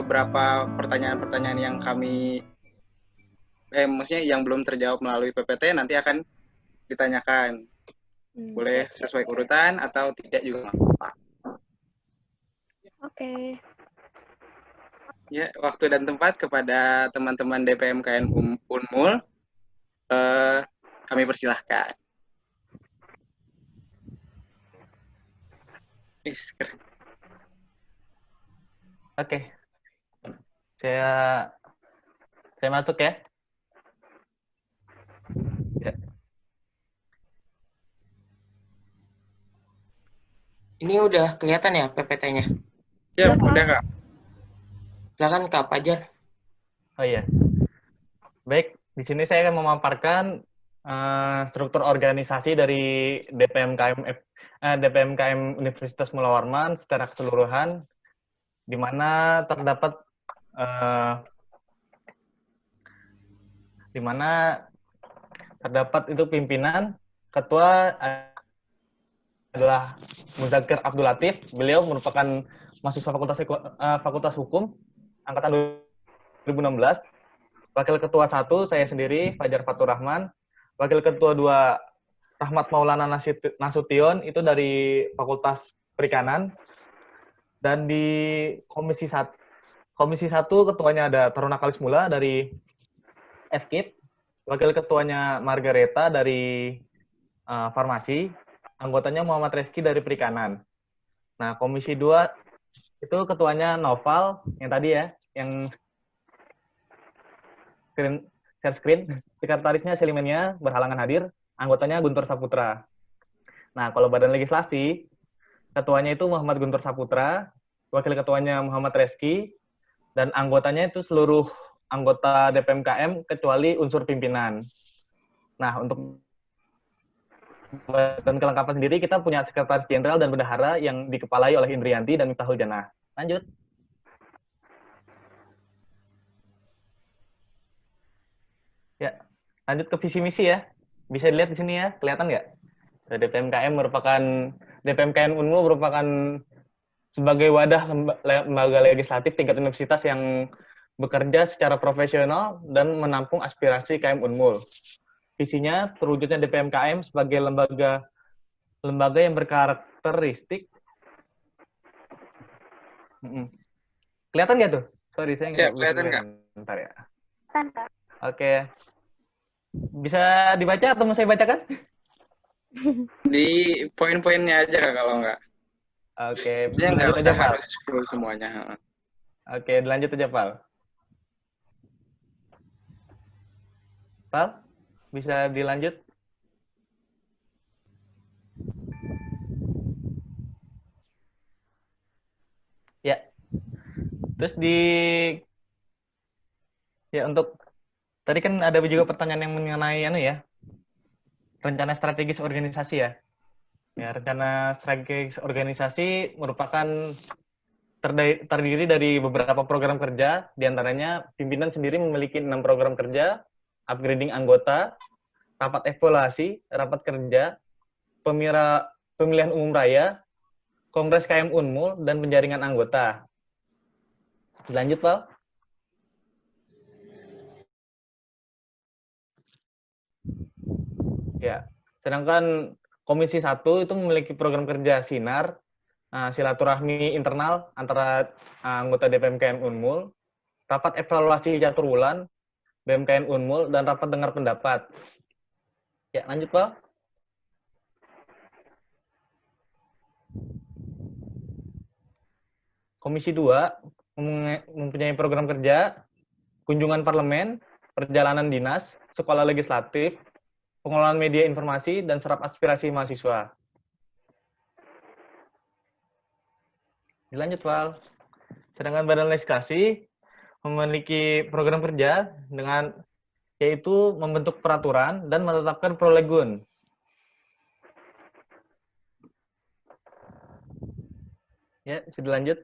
beberapa pertanyaan-pertanyaan yang kami maksudnya yang belum terjawab melalui PPT nanti akan ditanyakan. Boleh sesuai urutan atau tidak juga nggak apa-apa. Oke. Ya, waktu dan tempat kepada teman-teman DPMKN Unmul, kami persilahkan. Keren. Oke. Saya masuk ya. Ini udah kelihatan ya PPT-nya? Ya, udah Kak. Silakan Kak Fajar. Oh iya. Baik, di sini saya akan memaparkan struktur organisasi dari DPMKM Universitas Mula Warman secara keseluruhan, di mana terdapat itu pimpinan, ketua adalah Muzakir Abdul Latif. Beliau merupakan mahasiswa Fakultas Hukum angkatan 2016. Wakil Ketua 1 saya sendiri, Fajar Fatur Rahman. Wakil Ketua 2 Rahmat Maulana Nasution, itu dari Fakultas Perikanan. Dan di Komisi 1 ketuanya ada Taruna Kalismula dari FKIP. Wakil Ketuanya Margareta dari Farmasi. Anggotanya Muhammad Reski dari Perikanan. Nah, Komisi 2 itu ketuanya Noval, yang tadi ya, yang share screen. Sekretarisnya Selimania berhalangan hadir, anggotanya Guntur Saputra. Nah, kalau Badan Legislasi, ketuanya itu Muhammad Guntur Saputra, wakil ketuanya Muhammad Reski, dan anggotanya itu seluruh anggota DPMKM kecuali unsur pimpinan. Nah, untuk dan kelengkapan sendiri, kita punya sekretaris jenderal dan bendahara yang dikepalai oleh Indrianti dan Miftahul Janah. Lanjut. Ya, lanjut ke visi misi ya. Bisa dilihat di sini ya, kelihatan nggak? DPMKN Unmul merupakan sebagai wadah lembaga legislatif tingkat universitas yang bekerja secara profesional dan menampung aspirasi KM Unmul. Visinya terwujudnya DPMKM sebagai lembaga yang berkarakteristik. Kelihatan nggak tuh? Sorry, saya nggak kelihatan Kak. Bentar ya. Oke. Bisa dibaca atau mau saya bacakan? Di poin-poinnya aja Kak kalau nggak. Oke, Nggak lanjut usah aja, Pal. harus full semuanya. Oke, lanjut aja, Pal. Pal, bisa dilanjut? Ya. Terus untuk tadi kan ada juga pertanyaan yang mengenai rencana strategis organisasi ya. Ya, rencana strategis organisasi merupakan terdiri dari beberapa program kerja, diantaranya pimpinan sendiri memiliki 6 program kerja, upgrading anggota, rapat evaluasi, rapat kerja, pemilihan umum raya, kongres KM Unmul, dan penjaringan anggota. Lanjut, Pak. Ya, sedangkan Komisi 1 itu memiliki program kerja Sinar, silaturahmi internal antara anggota DPMKN Unmul, rapat evaluasi catur bulan BMKN Unmul, dan rapat dengar pendapat. Ya, lanjut, Pak. Komisi 2 mempunyai program kerja kunjungan parlemen, perjalanan dinas, sekolah legislatif, pengelolaan media informasi, dan serap aspirasi mahasiswa. Dilanjut, Val. Sedangkan Badan Legislasi memiliki program kerja yaitu membentuk peraturan dan menetapkan prolegun. Ya, bisa dilanjut.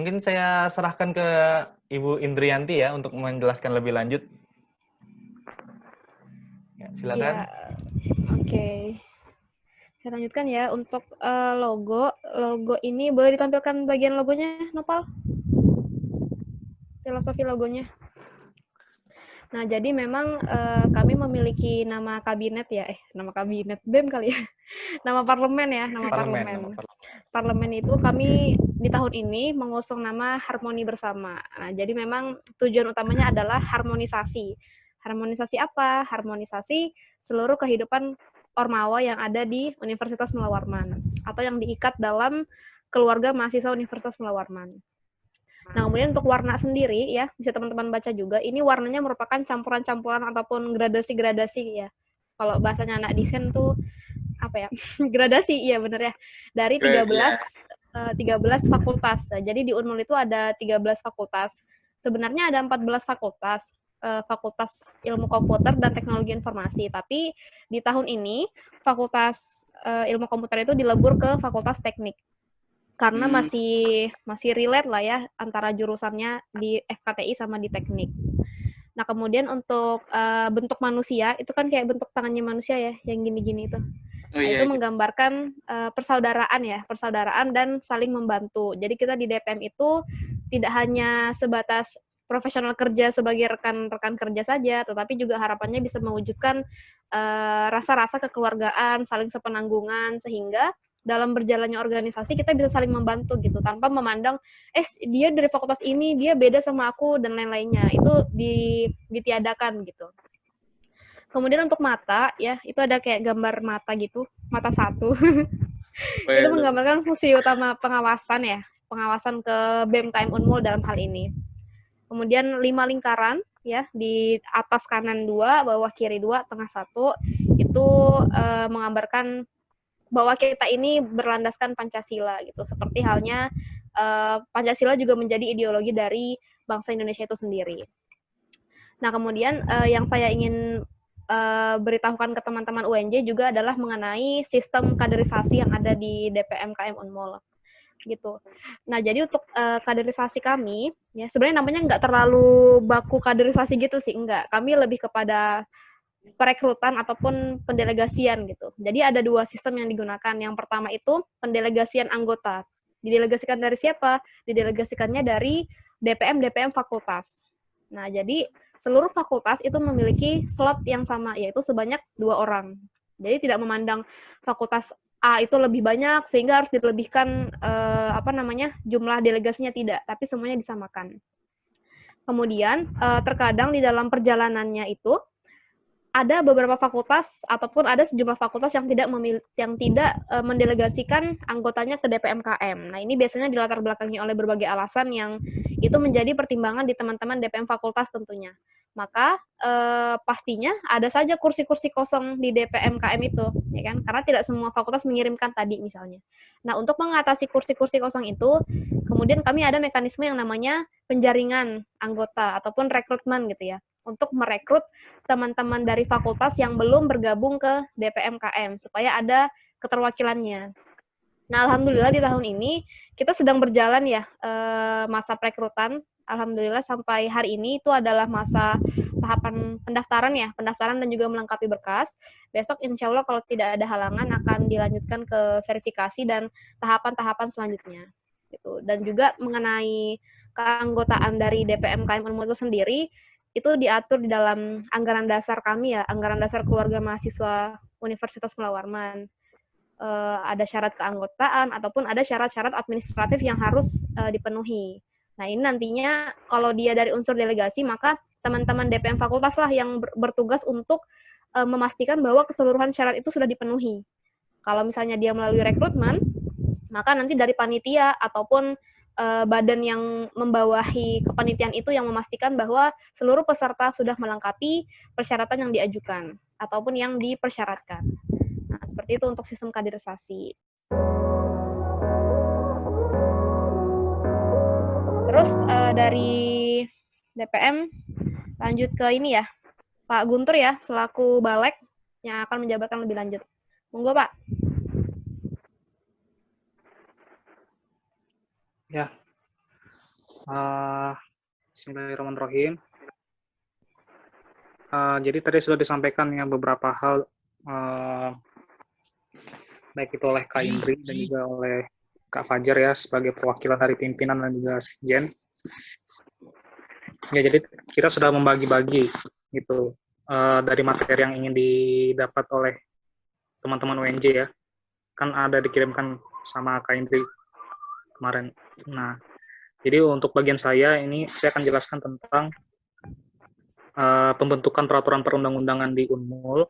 Mungkin saya serahkan ke Ibu Indrianti ya untuk menjelaskan lebih lanjut. Ya, silakan. Ya, oke. Saya lanjutkan ya untuk logo. Logo ini boleh ditampilkan bagian logonya, Nopal? Filosofi logonya. Nah, jadi memang kami memiliki nama kabinet ya, nama kabinet BEM kali ya, nama parlemen ya, nama parlemen. Parlemen itu kami di tahun ini mengusung nama Harmoni Bersama. Nah, jadi memang tujuan utamanya adalah harmonisasi. Harmonisasi apa? Harmonisasi seluruh kehidupan Ormawa yang ada di Universitas Mula Warman atau yang diikat dalam keluarga mahasiswa Universitas Mula Warman. Nah, kemudian untuk warna sendiri ya, bisa teman-teman baca juga, ini warnanya merupakan campuran-campuran ataupun gradasi-gradasi ya. Kalau bahasanya anak desain tuh apa ya? Gradasi, iya bener ya. Dari 13 fakultas. Jadi di Unmul itu ada 13 fakultas. Sebenarnya ada 14 fakultas. Fakultas Ilmu Komputer dan Teknologi Informasi. Tapi di tahun ini Fakultas Ilmu Komputer itu dilebur ke Fakultas Teknik. Karena masih relate lah ya antara jurusannya di FKTI sama di teknik. Nah, kemudian untuk bentuk manusia, itu kan kayak bentuk tangannya manusia ya, yang gini-gini itu. Itu menggambarkan persaudaraan dan saling membantu. Jadi kita di DPM itu tidak hanya sebatas profesional kerja sebagai rekan-rekan kerja saja, tetapi juga harapannya bisa mewujudkan rasa-rasa kekeluargaan, saling sepenanggungan, sehingga dalam berjalannya organisasi kita bisa saling membantu gitu tanpa memandang dia dari fakultas ini, dia beda sama aku dan lain-lainnya. Itu ditiadakan gitu. Kemudian untuk mata ya, itu ada kayak gambar mata gitu, mata satu. Itu menggambarkan fungsi utama pengawasan ya, pengawasan ke BMKM Unmul dalam hal ini. Kemudian 5 lingkaran ya, di atas kanan 2, bawah kiri 2, tengah 1, itu menggambarkan bahwa kita ini berlandaskan Pancasila gitu. Seperti halnya Pancasila juga menjadi ideologi dari bangsa Indonesia itu sendiri. Nah, kemudian yang saya ingin beritahukan ke teman-teman UNJ juga adalah mengenai sistem kaderisasi yang ada di DPM KM Unmul gitu. Nah, jadi untuk kaderisasi kami, ya sebenarnya namanya nggak terlalu baku kaderisasi gitu sih, enggak. Kami lebih kepada perekrutan ataupun pendelegasian gitu. Jadi ada 2 sistem yang digunakan. Yang pertama itu pendelegasian anggota. Didelegasikan dari siapa? Didelegasikannya dari DPM fakultas. Nah, jadi seluruh fakultas itu memiliki slot yang sama, yaitu sebanyak 2 orang. Jadi tidak memandang fakultas A itu lebih banyak sehingga harus dilebihkan jumlah delegasinya, tidak, tapi semuanya disamakan. Kemudian terkadang di dalam perjalanannya itu ada beberapa fakultas ataupun ada sejumlah fakultas yang tidak mendelegasikan anggotanya ke DPM-KM. Nah, ini biasanya dilatar belakangi oleh berbagai alasan yang itu menjadi pertimbangan di teman-teman DPM fakultas tentunya. Maka pastinya ada saja kursi-kursi kosong di DPM-KM itu, ya kan? Karena tidak semua fakultas mengirimkan tadi misalnya. Nah, untuk mengatasi kursi-kursi kosong itu, kemudian kami ada mekanisme yang namanya penjaringan anggota ataupun rekrutmen gitu ya, untuk merekrut teman-teman dari fakultas yang belum bergabung ke DPM-KM supaya ada keterwakilannya. Nah, alhamdulillah di tahun ini kita sedang berjalan ya masa perekrutan. Alhamdulillah sampai hari ini itu adalah masa tahapan pendaftaran dan juga melengkapi berkas. Besok insya Allah kalau tidak ada halangan akan dilanjutkan ke verifikasi dan tahapan-tahapan selanjutnya. Gitu. Dan juga mengenai keanggotaan dari DPM-KM Unmul itu sendiri, itu diatur di dalam anggaran dasar kami ya, anggaran dasar keluarga mahasiswa Universitas Mula Warman. Ada syarat keanggotaan ataupun ada syarat-syarat administratif yang harus dipenuhi. Nah, ini nantinya kalau dia dari unsur delegasi, maka teman-teman DPM fakultas lah yang bertugas untuk memastikan bahwa keseluruhan syarat itu sudah dipenuhi. Kalau misalnya dia melalui rekrutmen, maka nanti dari panitia ataupun badan yang membawahi kepanitiaan itu yang memastikan bahwa seluruh peserta sudah melengkapi persyaratan yang diajukan ataupun yang dipersyaratkan. Nah, seperti itu untuk sistem kaderisasi. Terus dari DPM lanjut ke ini ya, Pak Guntur ya, selaku Balek yang akan menjabarkan lebih lanjut. Monggo, Pak. Ya. Bismillahirrahmanirrahim. Jadi tadi sudah disampaikan ya beberapa hal, baik itu oleh Kak Indri dan juga oleh Kak Fajar ya sebagai perwakilan dari pimpinan dan juga sekjen. Ya, jadi kita sudah membagi-bagi gitu dari materi yang ingin didapat oleh teman-teman UNJ ya. Kan ada dikirimkan sama Kak Indri kemarin. Nah, jadi untuk bagian saya ini saya akan jelaskan tentang pembentukan peraturan perundang-undangan di Unmul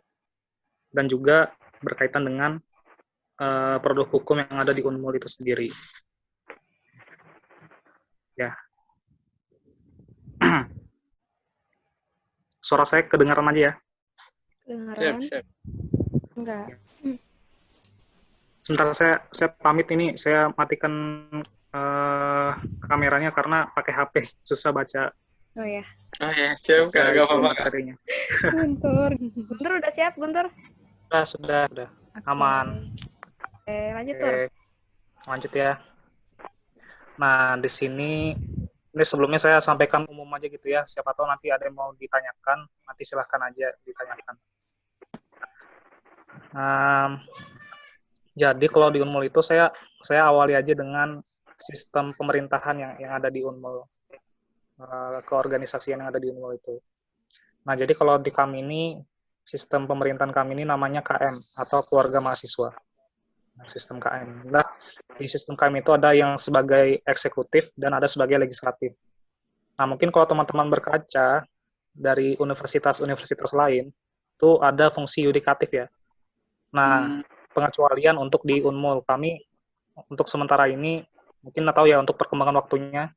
dan juga berkaitan dengan produk hukum yang ada di Unmul itu sendiri. Ya. Suara saya kedengaran aja ya? Kedengaran? Siap. Enggak. Sebentar, saya pamit ini, saya matikan kameranya karena pakai HP, susah baca. Oh ya. Oh ya, siap Kak, gak apa-apa Kak. materinya. Guntur udah siap, Guntur? Sudah. Okay. Aman. Oke, lanjut Tur. Lanjut ya. Nah, di sini ini sebelumnya saya sampaikan umum aja gitu ya. Siapa tahu nanti ada yang mau ditanyakan, nanti silahkan aja ditanyakan. Jadi kalau di Unmul itu saya awali aja dengan sistem pemerintahan yang ada di Unmul, keorganisasian yang ada di Unmul itu. Nah, jadi kalau di kami ini, sistem pemerintahan kami ini namanya KM, atau Keluarga Mahasiswa. Nah, sistem KM. Nah, di sistem kami itu ada yang sebagai eksekutif dan ada sebagai legislatif. Nah, mungkin kalau teman-teman berkaca dari universitas-universitas lain, itu ada fungsi yudikatif ya. Nah, pengecualian untuk di Unmul, kami untuk sementara ini, mungkin nggak tahu ya untuk perkembangan waktunya,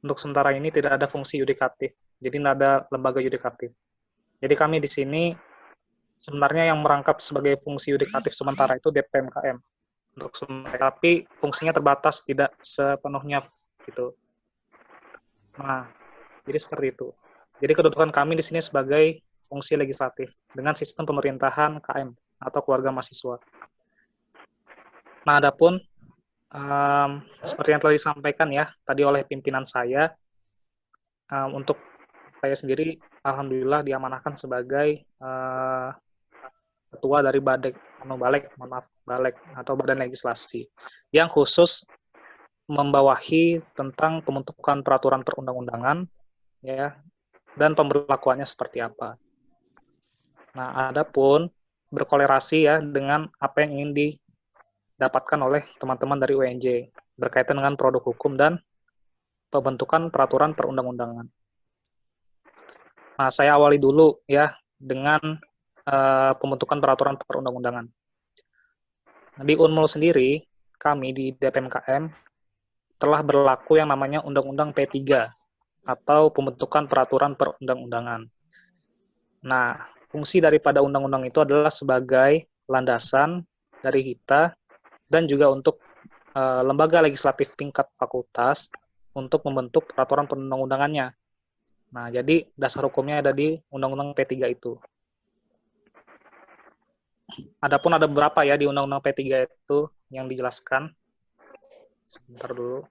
untuk sementara ini tidak ada fungsi yudikatif, jadi tidak ada lembaga yudikatif. Jadi kami di sini sebenarnya yang merangkap sebagai fungsi yudikatif sementara itu DPMKM, untuk sementara, tapi fungsinya terbatas, tidak sepenuhnya gitu. Nah, jadi seperti itu. Jadi kedudukan kami di sini sebagai fungsi legislatif dengan sistem pemerintahan KM atau Keluarga Mahasiswa. Nah, adapun seperti yang telah disampaikan ya tadi oleh pimpinan saya, untuk saya sendiri alhamdulillah diamanahkan sebagai ketua dari Balek atau Badan Legislasi yang khusus membawahi tentang pembentukan peraturan perundang-undangan ya dan pemberlakuannya seperti apa. Nah, adapun berkolerasi ya dengan apa yang ingin didapatkan oleh teman-teman dari UNJ berkaitan dengan produk hukum dan pembentukan peraturan perundang-undangan. Nah, saya awali dulu ya dengan pembentukan peraturan perundang-undangan. Di Unmul sendiri, kami di DPMKM telah berlaku yang namanya Undang-Undang P3 atau pembentukan peraturan perundang-undangan. Nah, fungsi daripada undang-undang itu adalah sebagai landasan dari kita dan juga untuk lembaga legislatif tingkat fakultas untuk membentuk peraturan perundang-undangannya. Nah, jadi dasar hukumnya ada di Undang-Undang P3 itu. Adapun ada beberapa ya di Undang-Undang P3 itu yang dijelaskan. Sebentar dulu.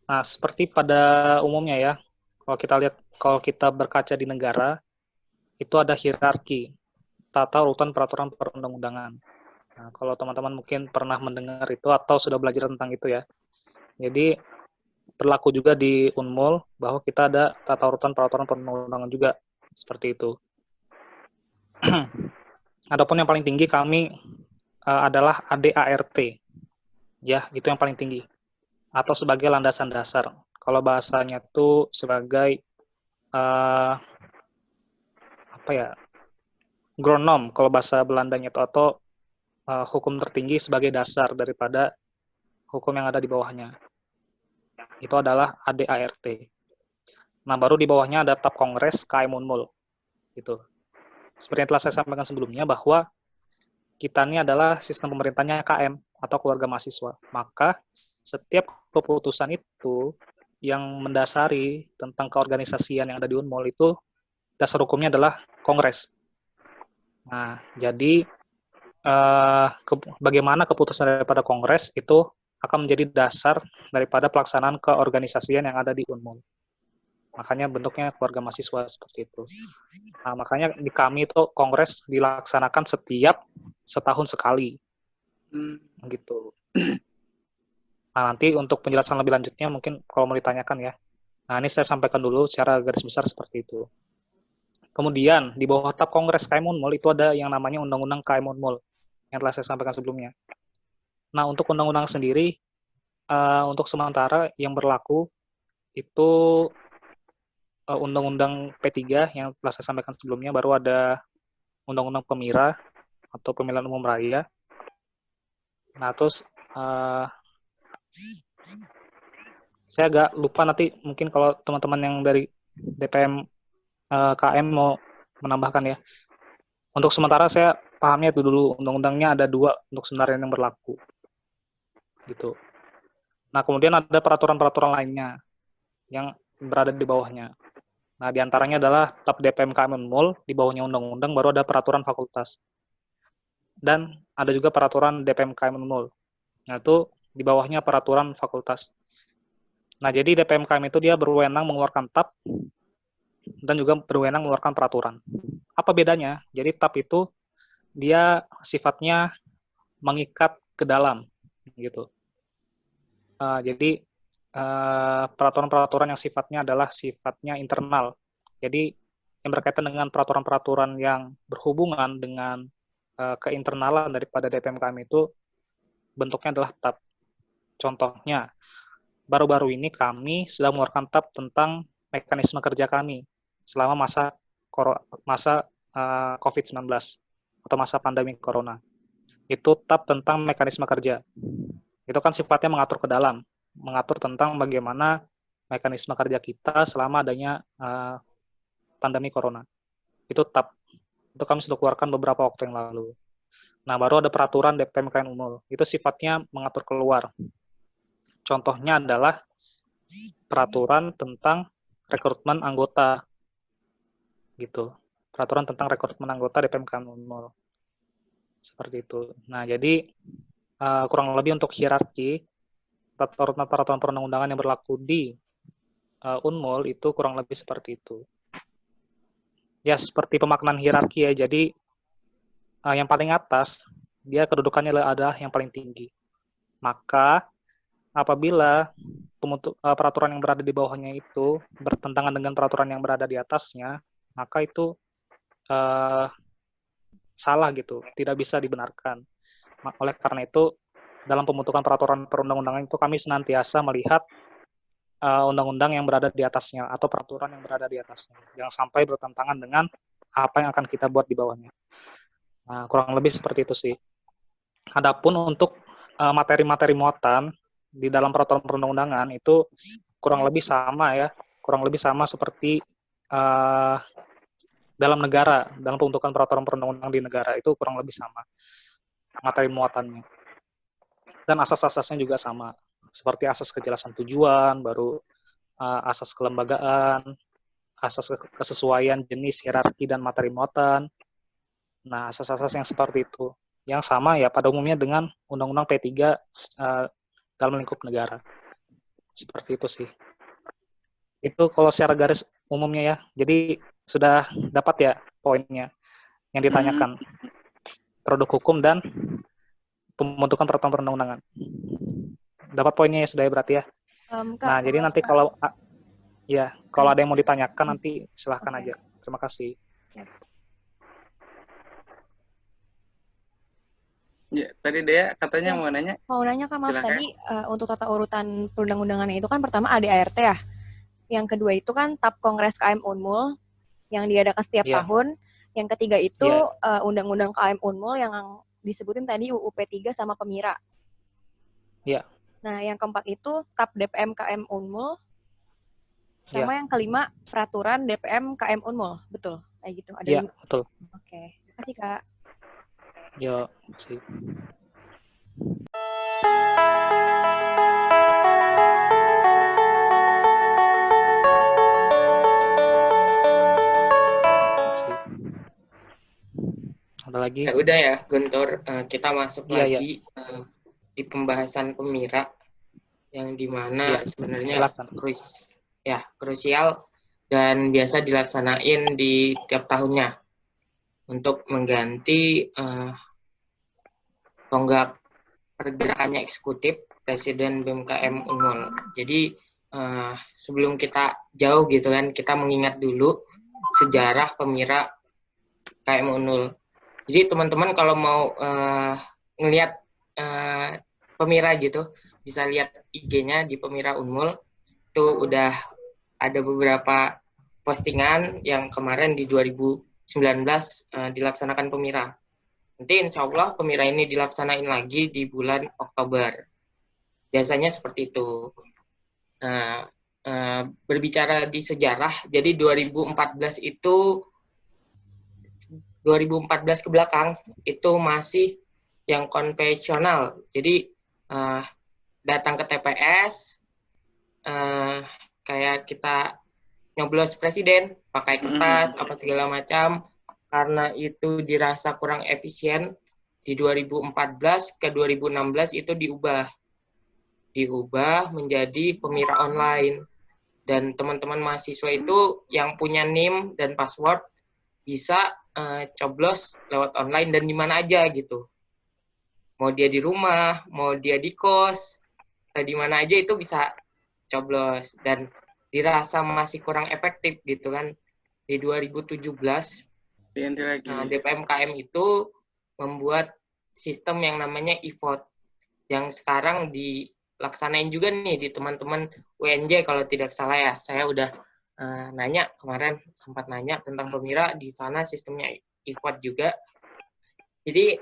Nah, seperti pada umumnya ya, kalau kita berkaca di negara, itu ada hierarki tata urutan peraturan perundang-undangan. Nah, kalau teman-teman mungkin pernah mendengar itu atau sudah belajar tentang itu ya. Jadi berlaku juga di Unmul bahwa kita ada tata urutan peraturan perundang-undangan juga seperti itu. Adapun yang paling tinggi kami adalah ADART. Ya, itu yang paling tinggi. Atau sebagai landasan dasar. Kalau bahasanya itu sebagai gronom kalau bahasa Belandanya itu, atau hukum tertinggi sebagai dasar daripada hukum yang ada di bawahnya. Itu adalah ADART. Nah, baru di bawahnya ada Tab Kongres KM Unmul. Gitu. Seperti yang telah saya sampaikan sebelumnya bahwa kita ini adalah sistem pemerintahnya KM atau Keluarga Mahasiswa. Maka setiap keputusan itu yang mendasari tentang keorganisasian yang ada di Unmul itu dasar hukumnya adalah Kongres. Nah, jadi bagaimana keputusan daripada Kongres itu akan menjadi dasar daripada pelaksanaan keorganisasian yang ada di Unmul. Makanya bentuknya keluarga mahasiswa seperti itu. Nah, makanya di kami itu Kongres dilaksanakan setiap setahun sekali. Gitu. Nah, nanti untuk penjelasan lebih lanjutnya mungkin kalau mau ditanyakan ya. Nah, ini saya sampaikan dulu secara garis besar seperti itu. Kemudian, di bawah TAP Kongres KM Unmul itu ada yang namanya Undang-Undang KM Unmul yang telah saya sampaikan sebelumnya. Nah, untuk undang-undang sendiri, untuk sementara yang berlaku itu Undang-Undang P3 yang telah saya sampaikan sebelumnya, baru ada Undang-Undang Pemira atau Pemilihan Umum Raya. Nah, terus saya agak lupa nanti mungkin kalau teman-teman yang dari DPM KM mau menambahkan ya. Untuk sementara saya pahamnya itu dulu, undang-undangnya ada 2 untuk sebenarnya yang berlaku. Gitu. Nah, kemudian ada peraturan-peraturan lainnya yang berada di bawahnya. Nah, diantaranya adalah TAP DPM KM Unmul, di bawahnya undang-undang, baru ada peraturan fakultas. Dan ada juga peraturan DPM KM Unmul. Nah, itu di bawahnya peraturan fakultas. Nah, jadi DPM KM itu dia berwenang mengeluarkan TAP dan juga berwenang mengeluarkan peraturan. Apa bedanya? Jadi TAP itu dia sifatnya mengikat ke dalam, gitu. Jadi peraturan-peraturan yang sifatnya adalah sifatnya internal. Jadi yang berkaitan dengan peraturan-peraturan yang berhubungan dengan keinternalan daripada DPMKM itu bentuknya adalah TAP. Contohnya, baru-baru ini kami sudah mengeluarkan TAP tentang mekanisme kerja kami selama masa COVID-19 atau masa pandemi corona. Itu TAP tentang mekanisme kerja. Itu kan sifatnya mengatur ke dalam, mengatur tentang bagaimana mekanisme kerja kita selama adanya pandemi corona. Itu TAP. Itu kami sudah keluarkan beberapa waktu yang lalu. Nah, baru ada peraturan DPM KM Unmul. Itu sifatnya mengatur keluar. Contohnya adalah peraturan tentang rekrutmen anggota. Gitu. Peraturan tentang rekrutmen anggota DPM KM Unmul. Seperti itu. Nah, jadi kurang lebih untuk hierarki peraturan perundang-undangan yang berlaku di Unmul itu kurang lebih seperti itu. Ya, seperti pemaknaan hierarki ya. Jadi yang paling atas dia kedudukannya adalah yang paling tinggi. Maka apabila peraturan yang berada di bawahnya itu bertentangan dengan peraturan yang berada di atasnya, maka itu salah gitu, tidak bisa dibenarkan. Oleh karena itu, dalam pembentukan peraturan perundang-undangan itu kami senantiasa melihat undang-undang yang berada di atasnya atau peraturan yang berada di atasnya, yang sampai bertentangan dengan apa yang akan kita buat di bawahnya. Nah, kurang lebih seperti itu sih. Adapun untuk materi-materi muatan di dalam peraturan perundang-undangan itu kurang lebih sama ya, kurang lebih sama seperti dalam negara, dalam pembentukan peraturan perundang-undangan di negara itu kurang lebih sama materi muatannya. Dan asas-asasnya juga sama, seperti asas kejelasan tujuan, baru asas kelembagaan, asas kesesuaian jenis, hierarki, dan materi muatan. Nah, asas-asas yang seperti itu, yang sama ya pada umumnya dengan Undang-Undang P3 dalam lingkup negara. Seperti itu sih. Itu kalau secara garis umumnya ya. Jadi sudah dapat ya poinnya yang ditanyakan. Produk hukum dan pembentukan peraturan perundang-undangan. Dapat poinnya ya sudah ya berarti ya. Kak, nah, jadi nanti kalau ada yang mau ditanyakan nanti silahkan aja. Terima kasih. Ya, tadi Dea katanya mau nanya. Mau nanya Kak, maaf tadi untuk tata urutan perundang-undangannya itu kan pertama ADART ya. Yang kedua itu kan TAP Kongres KM Unmul yang diadakan setiap tahun. Yang ketiga itu Undang-Undang KM Unmul yang disebutin tadi UU P3 sama Pemira. Iya. Nah, yang keempat itu TAP DPM KM Unmul. Sama yang kelima peraturan DPM KM Unmul. Betul? Kayak gitu. Ada 5. Betul. Oke. Terima kasih Kak. Ya, sih. Ada lagi? Ya, udah ya, Guntur. Kita masuk Iya, lagi di pembahasan PEMIRA yang dimana sebenarnya silakan. krusial dan biasa dilaksanain di tiap tahunnya untuk mengganti tonggak pergerakannya eksekutif Presiden BMKM Unmul. Jadi sebelum kita jauh gitu kan, kita mengingat dulu sejarah PEMIRA KM Unmul. Jadi teman-teman kalau mau ngelihat PEMIRA gitu, bisa lihat IG-nya di PEMIRA Unmul. Itu udah ada beberapa postingan yang kemarin di 2019 dilaksanakan PEMIRA. Nanti insya Allah PEMIRA ini dilaksanain lagi di bulan Oktober. Biasanya seperti itu. Nah, berbicara di sejarah, jadi 2014 ke belakang itu masih yang konvensional. Jadi datang ke TPS, kayak kita nyoblos presiden, pakai kertas, apa segala macam, karena itu dirasa kurang efisien. Di 2014 ke 2016 itu diubah menjadi PEMIRA online. Dan teman-teman mahasiswa itu yang punya NIM dan password bisa coblos lewat online dan di mana aja gitu. Mau dia di rumah, mau dia di kos, di mana aja itu bisa coblos. Dan dirasa masih kurang efektif gitu kan. Di 2017 DPMKM itu membuat sistem yang namanya e-vote yang sekarang dilaksanain juga nih di teman-teman UNJ kalau tidak salah ya. Saya udah sempat nanya tentang PEMIRA, di sana sistemnya e-vote juga. Jadi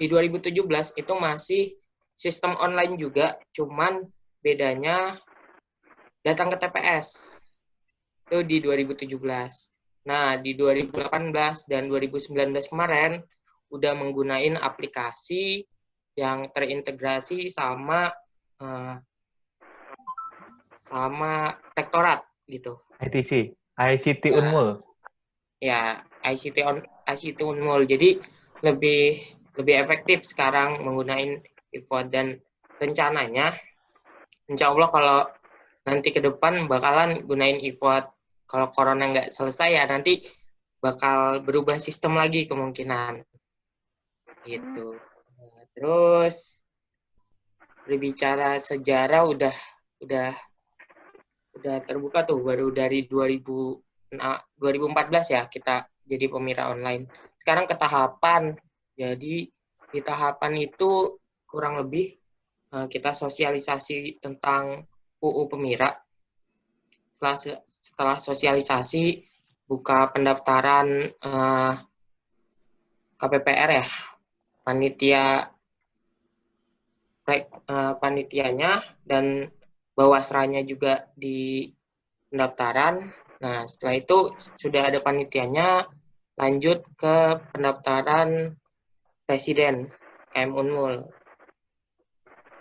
di 2017 itu masih sistem online juga, cuman bedanya datang ke TPS. Itu di 2017. Nah, di 2018 dan 2019 kemarin udah menggunakan aplikasi yang terintegrasi sama rektorat gitu. ICT Unmul. Ya, ICT Unmul. Jadi lebih efektif sekarang menggunakan e-vote, dan rencananya insya Allah kalau nanti ke depan bakalan gunain e-vote. Kalau corona nggak selesai ya nanti bakal berubah sistem lagi kemungkinan. Gitu. Terus berbicara sejarah udah terbuka tuh, baru dari 2014 ya kita jadi PEMIRA online. Sekarang ke tahapan. Jadi di tahapan itu kurang lebih kita sosialisasi tentang UU PEMIRA. Setelah sosialisasi, buka pendaftaran KPPR ya, panitianya dan bawasranya juga di pendaftaran. Nah, setelah itu sudah ada panitianya, lanjut ke pendaftaran presiden KM Unmul.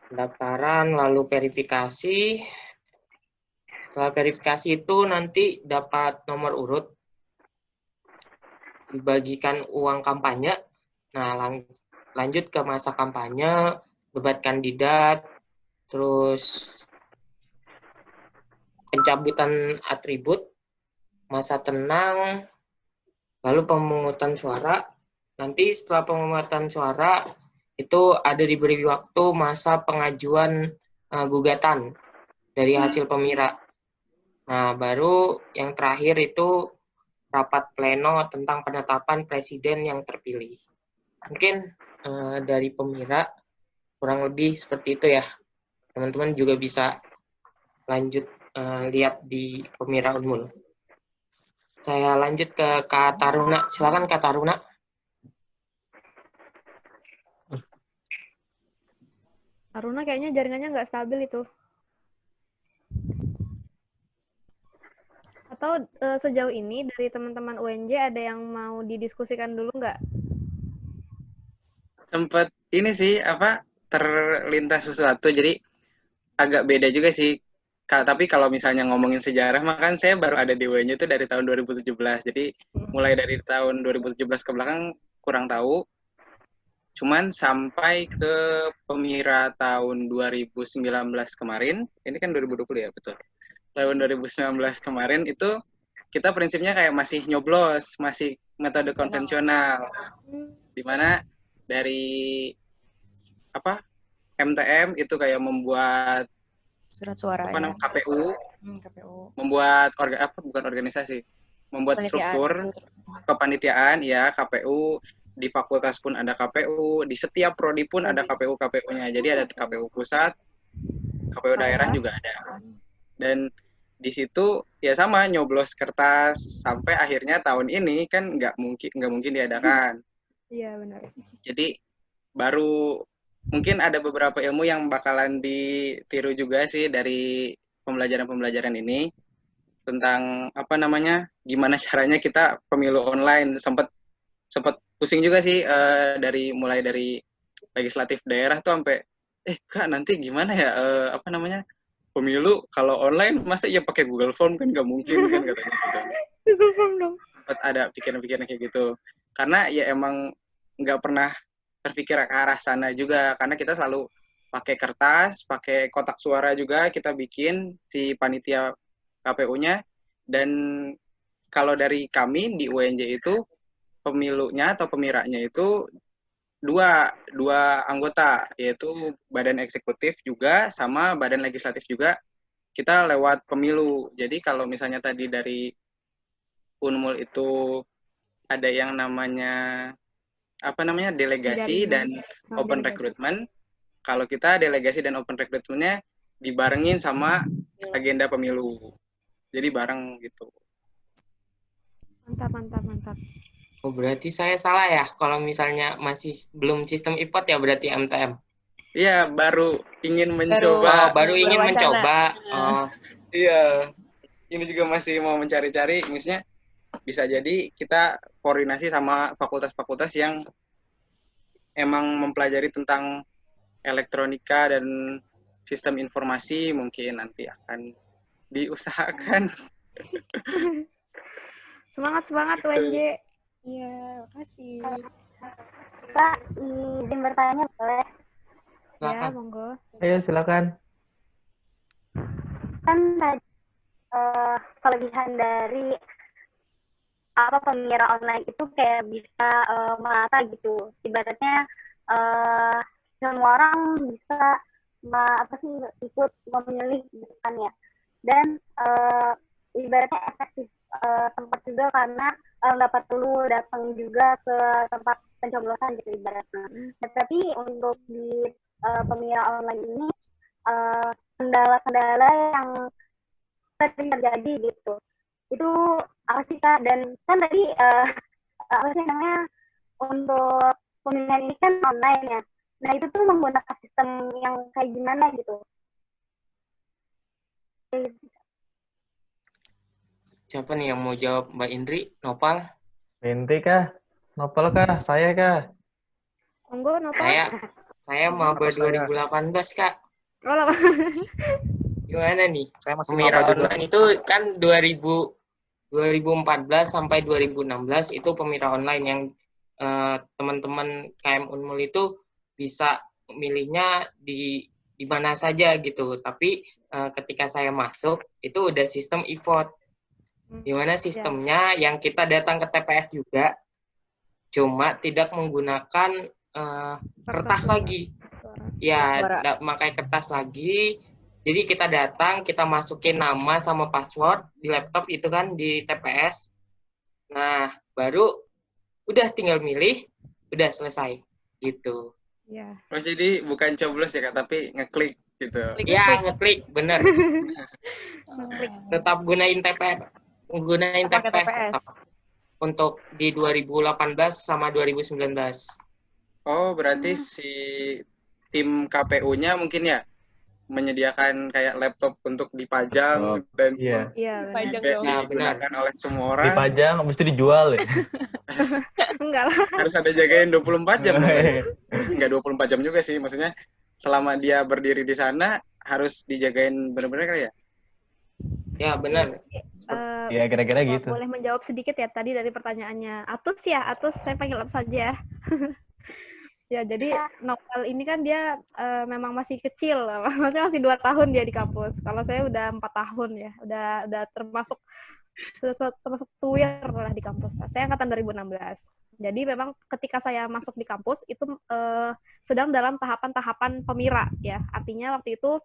Pendaftaran lalu verifikasi. Setelah verifikasi itu nanti dapat nomor urut, dibagikan uang kampanye. Nah, lanjut ke masa kampanye, debat kandidat, terus pencabutan atribut, masa tenang, lalu pemungutan suara. Nanti setelah pemungutan suara itu ada diberi waktu masa pengajuan gugatan dari hasil PEMIRA. Nah, baru yang terakhir itu rapat pleno tentang penetapan presiden yang terpilih. Mungkin dari PEMIRA kurang lebih seperti itu ya. Teman-teman juga bisa lanjut lihat di PEMIRA Unmul. Saya lanjut ke Kak Taruna. Silakan Kak Taruna. Taruna kayaknya jaringannya nggak stabil itu. Atau sejauh ini dari teman-teman UNJ ada yang mau didiskusikan dulu nggak? Sempat ini sih terlintas sesuatu, jadi agak beda juga sih. Tapi kalau misalnya ngomongin sejarah, kan saya baru ada di UNJ itu dari tahun 2017. Jadi mulai dari tahun 2017 ke belakang kurang tahu. Cuman sampai ke Pemira tahun 2019 kemarin, ini kan 2020 ya, betul. Tahun 2019 kemarin itu kita prinsipnya kayak masih nyoblos, masih metode konvensional. Di mana dari MTM itu kayak membuat surat suara KPU, KPU, membuat bukan organisasi, membuat struktur kepanitiaan ya, KPU. Di fakultas pun ada KPU, di setiap prodi pun ada KPU-nya. Jadi ada KPU pusat, KPU daerah juga ada. Dan di situ ya sama nyoblos kertas sampai akhirnya tahun ini kan nggak mungkin diadakan. Iya benar. Jadi baru mungkin ada beberapa ilmu yang bakalan ditiru juga sih dari pembelajaran ini tentang gimana caranya kita pemilu online. Sempat pusing juga sih mulai dari legislatif daerah tuh sampai Kak nanti gimana ya pemilu kalau online masa ya pakai Google Form kan nggak mungkin kan katanya gitu. Google Form dong. Ada pikiran-pikiran kayak gitu karena ya emang nggak pernah terpikir ke arah sana juga karena kita selalu pakai kertas, pakai kotak suara juga kita bikin si panitia KPU-nya. Dan kalau dari kami di UNJ itu pemilunya atau pemiranya itu dua anggota, yaitu badan eksekutif juga sama badan legislatif juga kita lewat pemilu. Jadi kalau misalnya tadi dari Unmul itu ada yang namanya delegasi dan open recruitment. Kalau kita delegasi dan open recruitment-nya dibarengin sama agenda pemilu. Jadi bareng gitu. Mantap. Oh, berarti saya salah ya kalau misalnya masih belum sistem IPOT ya berarti MTM. Iya, baru ingin mencoba. Baru ingin mencoba. Iya. Ini juga masih mau mencari-cari, misalnya bisa jadi kita koordinasi sama fakultas-fakultas yang emang mempelajari tentang elektronika dan sistem informasi, mungkin nanti akan diusahakan. Semangat UNJ. Iya, makasih. Kak, izin bertanya boleh? Ya, monggo. Ayo, silakan. Kan tadi kelebihan dari pemira online itu kayak bisa merata gitu. Ibaratnya semua orang bisa ikut memilih gitu kan ya. Dan ibaratnya efektif tempat juga karena dapat perlu datang juga ke tempat pencoblosan gitu ibaratnya. Tapi untuk di pemira online ini kendala-kendala yang sering terjadi gitu. Itu apa sih Kak? Dan kan tadi untuk pemilihan ini kan online ya. Nah itu tuh menggunakan sistem yang kayak gimana gitu? Siapa nih yang mau jawab, Mbak Indri? Nopal? Indri kah? Nopal kah? Saya kah? Monggo, Nopal. Saya maba 2018, Kak. Oh, Gimana nih? Saya masih Pemira maba juga. online itu kan 2014 sampai 2016 itu pemira online yang teman-teman KM Unmul itu bisa milihnya di mana saja gitu. Tapi ketika saya masuk itu udah sistem e-vote. Di mana sistemnya yang kita datang ke TPS juga, cuma tidak menggunakan kertas lagi. Ya, pakai kertas lagi. Jadi kita datang, kita masukin nama sama password di laptop itu kan di TPS. Nah, baru udah tinggal milih, udah selesai gitu. Iya. Oh, jadi bukan coblos ya Kak, tapi ngeklik gitu. Iya, ngeklik, bener. Tetap gunain TPS. Menggunakan TPS tetap. Untuk di 2018 sama 2019. Oh, berarti si tim KPU-nya mungkin ya menyediakan kayak laptop untuk dipajang dan digunakan oleh semua orang. Dipajang, habis itu dijual ya? Enggak lah. Harus ada jagain 24 jam. Enggak 24 jam juga sih, maksudnya selama dia berdiri di sana harus dijagain benar-benar kali ya? Ya, benar. Ya, kira-kira gitu. Boleh menjawab sedikit ya tadi dari pertanyaannya. Atus ya, Atus. Saya panggil Atus saja. Ya, jadi Novel ini kan dia memang masih kecil, maksudnya masih 2 tahun dia di kampus. Kalau saya udah 4 tahun ya, udah termasuk sudah termasuk tuir lah di kampus. Saya angkatan 2016. Jadi memang ketika saya masuk di kampus itu sedang dalam tahapan-tahapan pemira ya. Artinya waktu itu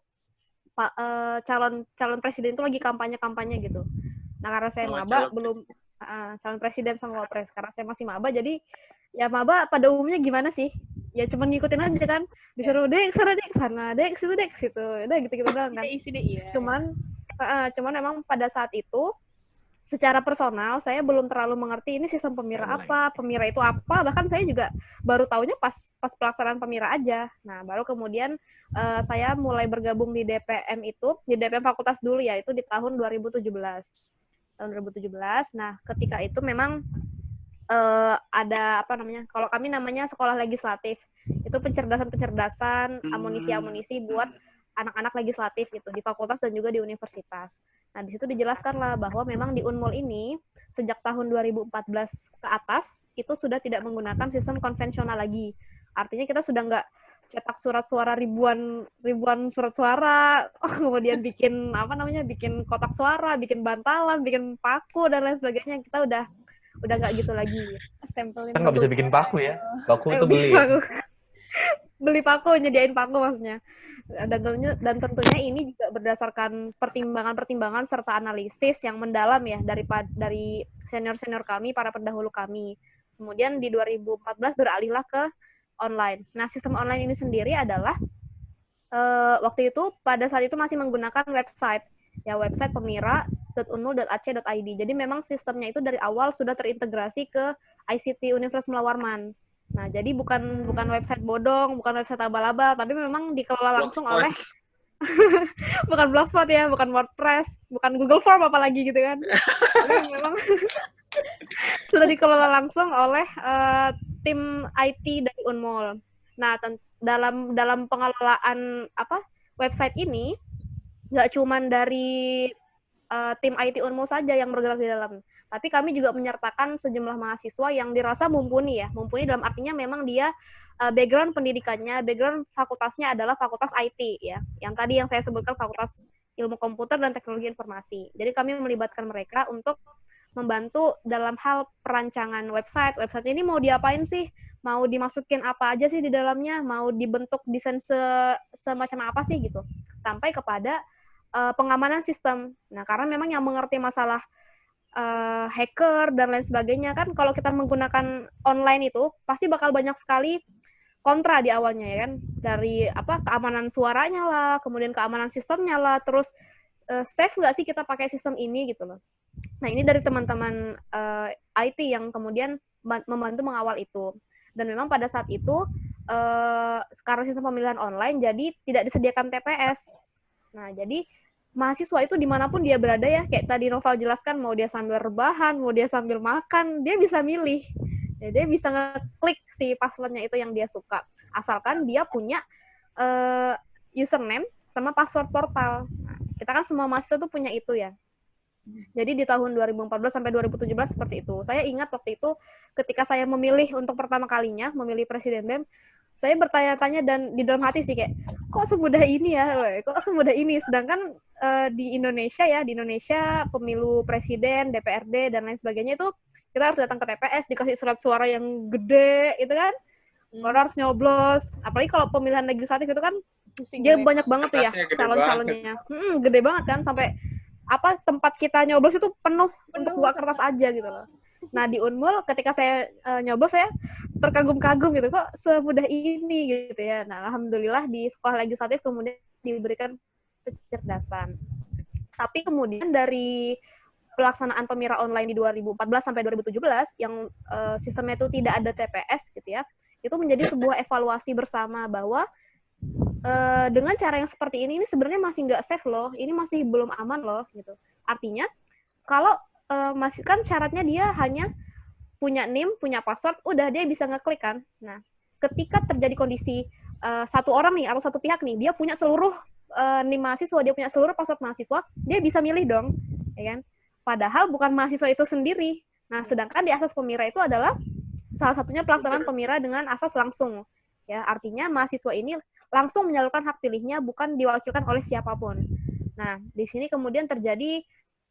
calon presiden itu lagi kampanye gitu. Nah, karena saya maba belum calon presiden sama wapres. Karena saya masih maba, jadi ya maba pada umumnya gimana sih? Ya cuma ngikutin aja kan. Disuruh dek sana, dek situ, udah gitu-gitu doang kan. Isi deh, iya. Cuman memang pada saat itu secara personal saya belum terlalu mengerti ini sistem pemira apa, pemira itu apa, bahkan saya juga baru taunya pas pelaksanaan pemira aja. Nah, baru kemudian saya mulai bergabung di DPM itu, di DPM fakultas dulu ya, itu di tahun 2017. Nah, ketika itu memang ada kalau kami namanya sekolah legislatif. Itu pencerdasan amunisi buat anak-anak legislatif gitu di fakultas dan juga di universitas. Nah, di situ dijelaskan lah bahwa memang di Unmul ini sejak tahun 2014 ke atas itu sudah tidak menggunakan sistem konvensional lagi. Artinya kita sudah nggak cetak surat suara ribuan surat suara, kemudian bikin bikin kotak suara, bikin bantalan, bikin paku dan lain sebagainya. Kita udah nggak gitu lagi. Stempelin. Kan nggak bisa bikin paku ya. Paku itu beli. Beli paku, nyediain paku maksudnya. Dan tentunya ini juga berdasarkan pertimbangan serta analisis yang mendalam ya dari senior-senior kami, para pendahulu kami. Kemudian di 2014 beralihlah ke online. Nah, sistem online ini sendiri adalah waktu itu pada saat itu masih menggunakan website pemira.unmul.ac.id. Jadi memang sistemnya itu dari awal sudah terintegrasi ke ICT Universitas Mula Warman. Nah, jadi bukan website bodong, bukan website abal-abal, tapi memang dikelola langsung oleh bukan Blogspot ya, bukan WordPress, bukan Google Form apalagi gitu kan. Memang sudah dikelola langsung oleh tim IT dari Unmul. Nah, dalam pengelolaan website ini nggak cuman dari tim IT Unmul saja yang bergerak di dalam. Tapi kami juga menyertakan sejumlah mahasiswa yang dirasa mumpuni dalam artinya memang dia background pendidikannya, background fakultasnya adalah fakultas IT ya. Yang tadi yang saya sebutkan fakultas Ilmu Komputer dan Teknologi Informasi. Jadi kami melibatkan mereka untuk membantu dalam hal perancangan website. Website ini mau diapain sih? Mau dimasukin apa aja sih di dalamnya? Mau dibentuk desain semacam apa sih gitu. Sampai kepada pengamanan sistem. Nah, karena memang yang mengerti masalah hacker dan lain sebagainya kan, kalau kita menggunakan online itu pasti bakal banyak sekali kontra di awalnya ya kan, dari keamanan suaranya lah, kemudian keamanan sistemnya lah, terus safe nggak sih kita pakai sistem ini gitu loh. Nah, ini dari teman-teman IT yang kemudian membantu mengawal itu. Dan memang pada saat itu sekarang sistem pemilihan online jadi tidak disediakan TPS. Nah, jadi mahasiswa itu dimanapun dia berada ya, kayak tadi Noval jelaskan, mau dia sambil rebahan, mau dia sambil makan, dia bisa milih. Ya, dia bisa ngeklik si paslonnya itu yang dia suka. Asalkan dia punya username sama password portal. Nah, kita kan semua mahasiswa tuh punya itu ya. Jadi di tahun 2014 sampai 2017 seperti itu. Saya ingat waktu itu ketika saya memilih untuk pertama kalinya, memilih Presiden BEM, saya bertanya-tanya dan di dalam hati sih kayak, kok semudah ini ya, kok semudah ini. Sedangkan di Indonesia pemilu presiden, DPRD dan lain sebagainya itu kita harus datang ke TPS, dikasih surat suara yang gede, itu kan, orang harus nyoblos. Apalagi kalau pemilihan legislatif itu kan, dia banyak banget tuh ya calon-calonnya, gede banget kan, sampai tempat kita nyoblos itu penuh untuk buka kertas aja gitu loh. Nah, di Unmul ketika saya nyoblos, saya terkagum-kagum gitu, kok semudah ini gitu ya. Nah, alhamdulillah di sekolah legislatif kemudian diberikan kecerdasan. Tapi kemudian dari pelaksanaan pemira online di 2014 sampai 2017 yang sistemnya itu tidak ada TPS gitu ya, itu menjadi sebuah evaluasi bersama bahwa dengan cara yang seperti ini sebenarnya masih nggak safe loh, ini masih belum aman loh gitu. Artinya kalau masih kan syaratnya dia hanya punya NIM, punya password, udah dia bisa ngeklik kan. Nah, ketika terjadi kondisi satu orang nih atau satu pihak nih, dia punya seluruh NIM mahasiswa, dia punya seluruh password mahasiswa, dia bisa milih dong, ya kan? Padahal bukan mahasiswa itu sendiri. Nah, sedangkan di asas Pemira itu adalah salah satunya pelaksanaan Pemira dengan asas langsung. Ya, artinya mahasiswa ini langsung menyalurkan hak pilihnya, bukan diwakilkan oleh siapapun. Nah, di sini kemudian terjadi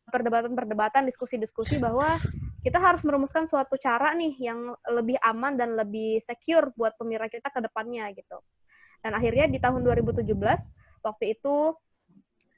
perdebatan-perdebatan, diskusi-diskusi bahwa kita harus merumuskan suatu cara nih yang lebih aman dan lebih secure buat Pemira kita ke depannya gitu. Dan akhirnya di tahun 2017, waktu itu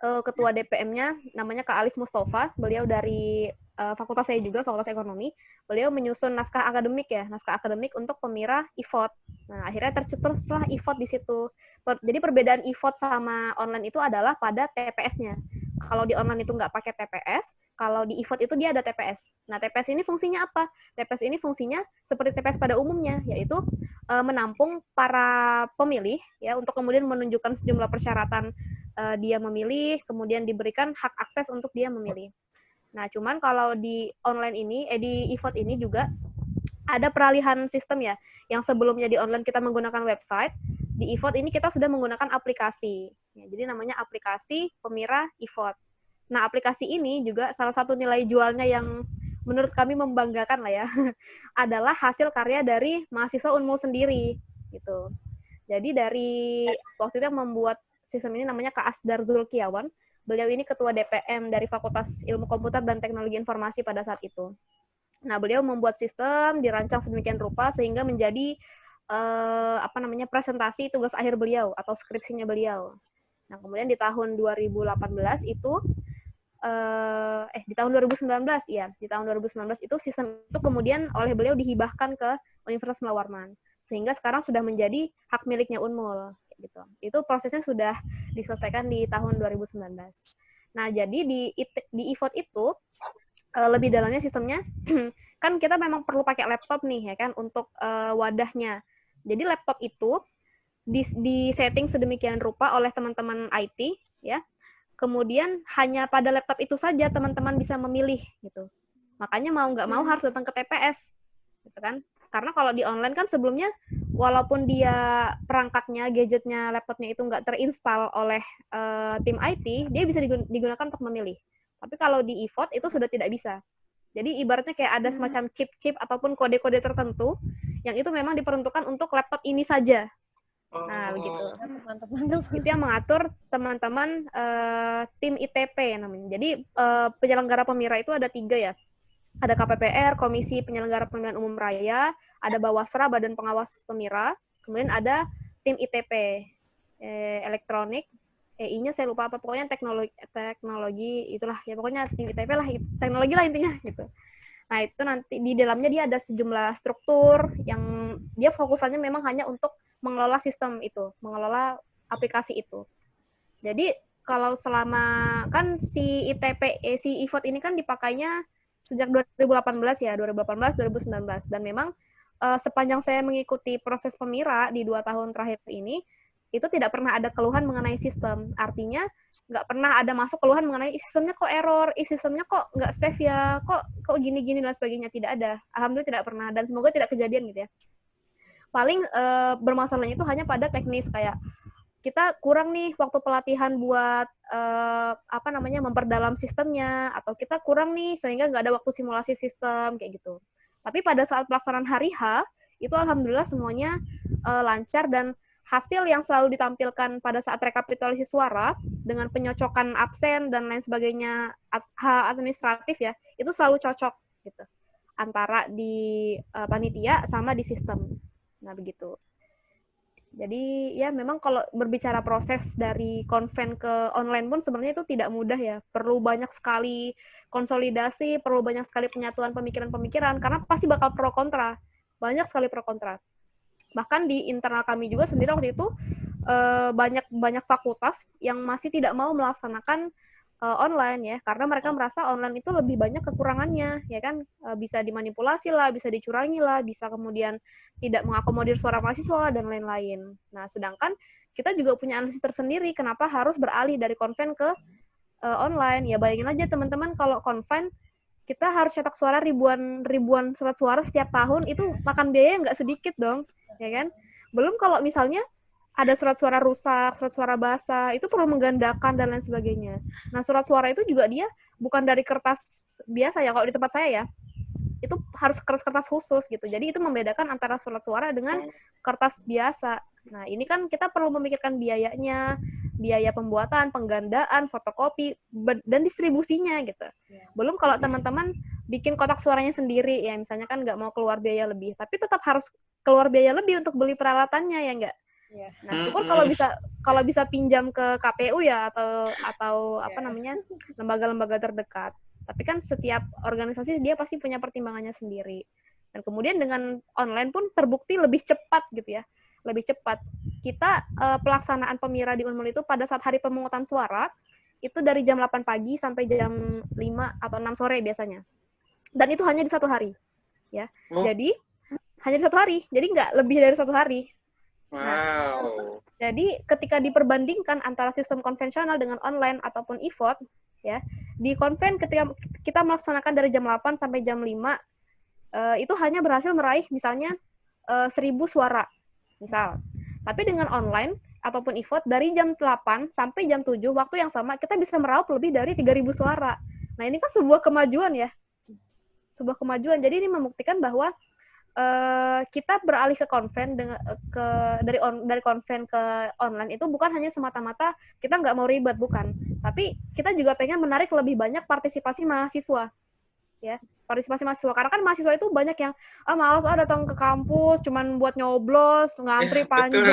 ketua DPM-nya namanya Kak Alif Mustafa, beliau dari fakultas saya juga, Fakultas Ekonomi, beliau menyusun naskah akademik untuk Pemira e-vote. Nah, akhirnya tercetuslah e-vote di situ. Jadi perbedaan e-vote sama online itu adalah pada TPS-nya. Kalau di online itu nggak pakai TPS, kalau di e-vote itu dia ada TPS. Nah, TPS ini fungsinya apa? TPS ini fungsinya seperti TPS pada umumnya, yaitu menampung para pemilih ya untuk kemudian menunjukkan sejumlah persyaratan dia memilih, kemudian diberikan hak akses untuk dia memilih. Nah, cuman kalau di online ini, di e-vote ini juga ada peralihan sistem ya, yang sebelumnya di online kita menggunakan website, di e-vote ini kita sudah menggunakan aplikasi. Ya, jadi namanya aplikasi Pemira e-vote. Nah, aplikasi ini juga salah satu nilai jualnya yang menurut kami membanggakan lah ya, adalah hasil karya dari mahasiswa Unmul sendiri, gitu. Jadi dari waktu itu yang membuat sistem ini namanya Kak Asdar Zulkiawan. Beliau ini ketua DPM dari Fakultas Ilmu Komputer dan Teknologi Informasi pada saat itu. Nah, beliau membuat sistem dirancang sedemikian rupa sehingga menjadi presentasi tugas akhir beliau atau skripsinya beliau. Nah, kemudian di tahun 2018 itu di tahun 2019 ya, di tahun 2019 itu sistem itu kemudian oleh beliau dihibahkan ke Universitas Mula Warman sehingga sekarang sudah menjadi hak miliknya Unmul gitu. Itu prosesnya sudah diselesaikan di tahun 2019. Nah, jadi di e-vote itu lebih dalamnya sistemnya kan kita memang perlu pakai laptop nih ya kan untuk wadahnya. Jadi laptop itu di setting sedemikian rupa oleh teman-teman IT ya. Kemudian hanya pada laptop itu saja teman-teman bisa memilih gitu. Makanya mau nggak mau harus datang ke TPS gitu kan. Karena kalau di online kan sebelumnya walaupun dia perangkatnya, gadgetnya, laptopnya itu nggak terinstall oleh tim IT, dia bisa digunakan untuk memilih. Tapi kalau di e-vote itu sudah tidak bisa. Jadi ibaratnya kayak ada semacam chip-chip ataupun kode-kode tertentu yang itu memang diperuntukkan untuk laptop ini saja. Nah, begitu. Mantap. Itu yang mengatur teman-teman tim ITP namanya. Jadi penyelenggara Pemira itu ada 3 ya. Ada KPPR, Komisi Penyelenggara Pemilihan Umum Raya, ada Bawasra, Badan Pengawas Pemira, kemudian ada tim ITP, elektronik, EI-nya saya lupa apa, pokoknya teknologi itulah, ya pokoknya tim ITP lah, teknologi lah intinya gitu. Nah, itu nanti di dalamnya dia ada sejumlah struktur yang dia fokusannya memang hanya untuk mengelola sistem itu, mengelola aplikasi itu. Jadi kalau selama kan si ITP, si e-vote ini kan dipakainya sejak 2018 ya, 2018, 2019. Dan memang sepanjang saya mengikuti proses Pemira di 2 tahun terakhir ini, itu tidak pernah ada keluhan mengenai sistem. Artinya nggak pernah ada masuk keluhan mengenai sistemnya kok error, sistemnya kok nggak save ya, kok gini-gini dan sebagainya. Tidak ada. Alhamdulillah tidak pernah. Dan semoga tidak kejadian gitu ya. Paling bermasalahnya itu hanya pada teknis kayak kita kurang nih waktu pelatihan buat memperdalam sistemnya, atau kita kurang nih sehingga nggak ada waktu simulasi sistem kayak gitu. Tapi pada saat pelaksanaan hari H itu alhamdulillah semuanya lancar, dan hasil yang selalu ditampilkan pada saat rekapitulasi suara dengan penyocokan absen dan lain sebagainya hal administratif ya, itu selalu cocok gitu antara di panitia sama di sistem. Nah, begitu. Jadi ya memang kalau berbicara proses dari konven ke online pun sebenarnya itu tidak mudah ya. Perlu banyak sekali konsolidasi, perlu banyak sekali penyatuan pemikiran-pemikiran, karena pasti bakal pro kontra. Banyak sekali pro kontra. Bahkan di internal kami juga sendiri waktu itu banyak fakultas yang masih tidak mau melaksanakan online ya, karena mereka merasa online itu lebih banyak kekurangannya, ya kan, bisa dimanipulasi lah, bisa dicurangi lah, bisa kemudian tidak mengakomodir suara mahasiswa dan lain-lain. Nah, sedangkan kita juga punya analisis tersendiri kenapa harus beralih dari konven ke online. Ya bayangin aja teman-teman, kalau konven kita harus cetak suara ribuan surat suara setiap tahun, itu makan biaya nggak sedikit dong, ya kan? Belum kalau misalnya ada surat suara rusak, surat suara basah, itu perlu menggandakan dan lain sebagainya. Nah, surat suara itu juga dia bukan dari kertas biasa ya, kalau di tempat saya ya, itu harus kertas-kertas khusus gitu. Jadi itu membedakan antara surat suara dengan kertas biasa. Nah, ini kan kita perlu memikirkan biayanya, biaya pembuatan, penggandaan, fotokopi, dan distribusinya gitu. Belum kalau teman-teman bikin kotak suaranya sendiri, ya misalnya kan nggak mau keluar biaya lebih, tapi tetap harus keluar biaya lebih untuk beli peralatannya, ya nggak? Nah, syukur kalau bisa pinjam ke KPU ya atau apa namanya lembaga-lembaga terdekat. Tapi kan setiap organisasi dia pasti punya pertimbangannya sendiri. Dan kemudian dengan online pun terbukti lebih cepat gitu ya, lebih cepat. Kita pelaksanaan pemira di Unmul itu pada saat hari pemungutan suara itu dari jam 8 pagi sampai jam 5 atau 6 sore biasanya. Dan itu hanya di 1 hari, ya. Jadi hanya di 1 hari, jadi nggak lebih dari 1 hari. Wow. Jadi ketika diperbandingkan antara sistem konvensional dengan online ataupun e-vote, ya, di konven ketika kita melaksanakan dari jam 8 sampai jam 5, itu hanya berhasil meraih misalnya 1.000 suara, misal. Tapi dengan online ataupun e-vote dari jam 8 sampai jam 7, waktu yang sama, kita bisa meraup lebih dari 3.000 suara. Nah, ini kan sebuah kemajuan ya. Sebuah kemajuan. Jadi ini membuktikan bahwa kita beralih ke konven dari konven ke online itu bukan hanya semata-mata kita nggak mau ribet, bukan, tapi kita juga pengen menarik lebih banyak partisipasi mahasiswa, ya, partisipasi mahasiswa, karena kan mahasiswa itu banyak yang malas datang ke kampus cuman buat nyoblos, ngantri panjang,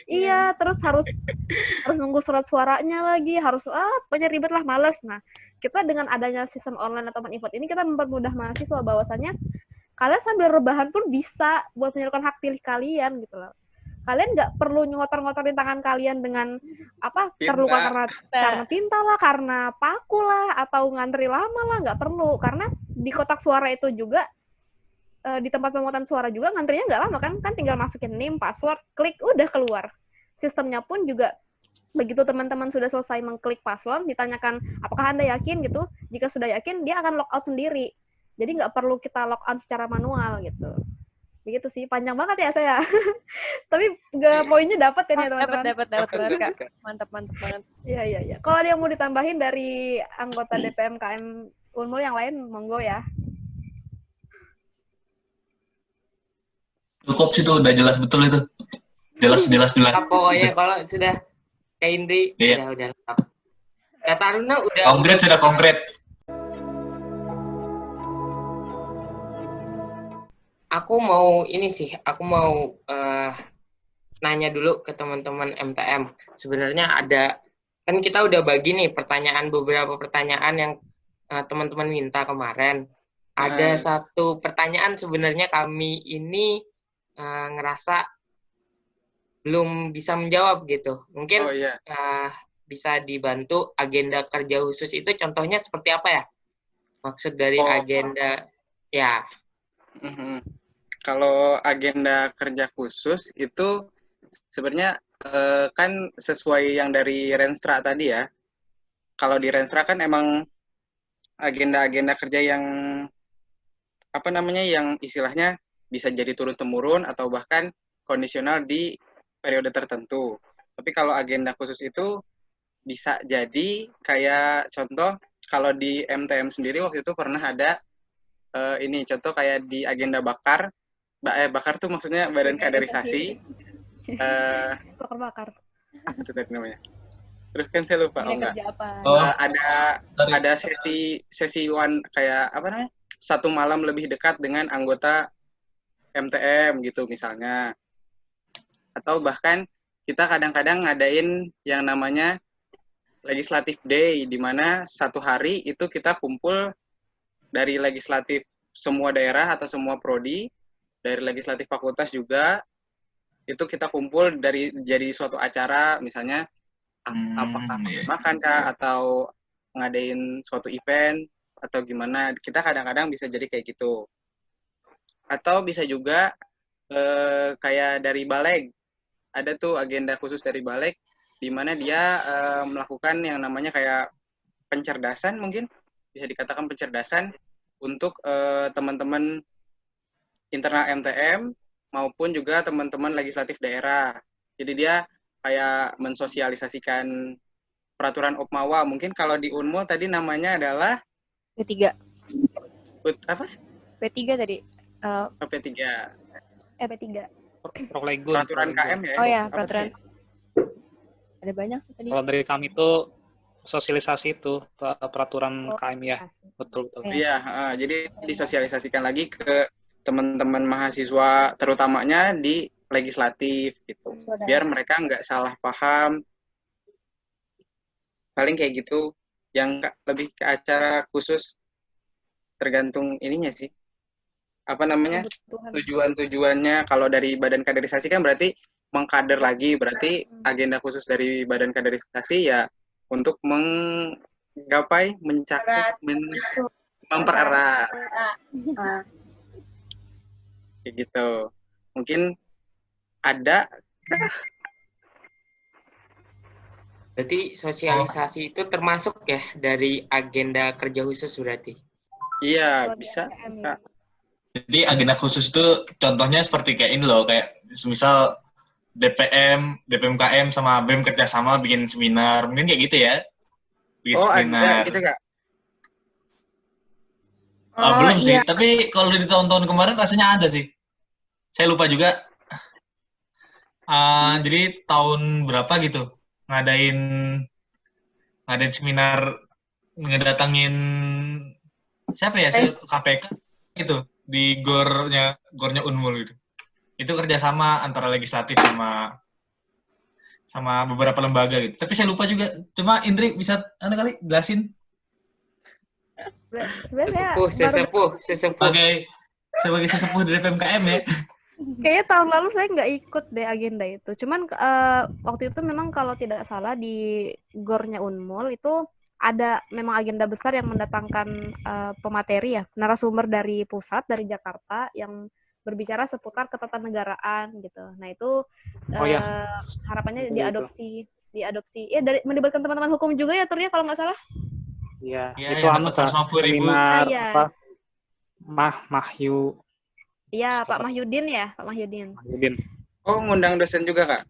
iya, terus harus nunggu surat suaranya lagi, harus pokoknya ribet lah, malas. Nah, kita dengan adanya sistem online atau e-vote ini kita mempermudah mahasiswa bahwasannya kalian sambil rebahan pun bisa buat menyalurkan hak pilih kalian gitu loh. Kalian nggak perlu ngotor-ngotorin tangan kalian dengan terluka karena tinta lah, karena paku lah, atau ngantri lama lah, nggak perlu. Karena di kotak suara itu juga, di tempat pemungutan suara juga ngantrinya nggak lama kan tinggal masukin NIM, password, klik, udah keluar. Sistemnya pun juga begitu teman-teman sudah selesai mengklik paslon, ditanyakan apakah Anda yakin gitu. Jika sudah yakin, dia akan logout sendiri. Jadi nggak perlu kita log on secara manual gitu. Begitu sih, panjang banget ya saya. Tapi poinnya dapat kan ya teman-teman? Dapat banget Kak. Mantap banget. Iya. Kalau ada yang mau ditambahin dari anggota DPM KM Unmul yang lain, monggo ya. Cukup sih tuh, udah jelas betul itu. Jelas. Pokoknya kalau sudah Kak Indri, udah lengkap. Kak Taruna udah... Konkret. Aku mau nanya dulu ke teman-teman MTM. Sebenarnya kan kita udah bagi nih beberapa pertanyaan yang teman-teman minta kemarin. Ada satu pertanyaan sebenarnya kami ini ngerasa belum bisa menjawab gitu. Mungkin bisa dibantu agenda kerja khusus itu contohnya seperti apa ya? Maksud dari agenda ya. Kalau agenda kerja khusus itu sebenarnya kan sesuai yang dari Renstra tadi ya. Kalau di Renstra kan emang agenda-agenda kerja yang yang istilahnya bisa jadi turun-temurun atau bahkan kondisional di periode tertentu. Tapi kalau agenda khusus itu bisa jadi kayak contoh kalau di MTM sendiri waktu itu pernah ada contoh kayak di agenda bakar tuh maksudnya badan kaderisasi. Bakar. Apa itu tadi namanya? Terus kan saya lupa. Ada sesi one kayak apa namanya? 1 malam lebih dekat dengan anggota MTM gitu misalnya. Atau bahkan kita kadang-kadang ngadain yang namanya Legislative Day, di mana 1 hari itu kita kumpul dari legislatif semua daerah atau semua prodi, dari legislatif fakultas juga, itu kita kumpul jadi suatu acara, misalnya apakah makan kah, atau ngadain suatu event, atau gimana, kita kadang-kadang bisa jadi kayak gitu. Atau bisa juga kayak dari Baleg, ada tuh agenda khusus dari Baleg, di mana dia melakukan yang namanya kayak pencerdasan, mungkin bisa dikatakan pencerdasan untuk teman-teman internal MTM maupun juga teman-teman legislatif daerah. Jadi dia kayak mensosialisasikan peraturan Opmawa. Mungkin kalau di Unmul tadi namanya adalah P3. Apa? P3 tadi. P3. P3. Proklegun. Peraturan KM ya? Oh ya, Apa peraturan. sih? Ada banyak sih tadi. Kalau dari kami itu sosialisasi itu peraturan KM ya. Betul. Iya, jadi disosialisasikan lagi ke teman-teman mahasiswa, terutamanya di legislatif gitu. Biar mereka nggak salah paham. Paling kayak gitu. Yang lebih ke acara khusus tergantung ininya sih. Apa namanya? Tujuan-tujuannya kalau dari badan kaderisasi kan berarti mengkader lagi, berarti agenda khusus dari badan kaderisasi ya untuk menggapai, mencakup, mempererat. Kayak gitu. Mungkin ada. Berarti sosialisasi itu termasuk ya dari agenda kerja khusus berarti? Iya, bisa. Jadi agenda khusus itu contohnya seperti kayak ini loh, kayak misal DPM, DPMKM sama BEM kerjasama bikin seminar, mungkin kayak gitu ya? Bikin seminar. Ada gitu Kak? Belum sih, tapi kalau di tahun-tahun kemarin rasanya ada sih. Saya lupa juga. Jadi tahun berapa gitu ngadain seminar, ngedatangin siapa ya? KPK gitu di gornya Unmul gitu. Itu kerjasama antara legislatif sama beberapa lembaga gitu. Tapi saya lupa juga. Cuma Indri bisa kali jelasin. Sesepuh. Sebagai sesepuh dari PMKM ya. Kayaknya tahun lalu saya nggak ikut deh agenda itu. Cuman waktu itu memang kalau tidak salah di gornya Unmul itu ada memang agenda besar yang mendatangkan pemateri ya, narasumber dari pusat, dari Jakarta yang berbicara seputar ketatanegaraan gitu. Nah itu harapannya diadopsi ya melibatkan teman-teman hukum juga ya Turnya kalau nggak salah. Iya, ya, itu seminar apa? Mahyu. Iya, Pak Mahyudin ya, Pak Mahyudin. Oh, ngundang dosen juga, Kak?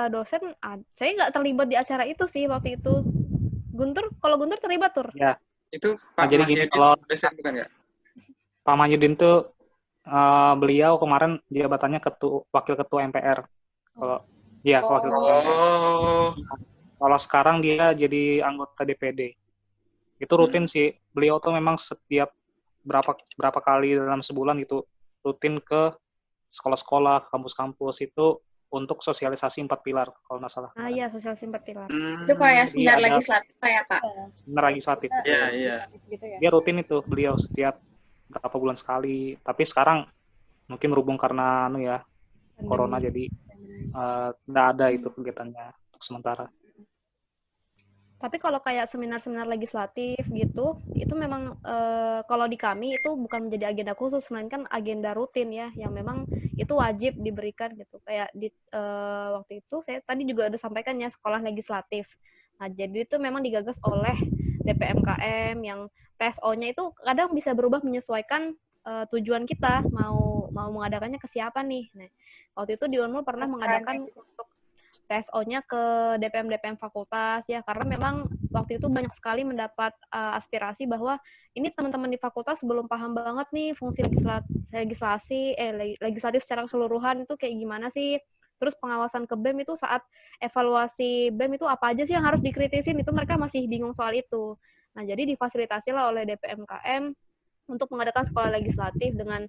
Dosen, saya nggak terlibat di acara itu sih waktu itu. Kalau Guntur terlibat, Tur? Ya. Itu Pak jadi Mahyudin, kalau dosen bukan nggak? Pak Mahyudin tuh beliau kemarin jabatannya wakil ketua MPR. Wakil ketua MPR. Kalau sekarang dia jadi anggota DPD. Itu rutin sih. Beliau tuh memang setiap berapa kali dalam sebulan itu rutin ke sekolah-sekolah, kampus-kampus itu untuk sosialisasi 4 pilar kalau nggak salah. Iya, sosialisasi 4 pilar. Itu kayak seminar legislatif kayak Pak. Seminar legislatif. Iya. Dia rutin itu beliau setiap berapa bulan sekali. Tapi sekarang mungkin berhubung karena corona jadi nggak ada itu kegiatannya untuk sementara. Tapi kalau kayak seminar-seminar legislatif gitu, itu memang kalau di kami itu bukan menjadi agenda khusus, melainkan agenda rutin ya, yang memang itu wajib diberikan gitu. Kayak di waktu itu saya tadi juga udah sampaikan ya sekolah legislatif. Nah jadi itu memang digagas oleh DPMKM yang TSO-nya itu kadang bisa berubah menyesuaikan tujuan kita mau mengadakannya ke siapa nih. Nah waktu itu di Unmul pernah mengadakan untuk TSO-nya ke DPM fakultas ya, karena memang waktu itu banyak sekali mendapat aspirasi bahwa ini teman-teman di fakultas belum paham banget nih fungsi legislatif secara keseluruhan itu kayak gimana sih, terus pengawasan ke BEM itu saat evaluasi BEM itu apa aja sih yang harus dikritisin, itu mereka masih bingung soal itu. Nah jadi difasilitasilah oleh DPMKM untuk mengadakan sekolah legislatif dengan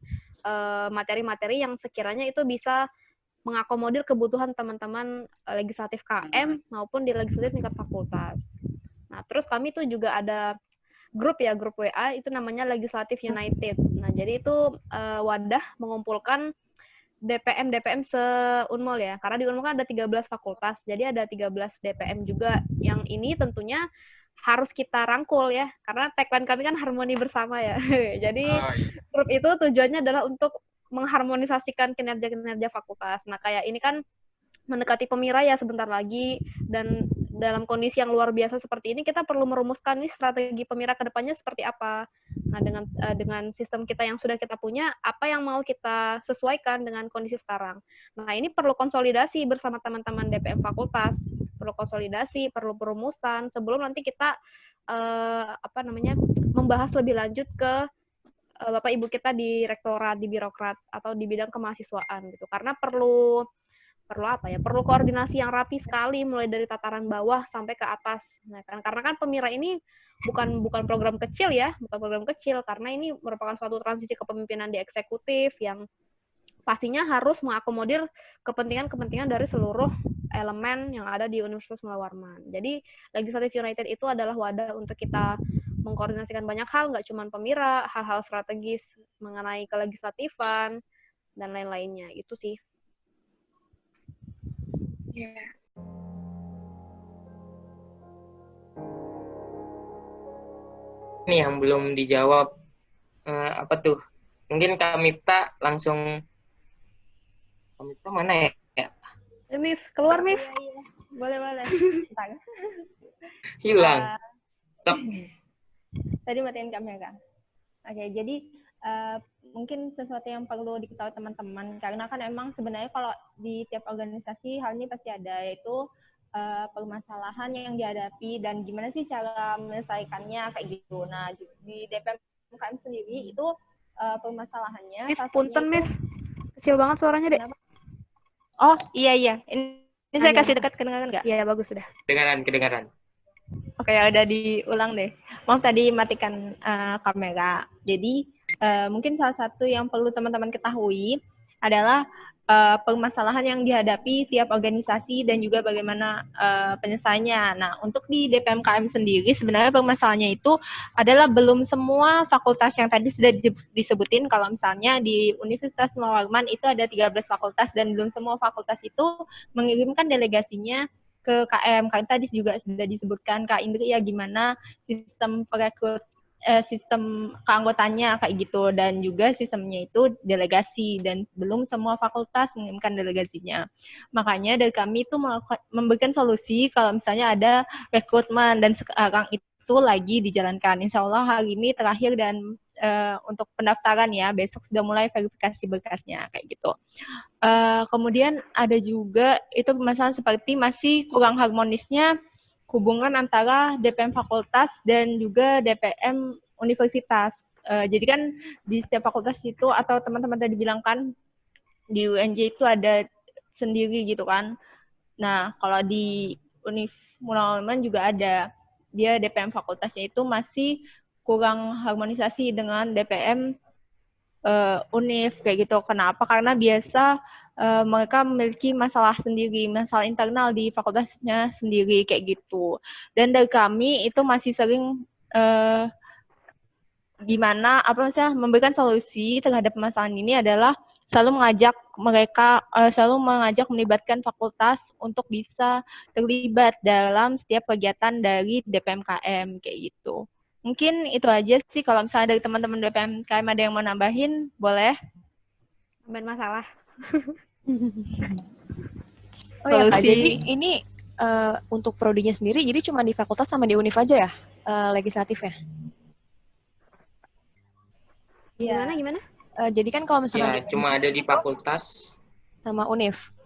materi-materi yang sekiranya itu bisa mengakomodir kebutuhan teman-teman legislatif KM maupun di legislatif tingkat fakultas. Nah, terus kami tuh juga ada grup WA, itu namanya Legislative United. Nah, jadi itu wadah mengumpulkan DPM se-Unmul ya, karena di Unmul kan ada 13 fakultas, jadi ada 13 DPM juga, yang ini tentunya harus kita rangkul ya, karena tagline kami kan harmoni bersama ya. Jadi grup itu tujuannya adalah untuk mengharmonisasikan kinerja fakultas. Nah, kayak ini kan mendekati pemira ya sebentar lagi, dan dalam kondisi yang luar biasa seperti ini, kita perlu merumuskan nih strategi Pemira ke depannya seperti apa. Nah, dengan sistem kita yang sudah kita punya, apa yang mau kita sesuaikan dengan kondisi sekarang. Nah, ini perlu konsolidasi bersama teman-teman DPM fakultas, perlu konsolidasi, perlu perumusan sebelum nanti kita membahas lebih lanjut ke Bapak Ibu kita di rektorat, di birokrat atau di bidang kemahasiswaan gitu. Karena perlu koordinasi yang rapi sekali mulai dari tataran bawah sampai ke atas. Nah, karena kan Pemira ini bukan program kecil ya, bukan program kecil karena ini merupakan suatu transisi kepemimpinan di eksekutif yang pastinya harus mengakomodir kepentingan-kepentingan dari seluruh elemen yang ada di Universitas Mula Warman. Jadi Legislative United itu adalah wadah untuk kita mengkoordinasikan banyak hal, nggak cuma Pemira, hal-hal strategis mengenai kelegislatifan dan lain-lainnya. Itu sih. Yeah. Ini yang belum dijawab apa tuh? Mungkin Kak Mifta langsung. Kak Mifta mana ya? Mif, keluar Mif. Boleh. Hilang. Tadi matiin kamera. Oke, jadi mungkin sesuatu yang perlu diketahui teman-teman, karena kan emang sebenarnya kalau di tiap organisasi hal ini pasti ada, yaitu permasalahan yang dihadapi dan gimana sih cara menyelesaikannya kayak gitu. Nah, di DPM UKM sendiri itu permasalahannya. Miss, punten Miss, kecil banget suaranya deh. Oh iya, ini saya kasih dekat, kedengaran nggak? Iya, bagus sudah. Kedengaran. Oke, ya udah diulang deh. Maaf tadi matikan kamera. Jadi mungkin salah satu yang perlu teman-teman ketahui adalah permasalahan yang dihadapi tiap organisasi dan juga bagaimana penyelesaiannya. Nah, untuk di DPMKM sendiri sebenarnya permasalahannya itu adalah belum semua fakultas yang tadi sudah disebutin. Kalau misalnya di Universitas Mula Warman itu ada 13 fakultas dan belum semua fakultas itu mengirimkan delegasinya ke KM. Karena tadi juga sudah disebutkan Kak Indri ya gimana sistem sistem keanggotaannya kayak gitu, dan juga sistemnya itu delegasi dan belum semua fakultas mengirimkan delegasinya. Makanya dari kami itu memberikan solusi kalau misalnya ada rekrutmen dan sekarang itu lagi dijalankan. Insya Allah hari ini terakhir dan untuk pendaftaran ya, besok sudah mulai verifikasi berkasnya kayak gitu. Kemudian ada juga itu masalah seperti masih kurang harmonisnya hubungan antara DPM fakultas dan juga DPM universitas. Jadi kan di setiap fakultas itu atau teman-teman tadi bilang kan di UNJ itu ada sendiri gitu kan. Nah, kalau di Univ Mula Warman juga ada. Dia DPM fakultasnya itu masih kurang harmonisasi dengan DPM Univ kayak gitu. Kenapa? Karena biasa mereka memiliki masalah sendiri, masalah internal di fakultasnya sendiri kayak gitu. Dan dari kami itu masih sering memberikan solusi terhadap permasalahan ini adalah selalu mengajak melibatkan fakultas untuk bisa terlibat dalam setiap kegiatan dari DPMKM kayak gitu. Mungkin itu aja sih. Kalau misalnya dari teman-teman DPMKM ada yang mau nambahin, boleh. Tambahin masalah. Oh ya Kak, jadi ini untuk prodinya sendiri, jadi cuma di fakultas sama di univ aja ya legislatifnya? Gimana? Jadi kan kalau misalnya cuma ada di fakultas sama univ.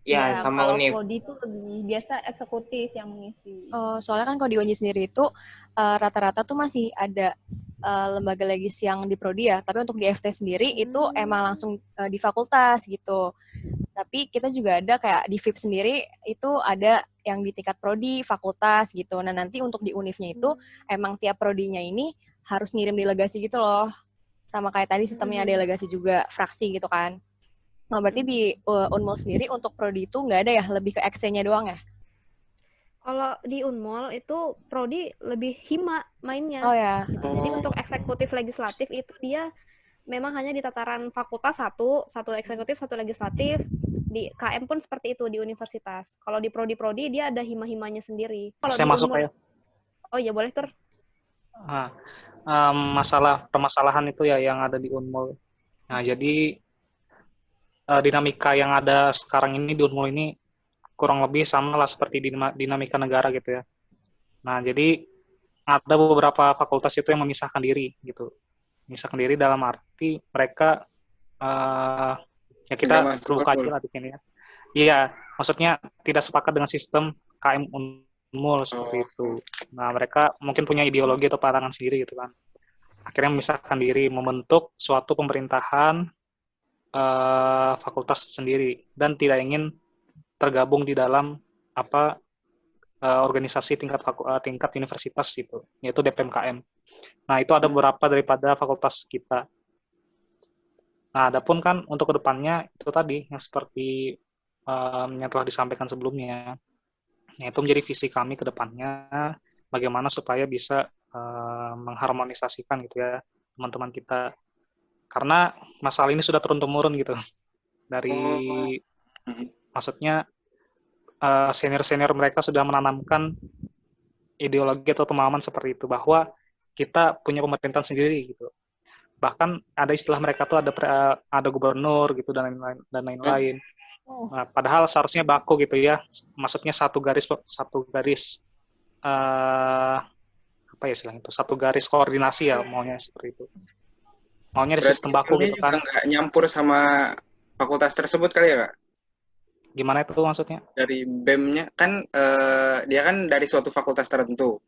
Ya, sama univ. Kalau prodi itu lebih biasa eksekutif yang mengisi. Soalnya kan kalau di UNJ sendiri itu rata-rata tuh masih ada lembaga legis yang di prodi ya, tapi untuk di FT sendiri itu emang langsung di fakultas gitu. Tapi kita juga ada kayak di FIP sendiri itu ada yang di tingkat prodi, fakultas gitu. Nah, nanti untuk di univnya itu emang tiap prodinya ini harus ngirim delegasi gitu loh. Sama kayak tadi sistemnya delegasi juga fraksi gitu kan. Nah, berarti di Unmul sendiri untuk prodi itu nggak ada ya, lebih ke XC-nya doang ya? Kalau di Unmul itu prodi lebih hima mainnya. Oh ya. Jadi untuk eksekutif legislatif itu dia memang hanya di tataran fakultas satu eksekutif, satu legislatif. Di KM pun seperti itu di universitas. Kalau di prodi-prodi dia ada hima-himanya sendiri. Kalau saya masuk ya. Oh iya boleh Tur. Permasalahan itu ya yang ada di Unmul. Nah jadi dinamika yang ada sekarang ini di Unmul ini kurang lebih sama lah seperti dinamika negara gitu ya. Nah, jadi ada beberapa fakultas itu yang memisahkan diri gitu. Memisahkan diri dalam arti mereka ya kita terbuka aja lah di sini ya. Iya, maksudnya tidak sepakat dengan sistem KM Unmul seperti itu. Nah, mereka mungkin punya ideologi atau pandangan sendiri gitu kan. Akhirnya memisahkan diri, membentuk suatu pemerintahan fakultas sendiri dan tidak ingin tergabung di dalam organisasi tingkat universitas gitu, yaitu DPMKM. Nah, itu ada beberapa daripada fakultas kita. Nah, adapun kan untuk kedepannya itu tadi yang seperti yang telah disampaikan sebelumnya, yaitu menjadi visi kami ke depannya bagaimana supaya bisa mengharmonisasikan gitu ya teman-teman kita, karena masalah ini sudah turun-temurun gitu dari maksudnya senior-senior mereka sudah menanamkan ideologi atau pemahaman seperti itu bahwa kita punya pemerintahan sendiri gitu. Bahkan ada istilah mereka tuh ada gubernur gitu dan lain-lain. Nah, padahal seharusnya baku gitu ya. Maksudnya satu garis apa ya istilahnya itu? Satu garis koordinasi ya maunya seperti itu. Maunya di sistem baku gitu kan. Nggak nyampur sama fakultas tersebut kali ya, Kak? Gimana itu maksudnya? Dari BEM-nya kan dia kan dari suatu fakultas tertentu.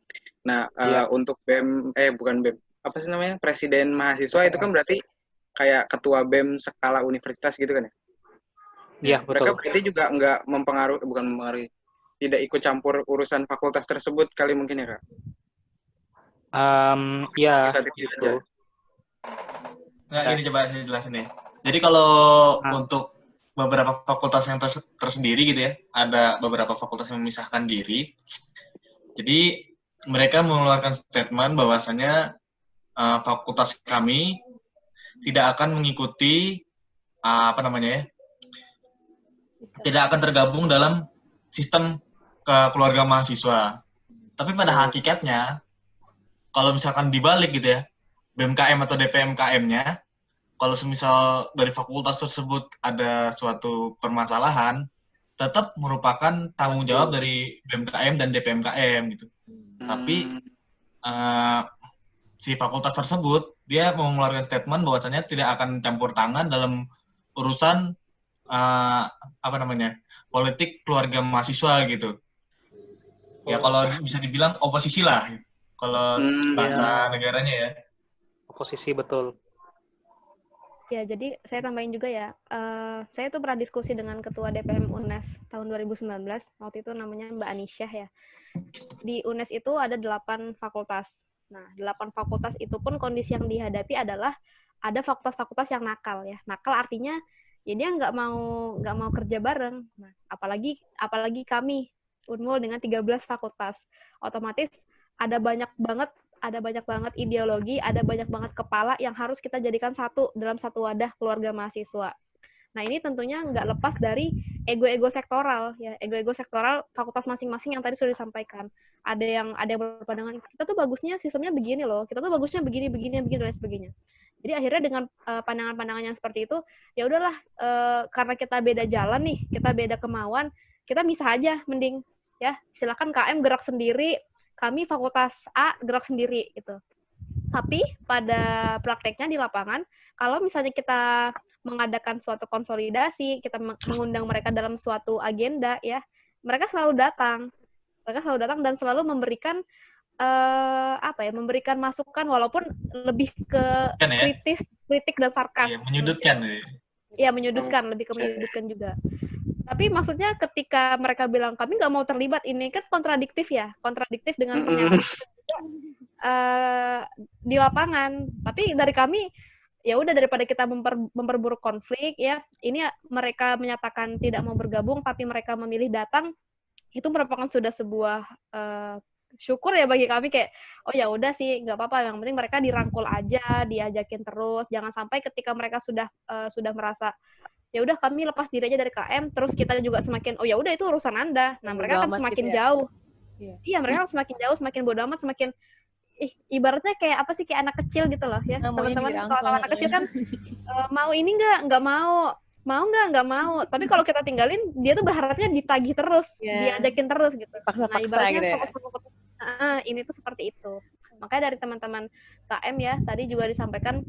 Nah, untuk BEM bukan BEM, apa sih namanya? Presiden mahasiswa itu kan berarti kayak ketua BEM skala universitas gitu kan ya? Iya, betul. Mereka berarti juga nggak mempengaruhi, tidak ikut campur urusan fakultas tersebut kali mungkin ya, Kak? Iya, gitu. Nggak, gini coba saya jelasin ya. Jadi kalau untuk beberapa fakultas yang tersendiri gitu ya, ada beberapa fakultas yang memisahkan diri. Jadi mereka mengeluarkan statement bahwasanya fakultas kami tidak akan mengikuti tidak akan tergabung dalam sistem keluarga mahasiswa. Tapi pada hakikatnya, kalau misalkan dibalik gitu ya, BMKM atau DPMKM-nya, kalau semisal dari fakultas tersebut ada suatu permasalahan, tetap merupakan tanggung jawab dari BMKM dan DPMKM gitu. Tapi si fakultas tersebut dia mengeluarkan statement bahwasanya tidak akan campur tangan dalam urusan politik keluarga mahasiswa gitu. Ya kalau bisa dibilang oposisi lah, kalau bahasa negaranya ya. Oposisi, betul. Ya, jadi saya tambahin juga ya, saya tuh pernah diskusi dengan Ketua DPM UNES tahun 2019, waktu itu namanya Mbak Anisyah ya. Di UNES itu ada 8 fakultas. Nah, 8 fakultas itu pun kondisi yang dihadapi adalah ada fakultas-fakultas yang nakal ya. Nakal artinya ya dia nggak mau kerja bareng. Nah, apalagi kami Unmul dengan 13 fakultas. Otomatis ada banyak banget ideologi, ada banyak banget kepala yang harus kita jadikan satu dalam satu wadah keluarga mahasiswa. Nah, ini tentunya nggak lepas dari ego-ego sektoral ya, ego-ego sektoral fakultas masing-masing yang tadi sudah disampaikan. Ada yang berpandangan kita tuh bagusnya sistemnya begini loh, kita tuh bagusnya begini dan sebagainya. Jadi akhirnya dengan pandangan-pandangan yang seperti itu, ya udahlah karena kita beda jalan nih, kita beda kemauan, kita misah aja mending ya, silakan KM gerak sendiri, kami fakultas A gerak sendiri gitu. Tapi pada prakteknya di lapangan, kalau misalnya kita mengadakan suatu konsolidasi, kita mengundang mereka dalam suatu agenda ya, mereka selalu datang dan selalu memberikan memberikan masukan walaupun lebih ke kritik dan sarkas. Iya, menyudutkan. Iya, menyudutkan, lebih ke menyudutkan juga. Tapi maksudnya ketika mereka bilang kami nggak mau terlibat, ini kan kontradiktif dengan pernyataan di lapangan. Tapi dari kami ya udah, daripada kita memperburuk konflik ya, ini mereka menyatakan tidak mau bergabung tapi mereka memilih datang, itu merupakan sudah sebuah syukur ya bagi kami, kayak oh ya udah sih nggak apa-apa, yang penting mereka dirangkul aja, diajakin terus, jangan sampai ketika mereka sudah merasa ya udah kami lepas diri aja dari KM, terus kita juga semakin oh ya udah itu urusan Anda. Nah, mereka kan semakin gitu ya? Jauh. Iya, mereka semakin jauh, semakin bodo amat, semakin ibaratnya kayak apa sih, kayak anak kecil gitu loh ya. Teman-teman kalau anak kecil kan mau ini nggak mau mau nggak mau. Tapi kalau kita tinggalin, dia tuh berharapnya ditagih terus, diajakin terus gitu. Paksa-paksa ibaratnya gitu ya. Ini tuh seperti itu. Makanya dari teman-teman KM ya, tadi juga disampaikan,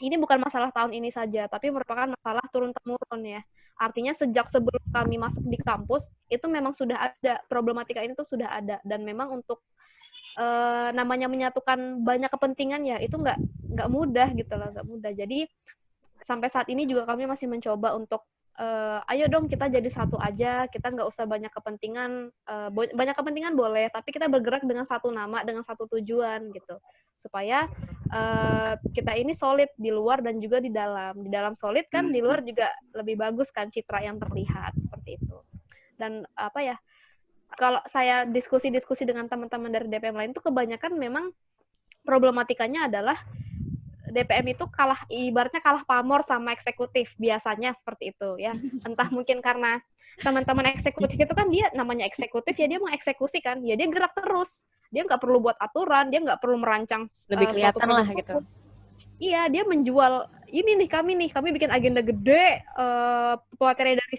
ini bukan masalah tahun ini saja, tapi merupakan masalah turun-temurun ya. Artinya sejak sebelum kami masuk di kampus, itu memang sudah ada, problematika ini tuh sudah ada. Dan memang untuk namanya menyatukan banyak kepentingan ya, itu nggak mudah gitu loh, nggak mudah. Jadi sampai saat ini juga kami masih mencoba untuk ayo dong kita jadi satu aja, kita nggak usah banyak kepentingan, banyak kepentingan boleh, tapi kita bergerak dengan satu nama, dengan satu tujuan gitu, supaya kita ini solid di luar dan juga di dalam. Di dalam solid kan, di luar juga lebih bagus kan citra yang terlihat, seperti itu. Dan apa ya, kalau saya diskusi-diskusi dengan teman-teman dari DPM lain tuh kebanyakan memang problematikanya adalah DPM itu kalah, ibaratnya kalah pamor sama eksekutif, biasanya seperti itu ya. Entah mungkin karena teman-teman eksekutif itu kan dia namanya eksekutif ya, dia mengeksekusi kan, ya dia gerak terus, dia nggak perlu buat aturan, dia nggak perlu merancang lebih kelihatan lah gitu. Iya, dia menjual ini nih, kami bikin agenda gede, materi dari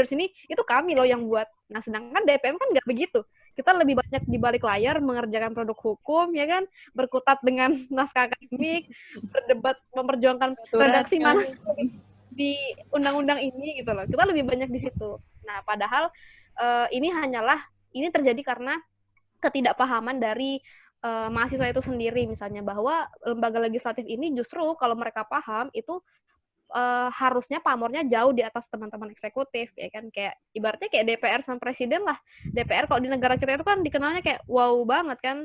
sini, itu kami loh yang buat. Nah, sedangkan DPM kan nggak begitu. Kita lebih banyak di balik layar mengerjakan produk hukum, ya kan, berkutat dengan naskah akademik, berdebat, memperjuangkan redaksi mana di undang-undang ini gitu loh. Kita lebih banyak di situ. Nah, padahal ini terjadi karena ketidakpahaman dari mahasiswa itu sendiri, misalnya bahwa lembaga legislatif ini justru kalau mereka paham itu harusnya pamornya jauh di atas teman-teman eksekutif, ya kan, kayak ibaratnya kayak DPR sama presiden lah. DPR kalau di negara kita itu kan dikenalnya kayak wow banget kan,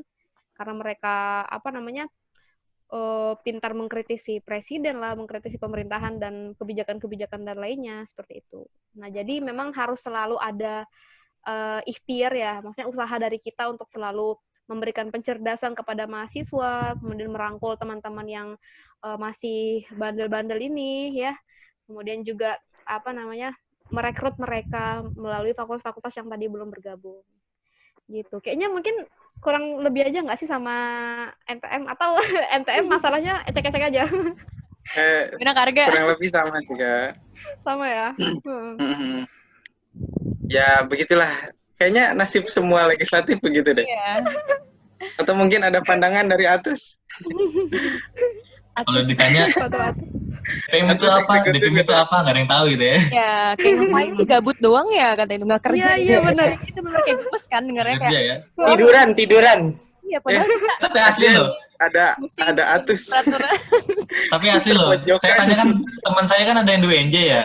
karena mereka pintar mengkritisi presiden lah, mengkritisi pemerintahan dan kebijakan-kebijakan dan lainnya seperti itu. Nah, jadi memang harus selalu ada ikhtiar ya, maksudnya usaha dari kita untuk selalu memberikan pencerdasan kepada mahasiswa, kemudian merangkul teman-teman yang masih bandel-bandel ini ya, kemudian juga merekrut mereka melalui fakultas-fakultas yang tadi belum bergabung gitu. Kayaknya mungkin kurang lebih aja nggak sih sama NTM, atau NTM masalahnya ecek-ecek aja? Kurang lebih sama sih, Kak. Sama ya? Ya begitulah. Kayaknya nasib semua legislatif begitu deh. Iya. Atau mungkin ada pandangan dari Atus? Kalau ditanya, DPM itu apa? DPM itu apa? Nggak ada yang tahu gitu ya. Ya, kayak ngapain sih, gabut doang ya kata itu, nggak kerja. Iya, benar. Itu benar kayak bebas kan dengarnya kayak. Ya. Tiduran. Iya, padahal tapi asli loh. Ada Atus. Tapi asli loh. Saya tanya kan, teman saya kan ada yang 2 NJ ya.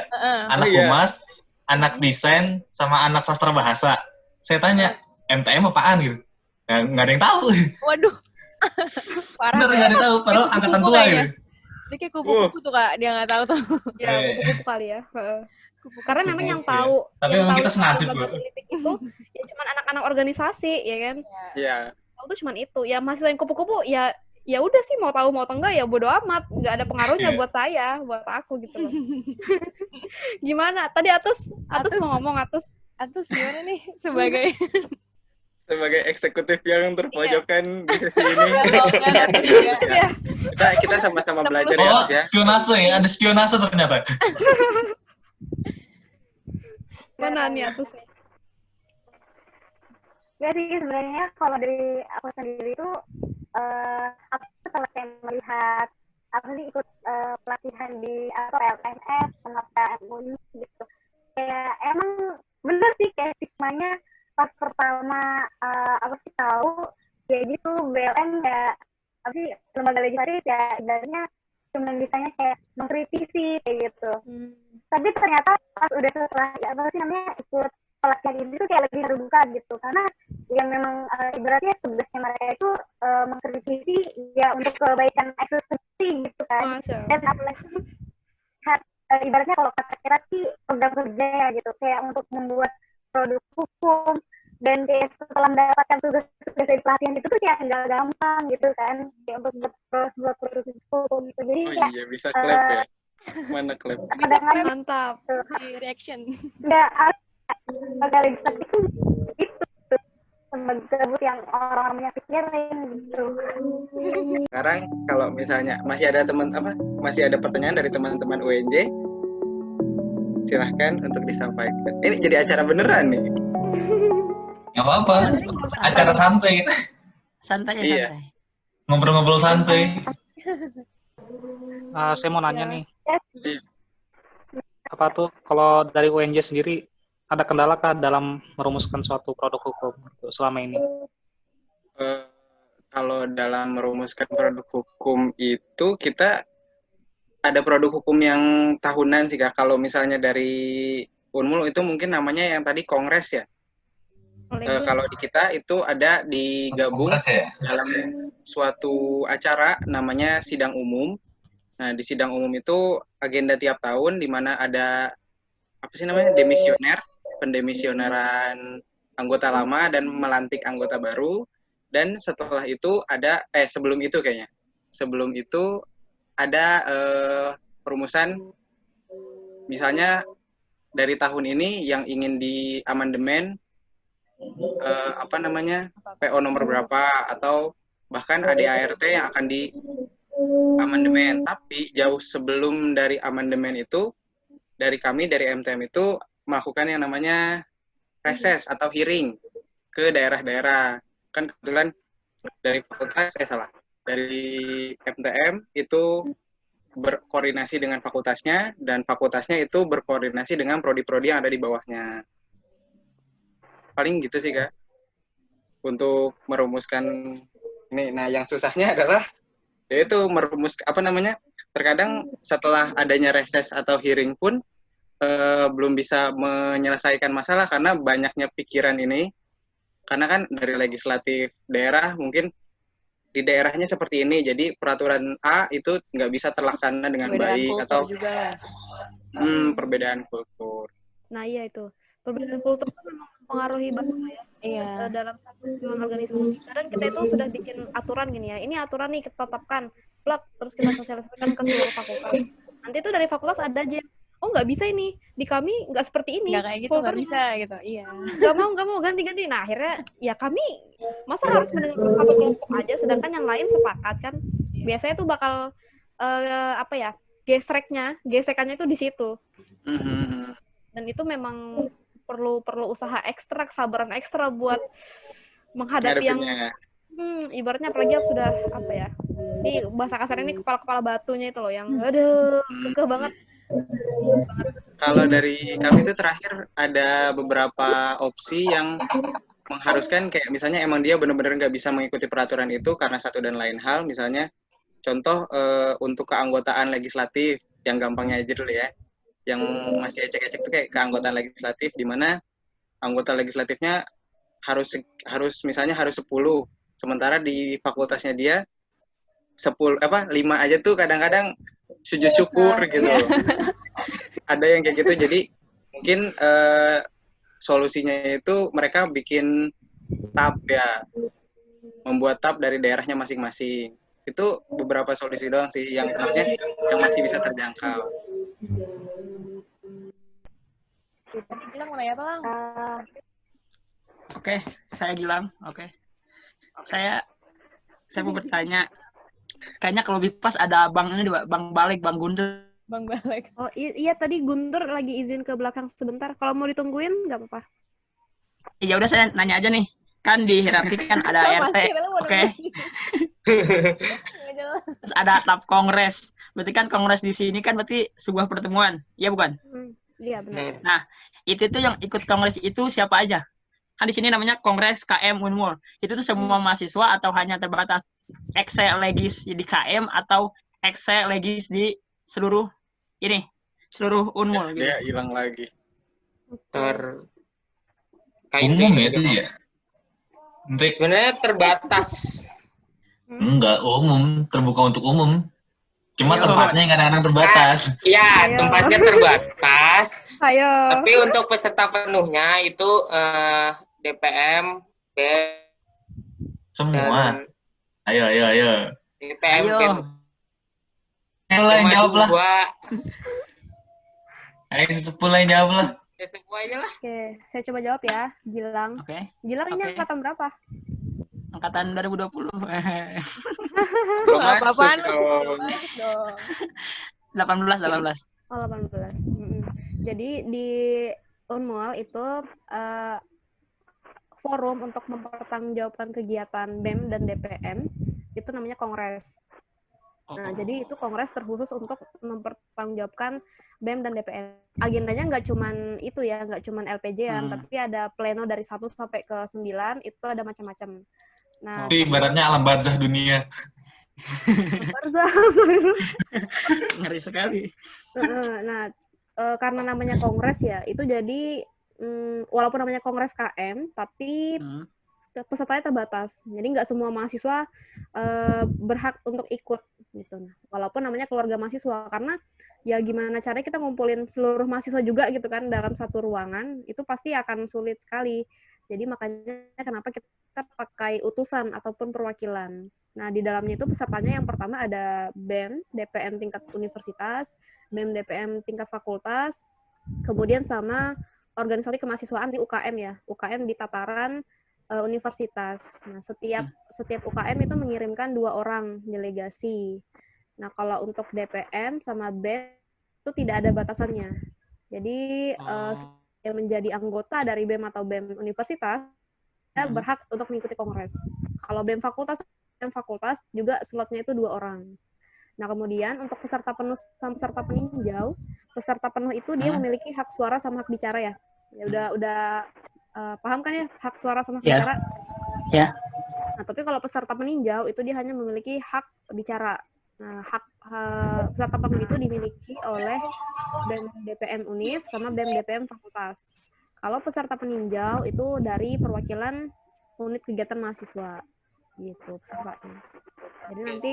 Anak humas, anak desain, sama anak sastra bahasa. Saya tanya, MTM apaan gitu? Nggak ada yang tahu. Waduh. Parah. Bener, nggak ada yang tahu. Padahal angkatan tua gitu. Dia kayak kupu-kupu tuh, Kak. Dia nggak tahu tuh. Ya, kupu-kupu kali ya. Karena memang yang tahu. Tapi yang memang tahu kita senasib, Bu. politik itu ya cuma anak-anak organisasi, ya kan? Iya. Tahu tuh cuma itu. Ya mahasiswa yang kupu-kupu ya udah sih, mau tahu mau enggak ya bodo amat, nggak ada pengaruhnya buat saya, buat aku gitu loh. Gimana? Tadi Atus mau ngomong, Atus gimana nih sebagai eksekutif yang terpojokan di sesi ini. Kita sama-sama belajar ya, Atus ya. Spionase ya, ada spionase ternyata. Mana nih Atus nih? Ya sih, sebenarnya kalau dari aku sendiri itu aku setelah saya melihat aku sih ikut pelatihan di LMS sama PMUI gitu, kayak emang bener sih kayak stigmanya pas pertama aku sih tahu ya gitu, BLM ya apa sih, lembaga legislatif ya ibaratnya cuma bisanya kayak mengkritisi kayak gitu. Tapi ternyata pas udah setelah ya apa sih namanya ikut pelatihan ini tuh kayak lebih terbuka gitu, karena yang memang ibaratnya tugasnya mereka itu mengkritisi ya untuk kebaikan eksekusi gitu kan. Dan apalagi ibaratnya kalau kata kira sih program kerja ya gitu, kayak untuk membuat produk hukum, dan kayak setelah mendapatkan tugas dari pelatihan itu tuh kayak nggak gampang gitu kan, kayak untuk buat produk hukum gitu. Jadi iya, bisa clap ya. Mana clap? Mantap. Reaction. Nggak lembaga legislatif itu lembaga yang orang-orangnya pikirin gitu. Sekarang kalau misalnya masih ada pertanyaan dari teman-teman UNJ, silahkan untuk disampaikan. Ini jadi acara beneran nih. Nggak apa-apa, acara santai. Santai ya, Iya. santai. Ngobrol-ngobrol santai. Saya mau nanya nih. Apa tuh kalau dari UNJ sendiri ada kendala kah dalam merumuskan suatu produk hukum selama ini? Kalau dalam merumuskan produk hukum itu kita ada produk hukum yang tahunan sih Kak. Kalau misalnya dari Unmul itu mungkin namanya yang tadi kongres ya. Kalau di kita itu ada digabung dalam suatu acara namanya sidang umum. Nah, di sidang umum itu agenda tiap tahun di mana ada apa sih namanya? Demisioner, pendemisioneran anggota lama dan melantik anggota baru. Dan setelah itu ada sebelum itu kayaknya. Sebelum itu ada perumusan misalnya dari tahun ini yang ingin diamandemen apa namanya PO nomor berapa atau bahkan ADART yang akan di amandemen. Tapi jauh sebelum dari amandemen itu dari kami dari MTM itu melakukan yang namanya reses atau hearing ke daerah-daerah. Kan kebetulan dari fakultas dari MTM itu berkoordinasi dengan fakultasnya dan fakultasnya itu berkoordinasi dengan prodi-prodi yang ada di bawahnya. Paling gitu sih Kak untuk merumuskan ini. Nah yang susahnya adalah yaitu merumus apa namanya terkadang setelah adanya reses atau hearing pun belum bisa menyelesaikan masalah karena banyaknya pikiran ini. Karena kan dari legislatif daerah mungkin di daerahnya seperti ini, jadi peraturan A itu nggak bisa terlaksana dengan baik atau juga. Perbedaan kultur. Nah iya itu perbedaan kultur itu memang mempengaruhi banget ya. Iya. Dalam satu organisasi. Kadang kita itu sudah bikin aturan gini ya. Ini aturan nih kita tetapkan, plak, terus kita sosialisasikan ke seluruh fakultas. Nanti itu dari fakultas ada aja. Oh nggak bisa ini, di kami nggak seperti ini. Nggak kayak gitu, nggak bisa gitu. Iya. Nggak mau ganti-ganti. Nah akhirnya ya kami masa harus mendengar satu kelompok aja, sedangkan yang lain sepakat kan. Biasanya tuh bakal apa ya gesekannya itu di situ. Dan itu memang perlu usaha ekstra, kesabaran ekstra buat menghadapi yang ibaratnya apalagi yang sudah apa ya, ini bahasa kasar ini kepala batunya itu loh yang aduh kekeh banget. Kalau dari kami itu terakhir ada beberapa opsi yang mengharuskan kayak misalnya emang dia benar-benar nggak bisa mengikuti peraturan itu karena satu dan lain hal. Misalnya contoh untuk keanggotaan legislatif yang gampangnya aja dulu ya. Yang masih ecek-ecek itu kayak keanggotaan legislatif di mana anggota legislatifnya harus misalnya harus 10, sementara di fakultasnya dia 5 aja tuh kadang-kadang sujud syukur gitu. Ada yang kayak gitu, jadi mungkin solusinya itu mereka bikin tab ya, membuat tab dari daerahnya masing-masing. Itu beberapa solusi doang sih yang maksudnya yang masih bisa terjangkau. Tadi Gilang mau nanya apa, Lang? Oke, saya Gilang. Oke. Saya mau bertanya. Kayaknya kalau lebih pas ada Bang ini, Bang Balik, Bang Guntur. Bang Balik. Oh iya tadi Guntur lagi izin ke belakang sebentar. Kalau mau ditungguin nggak apa-apa. Iya udah saya nanya aja nih. Kan di hierarki kan ada RT. Oke. Terus ada tab kongres. Berarti kan kongres di sini kan berarti sebuah pertemuan. Iya bukan? Iya benar. Nah, itu tuh yang ikut kongres itu siapa aja? Kan di sini namanya Kongres KM Unmul. Itu tuh semua mahasiswa atau hanya terbatas ekse legis di KM atau ekse legis di seluruh Unmul gitu. Dia hilang lagi. Umum ya itu ya? Sebenarnya terbatas. Enggak, umum. Terbuka untuk umum. Cuma tempatnya yang kadang-kadang terbatas. Iya, tempatnya terbatas. Ayo. Tapi untuk peserta penuhnya itu DPM, semua. Ayo. DPM, Ayo lah yang jawab lah. Ayo 10 yang jawab lah. Ya semuanya lah. Oke, saya coba jawab ya, Gilang. Oke. Gilang ini angkatan berapa? Angkatan 2020. Belum Apa-apaan masuk dong. 18. Oh, 18. Jadi di Unmul itu forum untuk mempertanggungjawabkan kegiatan BEM dan DPM itu namanya kongres. Nah, jadi itu kongres terkhusus untuk mempertanggungjawabkan BEM dan DPM. Agendanya nggak cuman itu ya, nggak cuman LPJ-an, tapi ada pleno dari 1 sampai ke 9, itu ada macam-macam. Nah, itu ibaratnya alam barzah dunia. Barzah. Ngeri sekali. Nah, karena namanya kongres ya, itu jadi walaupun namanya kongres KM, tapi pesertanya terbatas. Jadi nggak semua mahasiswa berhak untuk ikut gitu. Nah, walaupun namanya keluarga mahasiswa, karena ya gimana caranya kita ngumpulin seluruh mahasiswa juga gitu kan dalam satu ruangan, itu pasti akan sulit sekali. Jadi makanya kenapa kita pakai utusan ataupun perwakilan. Nah, di dalamnya itu pesertanya yang pertama ada BEM, DPM tingkat universitas, BEM DPM tingkat fakultas, kemudian sama organisasi kemahasiswaan di UKM ya. UKM di tataran universitas. Nah, setiap UKM itu mengirimkan 2 orang delegasi. Nah, kalau untuk DPM sama BEM itu tidak ada batasannya. Jadi yang menjadi anggota dari BEM atau BEM universitas berhak untuk mengikuti kongres. Kalau BEM fakultas juga slotnya itu 2 orang. Nah, kemudian untuk peserta penuh sama peserta peninjau, peserta penuh itu dia memiliki hak suara sama hak bicara ya. Ya udah paham kan ya hak suara sama hak bicara? Ya. Nah, tapi kalau peserta peninjau itu dia hanya memiliki hak bicara. Nah, hak peserta penuh itu dimiliki oleh BEM DPM Univ sama BEM DPM Fakultas. Kalau peserta peninjau itu dari perwakilan unit kegiatan mahasiswa, gitu pesertanya. Jadi nanti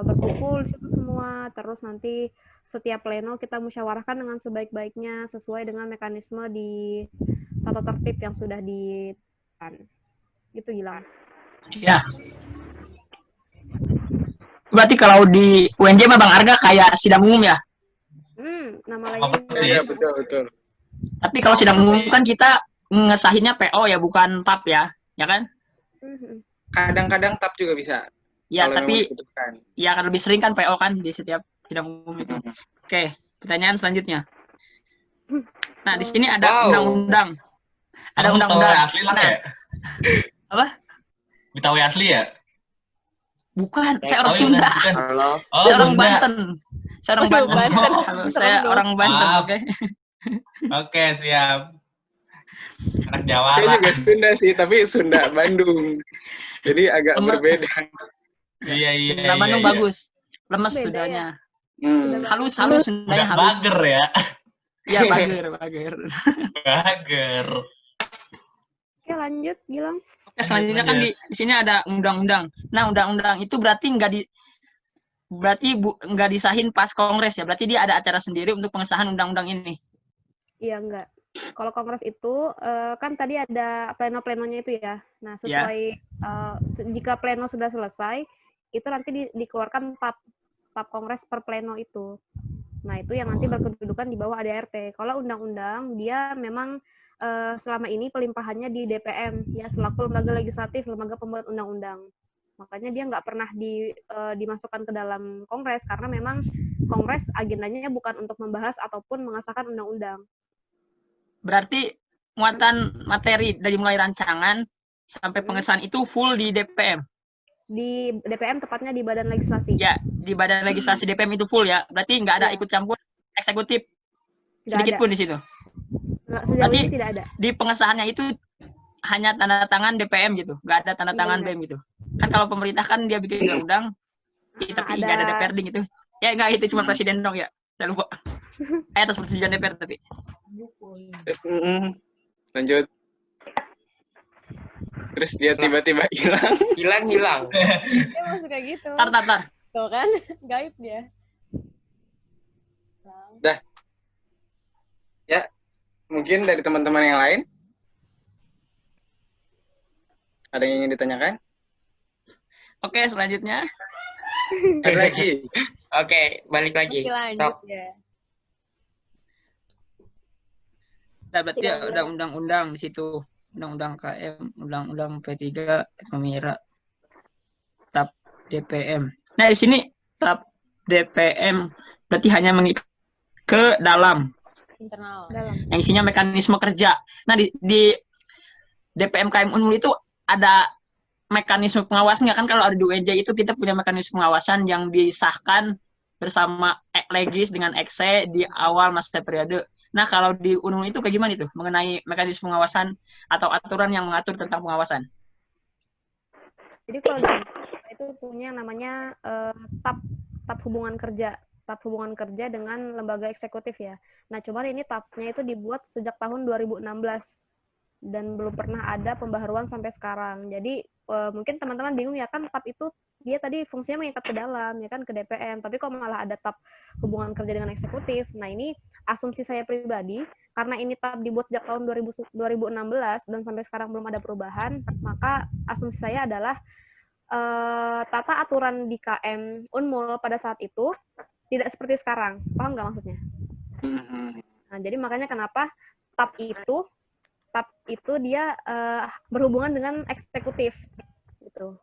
berkumpul di situ semua, terus nanti setiap pleno kita musyawarahkan dengan sebaik-baiknya sesuai dengan mekanisme di tata tertib yang sudah ditetapkan. Gitu Gilang. Ya. Berarti kalau di UNJ mah Bang Arga kayak sidang umum ya? Nama lainnya. Iya, betul. Tapi kalau sidang umum kan kita ngesahinnya PO ya, bukan TAP ya, ya kan? Kadang-kadang TAP juga bisa. Ya, tapi ya akan lebih sering kan PO kan di setiap sidang umum itu. Oke, pertanyaan selanjutnya. Nah, di sini ada undang-undang. Ada undang-undang. Asli lah ya? Apa? Betawi asli ya? Bukan, saya orang Sunda. Saya orang Banten. Saya orang Banten. Halo, saya orang Banten, oke? Oke, siap. Anak Jawa. Saya juga Sunda sih, tapi Sunda Bandung. Jadi agak berbeda. Iya. Sunda Bandung bagus. Lemes Sundanya. Halus Sundanya halus. Bager ya? Iya, bager. Bager. Oke, lanjut, Gilang. Oke, selanjutnya kan di sini ada undang-undang. Nah, undang-undang itu berarti nggak disahin pas kongres ya. Berarti dia ada acara sendiri untuk pengesahan undang-undang ini. Iya, enggak. Kalau kongres itu kan tadi ada pleno-plenonya itu ya. Nah, sesuai jika pleno sudah selesai, itu nanti dikeluarkan TAP kongres per pleno itu. Nah, itu yang nanti berkedudukan di bawah ADRT. Kalau undang-undang dia memang selama ini pelimpahannya di DPM ya, selaku lembaga legislatif, lembaga pembuat undang-undang. Makanya dia nggak pernah dimasukkan ke dalam kongres karena memang kongres agendanya bukan untuk membahas ataupun mengesahkan undang-undang. Berarti muatan materi dari mulai rancangan sampai pengesahan itu full di DPM. Di DPM tepatnya di Badan Legislasi. Ya, di Badan Legislasi DPM itu full ya. Berarti nggak ada ikut campur eksekutif sedikit pun di situ. Sejauh ini tidak ada. Di pengesahannya itu hanya tanda tangan DPM gitu, nggak ada tanda tangan BEM gitu. Kan kalau pemerintah kan dia bikin undang-undang, tapi nggak ada DPRD gitu. Ya nggak, itu cuma presiden dong ya. Saya lupa. Atas persetujuan DPR tapi. Lanjut. Terus dia tiba-tiba hilang. Dia masuk kayak gitu. Tar. Tuh kan, gaib dia. Dah. Ya, mungkin dari teman-teman yang lain ada yang ingin ditanyakan? Oke, selanjutnya. Ada lagi. Oke, balik lagi. Lanjut ya. Nah, berarti ada undang-undang di situ. Undang-undang KM, undang-undang P3, Pemira, TAP DPM. Nah, di sini TAP DPM berarti hanya mengikut ke dalam internal. Yang isinya mekanisme kerja. Nah, di DPM KM Unmul itu ada mekanisme pengawasnya kan. Kalau ada di UNJ itu kita punya mekanisme pengawasan yang disahkan bersama Legis dengan Ekse di awal masa periode. Nah, kalau di Unmul itu kayak gimana itu mengenai mekanisme pengawasan atau aturan yang mengatur tentang pengawasan? Jadi kalau itu punya namanya TAP hubungan kerja dengan lembaga eksekutif ya. Nah, cuman ini TAP-nya itu dibuat sejak tahun 2016 dan belum pernah ada pembaharuan sampai sekarang. Jadi mungkin teman-teman bingung ya kan, TAP itu dia tadi fungsinya mengikat ke dalam ya kan, ke DPM, tapi kok malah ada TAP hubungan kerja dengan eksekutif. Nah, ini asumsi saya pribadi, karena ini TAP dibuat sejak tahun 2016 dan sampai sekarang belum ada perubahan, maka asumsi saya adalah tata aturan di KM Unmul pada saat itu tidak seperti sekarang. Paham nggak maksudnya? Nah, jadi makanya kenapa TAP itu dia berhubungan dengan eksekutif gitu.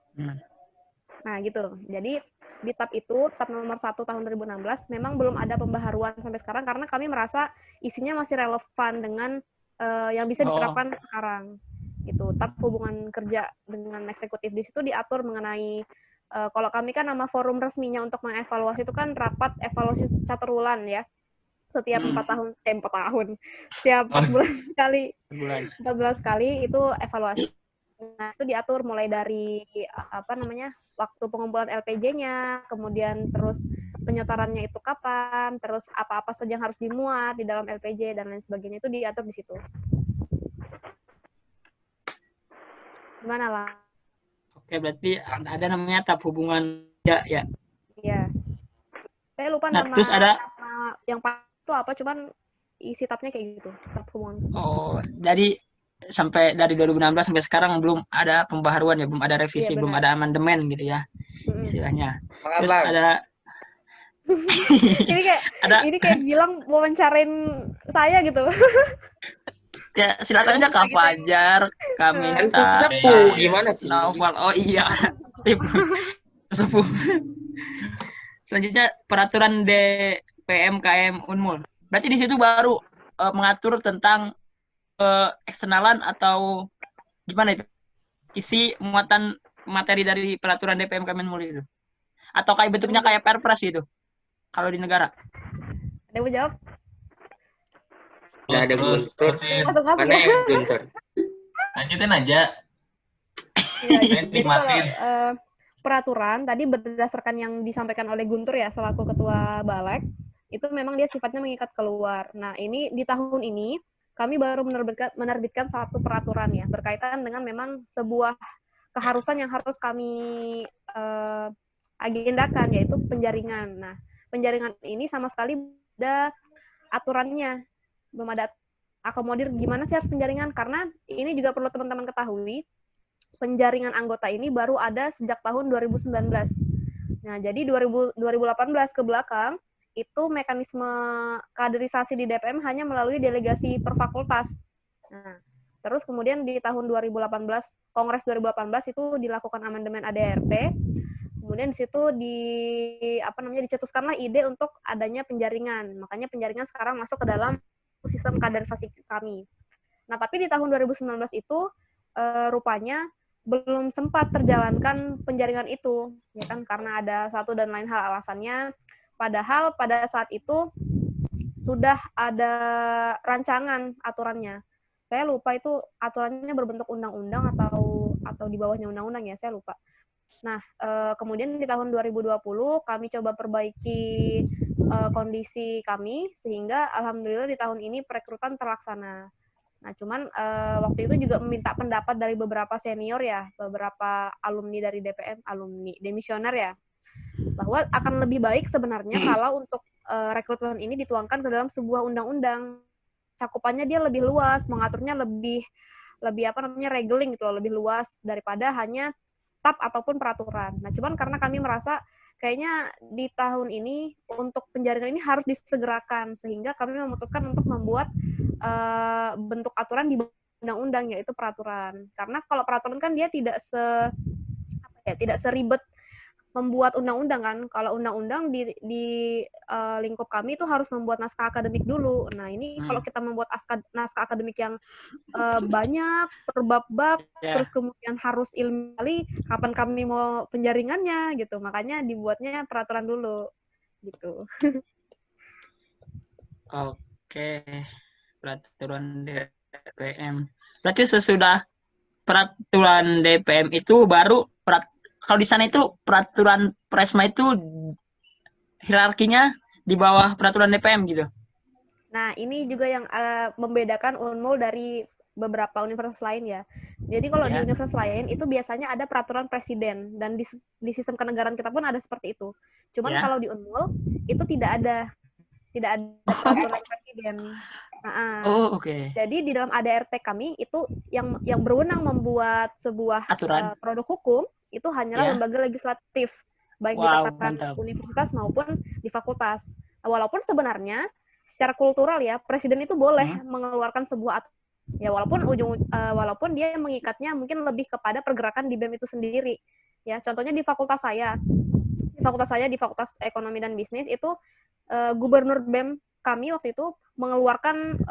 Nah, gitu. Jadi di TAP itu, TAP nomor 1 tahun 2016 memang belum ada pembaharuan sampai sekarang karena kami merasa isinya masih relevan dengan yang bisa diterapkan sekarang. Gitu. TAP hubungan kerja dengan eksekutif di situ diatur mengenai kalau kami kan nama forum resminya untuk mengevaluasi itu kan rapat evaluasi caturbulan ya. Setiap 4 tahun, setiap 4 bulan sekali, 4 bulan sekali itu evaluasi. Nah, itu diatur mulai dari waktu pengumpulan LPJ-nya, kemudian terus penyetorannya itu kapan, terus apa-apa saja yang harus dimuat di dalam LPJ dan lain sebagainya itu diatur di situ. Gimana lah? Oke, berarti ada namanya TAP hubungan ya. Iya. Saya lupa nah, nama, terus ada nama yang itu apa, cuman isi TAP-nya kayak gitu, TAP hubungan. Oh, jadi sampai dari 2016 sampai sekarang belum ada pembaharuan ya, belum ada revisi, belum ada amandemen gitu ya, istilahnya. Terus ada ini kayak bilang mau wawancarain saya gitu. Ya silakan aja Kak Fajar, kami sepuh gimana sih? Novel. Oh iya, sepuh. Selanjutnya peraturan DPM KM Unmul. Berarti di situ baru mengatur tentang eksternalan atau gimana itu? Isi muatan materi dari peraturan DPM KM Unmul itu. Atau kayak bentuknya kayak Perpres gitu. Kalau di negara. Ada yang mau jawab? Nggak ada Guntur. Mana yang Guntur? Lanjutin aja. Ya, jadi kalau peraturan tadi berdasarkan yang disampaikan oleh Guntur ya selaku Ketua Balek, itu memang dia sifatnya mengikat keluar. Nah, ini di tahun ini kami baru menerbitkan satu peraturan ya berkaitan dengan memang sebuah keharusan yang harus kami agendakan, yaitu penjaringan. Nah, penjaringan ini sama sekali ada aturannya, belum ada akomodir gimana sih harus penjaringan, karena ini juga perlu teman-teman ketahui, penjaringan anggota ini baru ada sejak tahun 2019. Nah, jadi 2018 ke belakang, itu mekanisme kaderisasi di DPM hanya melalui delegasi per fakultas. Nah, terus kemudian di tahun 2018, Kongres 2018 itu dilakukan amandemen ADRT. Kemudian di situ dicetuskanlah ide untuk adanya penjaringan. Makanya penjaringan sekarang masuk ke dalam sistem kaderisasi kami. Nah, tapi di tahun 2019 itu rupanya belum sempat terjalankan penjaringan itu, ya kan, karena ada satu dan lain hal alasannya. Padahal pada saat itu sudah ada rancangan aturannya. Saya lupa itu aturannya berbentuk undang-undang atau di bawahnya undang-undang ya, saya lupa. Nah, kemudian di tahun 2020 kami coba perbaiki kondisi kami sehingga alhamdulillah di tahun ini perekrutan terlaksana. Nah, cuman waktu itu juga meminta pendapat dari beberapa senior ya, beberapa alumni dari DPM, alumni demisioner ya, bahwa akan lebih baik sebenarnya kalau untuk rekrutmen ini dituangkan ke dalam sebuah undang-undang. Cakupannya dia lebih luas, mengaturnya lebih regeling gitu loh, lebih luas daripada hanya TAP ataupun peraturan. Nah, cuman karena kami merasa kayaknya di tahun ini untuk penjaringan ini harus disegerakan, sehingga kami memutuskan untuk membuat bentuk aturan di undang-undang, yaitu peraturan. Karena kalau peraturan kan dia tidak seribet membuat undang-undang kan. Kalau undang-undang di lingkup kami itu harus membuat naskah akademik dulu. Nah, ini kalau kita membuat naskah akademik yang banyak, berbab-bab, terus kemudian harus ilmiah, kapan kami mau penjaringannya gitu. Makanya dibuatnya peraturan dulu gitu. Oke, peraturan DPM. Berarti sesudah peraturan DPM itu baru kalau di sana itu peraturan Presma itu hierarkinya di bawah peraturan DPM gitu. Nah, ini juga yang membedakan Unmul dari beberapa universitas lain ya. Jadi kalau di universitas lain itu biasanya ada peraturan presiden dan di sistem kenegaraan kita pun ada seperti itu. Cuman kalau di Unmul itu tidak ada peraturan presiden. Jadi di dalam ADRT kami itu yang berwenang membuat sebuah produk hukum itu hanyalah lembaga legislatif, baik di tataran universitas maupun di fakultas. Walaupun sebenarnya secara kultural ya, presiden itu boleh mengeluarkan sebuah walaupun dia mengikatnya mungkin lebih kepada pergerakan di BEM itu sendiri. Ya, contohnya di fakultas saya di Fakultas Ekonomi dan Bisnis itu gubernur BEM kami waktu itu mengeluarkan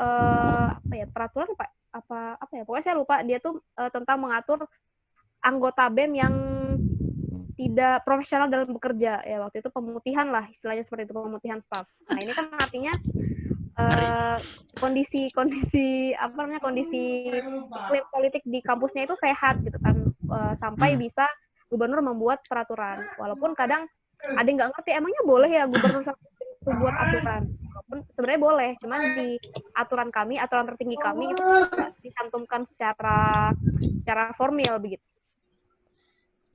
peraturan pokoknya saya lupa, dia tuh tentang mengatur anggota BEM yang tidak profesional dalam bekerja ya, waktu itu pemutihan lah istilahnya, seperti itu, pemutihan staf. Nah, ini kan artinya kondisi iklim politik di kampusnya itu sehat gitu kan, sampai bisa gubernur membuat peraturan. Walaupun kadang ada yang nggak ngerti, emangnya boleh ya gubernur itu buat aturan? Walaupun sebenarnya boleh, cuman di aturan tertinggi kami itu tidak dicantumkan secara formil begitu.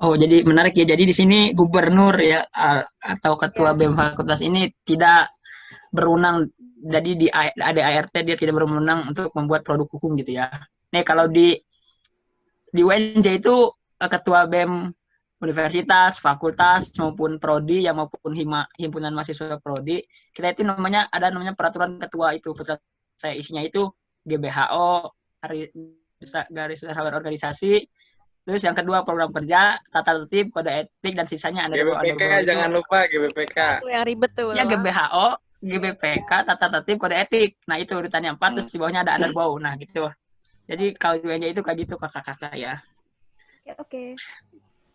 Oh, jadi menarik ya. Jadi di sini gubernur ya atau ketua BEM fakultas ini tidak berwenang. Jadi di ADART dia tidak berwenang untuk membuat produk hukum gitu ya. Nih kalau di UNJ itu ketua BEM universitas, fakultas maupun prodi maupun himpunan mahasiswa prodi, kita itu namanya peraturan ketua itu. Peraturan saya isinya itu GBHO, garis besar organisasi. Terus yang kedua program kerja, tata tertib, kode etik, dan sisanya ada GBPK, jangan lupa GBPK. Itu yang ribet tuh. Ya GBHO, GBPK, tata tertib, kode etik. Nah itu urutannya 4, terus di bawahnya ada underbow. Nah gitu. Jadi kalau di UNJ itu kayak gitu kakak-kakak ya. Oke.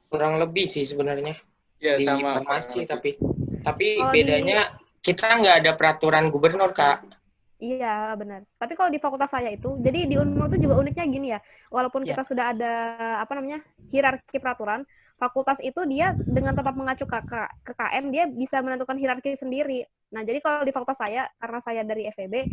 Kurang lebih sih sebenarnya. Ya di sama. Farmasi tapi bedanya kita nggak ada peraturan gubernur, Kak. Iya, benar. Tapi kalau di fakultas saya itu, jadi di Unmul itu juga uniknya gini ya. Walaupun kita sudah ada hierarki peraturan, fakultas itu dia dengan tetap mengacu ke KM, dia bisa menentukan hierarki sendiri. Nah, jadi kalau di fakultas saya, karena saya dari FEB,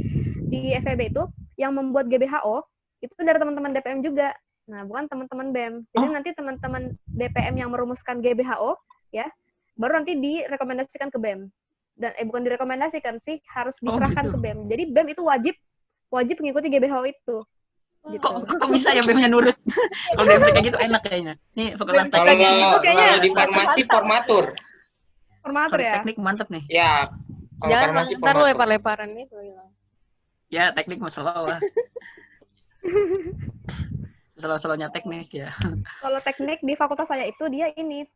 di FEB itu yang membuat GBHO itu dari teman-teman DPM juga. Nah, bukan teman-teman BEM. Jadi nanti teman-teman DPM yang merumuskan GBHO ya, baru nanti direkomendasikan ke BEM. Dan bukan direkomendasikan sih, harus diserahkan ke BEM. Jadi BEM itu wajib mengikuti GBHO itu. Gitu. Kok bisa ya BEM-nya nurut? Kalau BEM kayak gitu enak kayaknya. Nih fakultas teknik gitu kayaknya. Kalau di farmasi formatur. Formatur ya. Teknik mantap nih. Ya. Jangan ntar lu lepar-leparan nih. Ya teknik masalah lah. Selalu-selalunya teknik ya. Kalau teknik di fakultas saya itu dia ini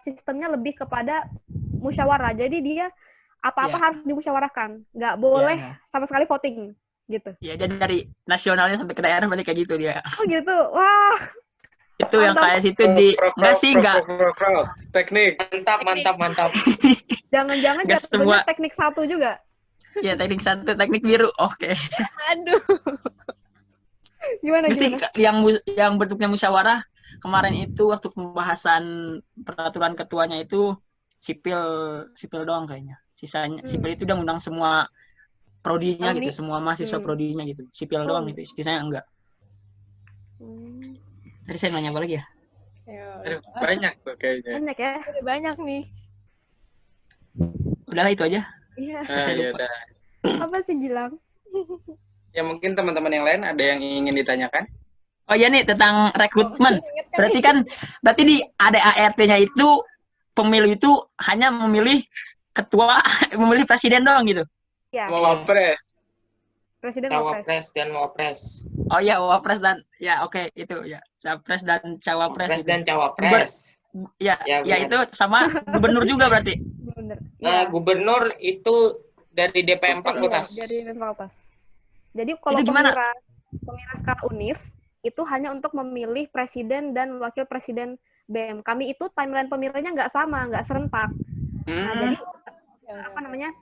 sistemnya lebih kepada musyawarah. Jadi dia apa-apa harus dimusyawarahkan. Nggak boleh sama sekali voting gitu. Iya, jadi dari nasionalnya sampai ke daerah berarti kayak gitu dia. Oh gitu. Wah. Itu mantap. Yang kayak situ di enggak teknik. Mantap. Jangan-jangan jatuhnya teknik 1 juga. Iya, teknik 1, teknik biru. Oke. Aduh. Gimana? Yang bentuknya musyawarah kemarin itu waktu pembahasan peraturan ketuanya itu sipil doang kayaknya. Sisanya sipil itu udah ngundang semua prodinya gitu, semua mahasiswa prodinya gitu. Sipil doang itu, sisanya enggak. Tadi saya nanya apa lagi ya? Banyak tuh kayaknya. Banyak ya? Banyak nih. Udahlah itu aja. Iya. Ya udah. Apa sih Gilang? Ya mungkin teman-teman yang lain ada yang ingin ditanyakan? Oh ya nih tentang rekrutmen. Berarti di ADART-nya itu pemilu itu hanya memilih ketua, memilih presiden doang gitu. Iya. Wapres. Presiden Cawapres dan Wapres. Oh ya, Wapres dan ya oke itu ya. Capres dan Cawapres. Wapres dan Cawapres. Ya, Ya, ya benar. itu sama gubernur juga berarti. Bener. Nah, gubernur itu dari DPM fakultas. Iya, dari fakultas. Jadi kalau Itu gimana? pemira skala UNIF itu hanya untuk memilih presiden dan wakil presiden BEM. Kami itu timeline pemiranya nggak sama, nggak serentak. Nah, jadi apa namanya?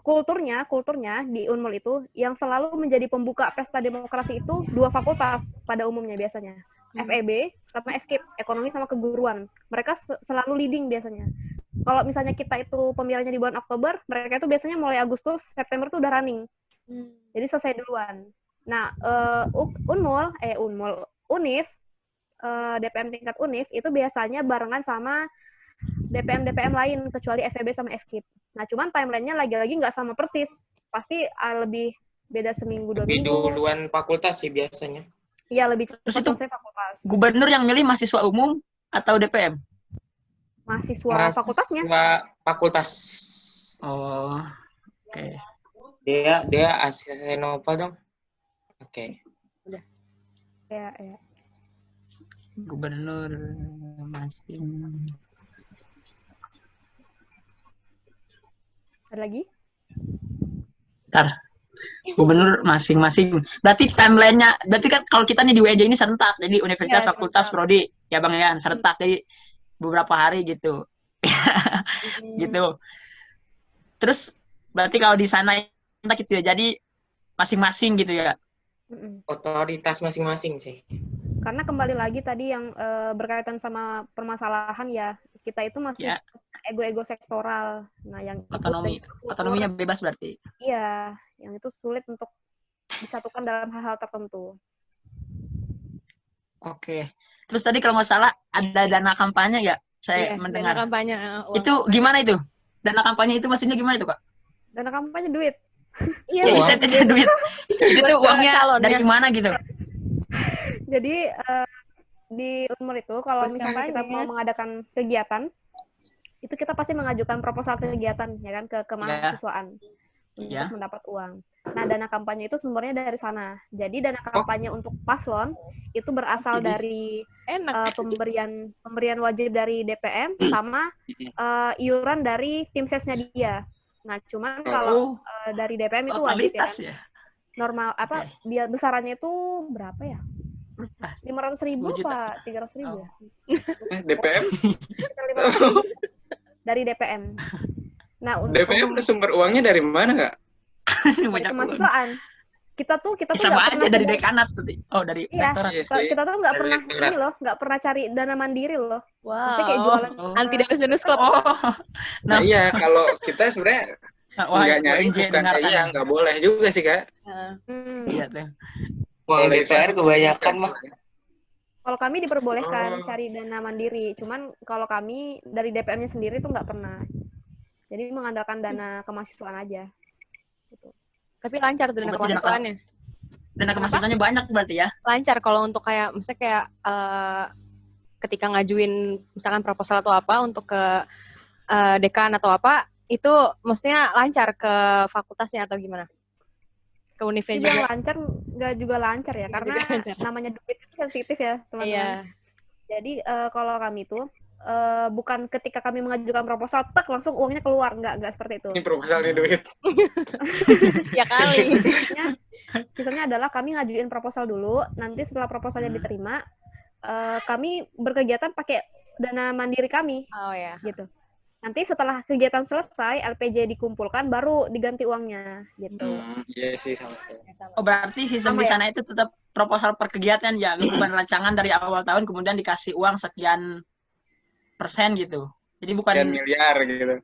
Kulturnya di Unmul itu yang selalu menjadi pembuka pesta demokrasi itu 2 fakultas pada umumnya biasanya. FEB sama FKIP, ekonomi sama keguruan. Mereka selalu leading biasanya. Kalau misalnya kita itu pemiranya di bulan Oktober, mereka itu biasanya mulai Agustus, September tuh udah running. Jadi selesai duluan. Nah, UNIF, DPM tingkat UNIF itu biasanya barengan sama DPM lain kecuali FEB sama FKIP. Nah, cuman timelinenya lagi-lagi nggak sama persis. Pasti lebih beda seminggu 2 Lebih minggu. duluan fakultas sih biasanya. Iya, lebih Terus cepat itu selesai fakultas. gubernur yang milih mahasiswa umum atau DPM? Mahasiswa fakultasnya. Fakultas. Oh, oke. Dia asisten apa dong? Oke. Udah. Ya. Gubernur masing. Ada lagi? Ntar. Gubernur masing-masing. Berarti timeline-nya, berarti kan kalau kita nih di UNJ ini serentak, jadi universitas, Ya, fakultas, serentak. prodi, ya Bang ya, serentak jadi beberapa hari gitu. Gitu. Terus berarti kalau di sana gitu ya, jadi masing-masing gitu ya. Otoritas masing-masing sih. Karena kembali lagi tadi yang berkaitan sama permasalahan ya, kita itu masih Ya. ego-ego sektoral. Nah, yang Otonominya bebas berarti. Iya, yang itu sulit untuk disatukan dalam hal-hal tertentu. Oke. Terus tadi kalau nggak salah ada dana kampanye ya? Saya mendengar. Dana kampanye. Itu gimana itu? Dana kampanye itu maksudnya gimana itu, Kak? Dana kampanye duit. Iya, Ya, insentifnya duit. Itu tuh uangnya dari mana gitu? Jadi di Unmul itu kalau misalkan kita mau mengadakan kegiatan, itu kita pasti mengajukan proposal kegiatan ya kan ke kemahasiswaan untuk mendapat uang. Nah, dana kampanye itu sumbernya dari sana. Jadi dana kampanye untuk paslon itu berasal dari pemberian wajib dari DPM sama iuran dari tim sesnya dia. Nah, cuman kalau dari DPM itu wajib ya. Normal biar besarannya itu berapa ya? 500.000 apa 300.000 ya? DPM? Dari DPM. Nah, untuk DPM sumber uangnya dari mana, Kak? Dari kemahasiswaan. Kita tuh sama nggak aja pernah dari dekanat berarti. Oh, dari rektorat. Kita tuh nggak pernah ini loh, nggak pernah cari dana mandiri loh. Wow. Maksudnya kayak jualan anti danus club. Nah, iya, kalau kita sebenarnya nggak nyari bukan nggak boleh juga sih, Kak. Iya tuh. Uang DPR kebanyakan mah. Kalau kami diperbolehkan cari dana mandiri, cuman kalau kami dari DPM-nya sendiri tuh nggak pernah. Jadi mengandalkan dana kemahasiswaan aja. Gitu. Tapi lancar tuh dana kemahasiswaannya. Dana kemahasiswaannya banyak berarti ya? Lancar kalau untuk kayak, misalnya kayak ketika ngajuin misalkan proposal atau apa untuk ke dekan atau apa, itu maksudnya lancar ke fakultasnya atau gimana? Ke univnya juga? Yang lancar nggak juga lancar ya, karena namanya duit itu sensitif ya teman-teman. Iya. Jadi kalau kami tuh bukan ketika kami mengajukan proposal tak langsung uangnya keluar, nggak seperti itu. Ini proposalnya duit. Ya kali. Sistemnya adalah kami ngajuin proposal dulu, nanti setelah proposalnya diterima, kami berkegiatan pakai dana mandiri kami. Oh ya. Gitu. Nanti setelah kegiatan selesai, LPJ dikumpulkan, baru diganti uangnya, gitu. Iya sih, sama. Oh, berarti sistem di sana itu tetap proposal per kegiatan ya, bukan rancangan dari awal tahun kemudian dikasih uang sekian persen gitu. Jadi bukan sekian miliar gitu.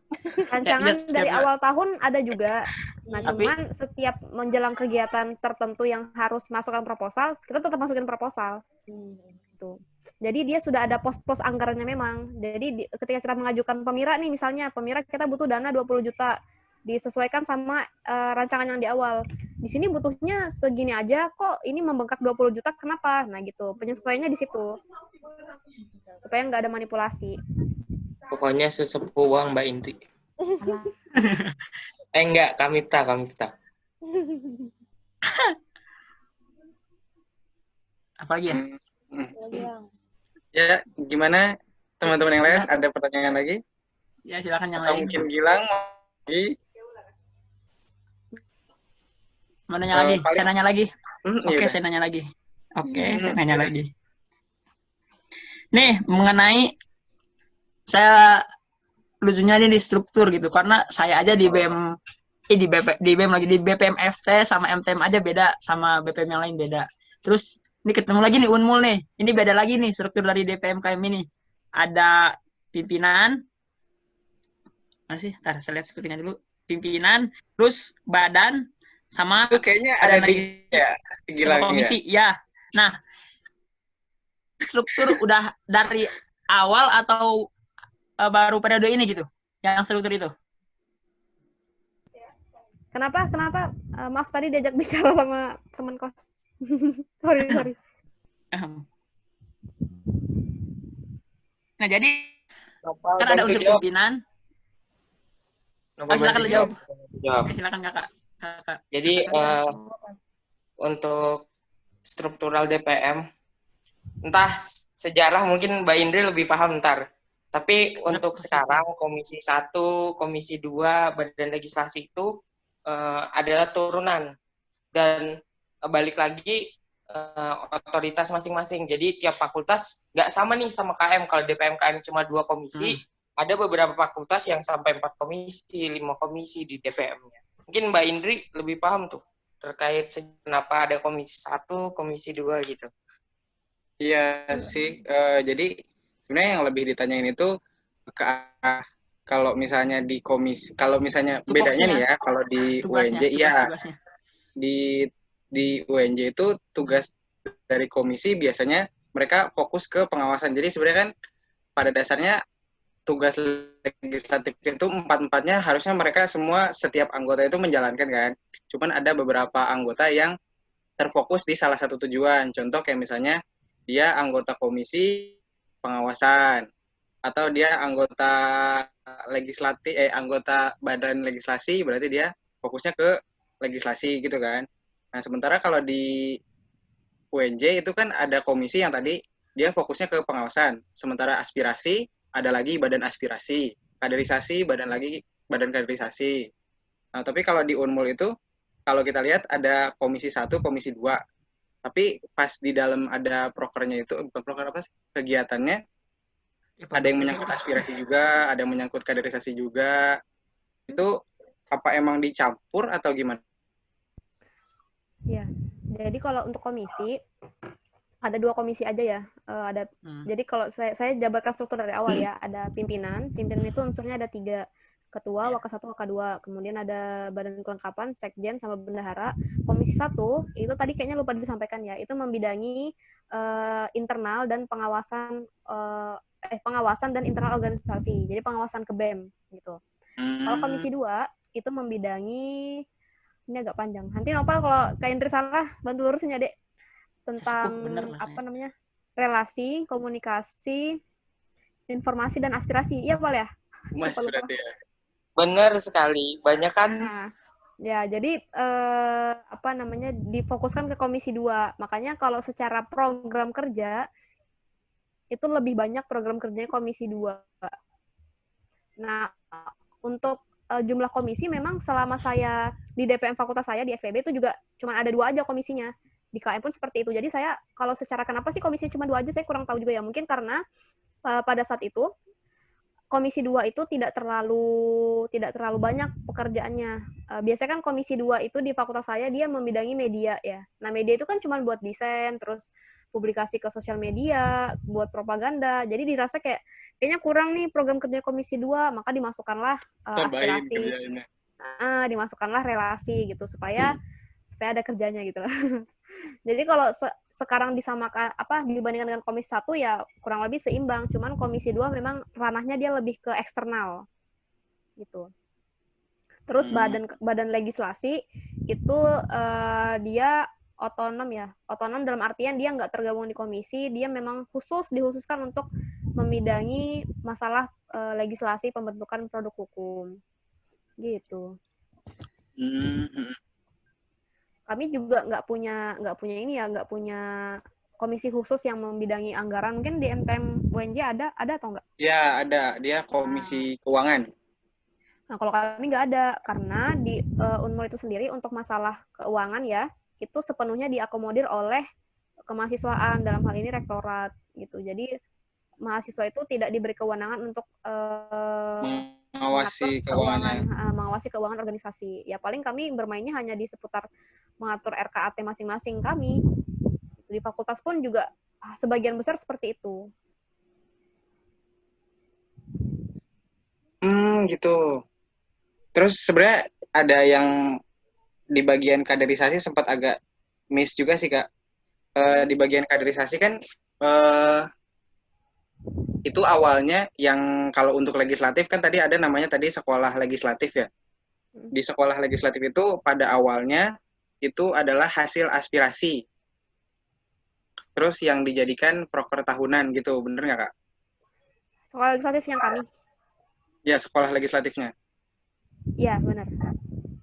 Rancangan dari awal tahun ada juga. Nah, cuman setiap menjelang kegiatan tertentu yang harus masukkan proposal, kita tetap masukin proposal. Gitu. Jadi dia sudah ada pos-pos anggarannya memang. Jadi ketika kita mengajukan pemira nih, misalnya pemira kita butuh dana 20 juta, disesuaikan sama rancangan yang di awal. Di sini butuhnya segini aja kok, ini membengkak 20 juta, kenapa? Nah gitu, penyesuaiannya di situ. Supaya nggak ada manipulasi. Pokoknya sesepuh uang Mbak Indri. Enggak, Kamita. Apa lagi ya? Ya, gimana teman-teman yang lain ada pertanyaan lagi? Ya, silakan yang Atau lain. mungkin Gilang lagi? Mau nanya lagi? Saya nanya lagi. Oke, Yaudah. saya nanya lagi. Oke, saya nanya lagi. Nih, mengenai saya lucunya ini di struktur gitu, karena saya aja di BEM di BEM lagi di BPM FT sama MTM aja beda, sama BPM yang lain beda. Terus ini ketemu lagi nih Unmul nih. Ini beda lagi nih struktur dari DPMKM ini. Ada pimpinan. Mana sih? Ntar saya lihat strukturnya dulu. Pimpinan, terus badan, sama itu kayaknya ada lagi ya, komisi. Ya. Nah, struktur udah dari awal atau baru periode ini gitu? Yang struktur itu? Kenapa? Maaf tadi diajak bicara sama teman kos. sorry. Nah, jadi kan ada unsur pimpinan. Silakan jawab. Silakan kakak. Jadi untuk struktural DPM, entah sejarah mungkin Mbak Indri lebih paham ntar. Tapi untuk sekarang Komisi 1, Komisi 2, Badan Legislasi itu adalah turunan. Dan balik lagi otoritas masing-masing. Jadi tiap fakultas nggak sama nih sama KM. Kalau DPMKM cuma 2 komisi, ada beberapa fakultas yang sampai 4 komisi, 5 komisi di DPM-nya. Mungkin Mbak Indri lebih paham tuh terkait kenapa ada Komisi 1, Komisi 2 gitu. Iya sih, jadi sebenarnya yang lebih ditanyain itu kalau misalnya di komisi, kalau misalnya itu bedanya nih ya, kalau di UNJ iya, di UNJ itu tugas dari komisi biasanya mereka fokus ke pengawasan. Jadi sebenarnya kan pada dasarnya tugas legislatif itu empat-empatnya harusnya mereka semua setiap anggota itu menjalankan kan. Cuman ada beberapa anggota yang terfokus di salah satu tujuan. Contoh kayak misalnya dia anggota komisi pengawasan, atau dia anggota legislatif, anggota badan legislasi, berarti dia fokusnya ke legislasi gitu kan. Nah, sementara kalau di UNJ itu kan ada komisi yang tadi dia fokusnya ke pengawasan, sementara aspirasi ada lagi badan aspirasi, kaderisasi badan kaderisasi. Nah, tapi kalau di Unmul itu kalau kita lihat ada komisi 1, komisi 2. Tapi pas di dalam ada prokernya itu, bukan proker apa sih, kegiatannya, ada yang menyangkut aspirasi juga, ada yang menyangkut kaderisasi juga. Itu apa emang dicampur atau gimana? Ya, jadi kalau untuk komisi, ada 2 komisi aja ya. Jadi kalau saya jabarkan struktur dari awal ya, ada pimpinan itu unsurnya ada 3. Ketua, Waka 1, Waka 2. Kemudian ada badan kelengkapan, sekjen, sama bendahara. Komisi 1, itu tadi kayaknya lupa disampaikan ya, itu membidangi internal dan pengawasan dan internal organisasi. Jadi pengawasan ke BEM gitu. Kalau komisi 2, itu membidangi, ini agak panjang. Nanti Nopal kalau Kak Indri salah, bantu lurusin ya, Dek. Tentang relasi, komunikasi, informasi, dan aspirasi. Iya, Pal ya? Mas, sudah deh. Benar sekali, banyak kan. Nah, ya, jadi difokuskan ke komisi 2. Makanya kalau secara program kerja itu lebih banyak program kerjanya komisi 2. Nah, untuk jumlah komisi memang selama saya di DPM fakultas saya di FEB itu juga cuma ada 2 aja komisinya. Di KM pun seperti itu. Jadi saya kalau secara kenapa sih komisinya cuma 2 aja, saya kurang tahu juga ya. Mungkin karena pada saat itu Komisi 2 itu tidak terlalu banyak pekerjaannya. Biasanya kan Komisi 2 itu di fakultas saya dia membidangi media ya. Nah, media itu kan cuma buat desain, terus publikasi ke sosial media, buat propaganda. Jadi dirasa kayaknya kurang nih program kerja Komisi 2, maka dimasukkanlah aspirasi. Dimasukkanlah relasi gitu supaya ada kerjanya gitu lah. Jadi kalau sekarang disamakan dibandingkan dengan komisi 1 ya kurang lebih seimbang, cuman komisi 2 memang ranahnya dia lebih ke eksternal gitu. Terus badan legislasi itu dia otonom ya. Otonom dalam artian dia nggak tergabung di komisi, dia memang dihususkan untuk membidangi masalah legislasi pembentukan produk hukum. Gitu. Kami juga nggak punya komisi khusus yang membidangi anggaran. Mungkin di MTM UNJ ada atau enggak? Ya, ada. Dia komisi keuangan. Nah, kalau kami nggak ada, karena di Unmul itu sendiri untuk masalah keuangan ya, itu sepenuhnya diakomodir oleh kemahasiswaan, dalam hal ini rektorat gitu. Jadi mahasiswa itu tidak diberi kewenangan untuk mengawasi keuangan organisasi. Ya paling kami bermainnya hanya di seputar mengatur RKAT masing-masing kami. Di fakultas pun juga sebagian besar seperti itu. Gitu. Terus sebenarnya ada yang di bagian kaderisasi sempat agak miss juga sih, Kak. Di bagian kaderisasi kan itu awalnya yang kalau untuk legislatif kan tadi ada namanya tadi sekolah legislatif ya. Di sekolah legislatif itu pada awalnya itu adalah hasil aspirasi. Terus yang dijadikan proker tahunan gitu, bener nggak, Kak? Sekolah legislatif yang kami? Ya, sekolah legislatifnya. Iya, benar.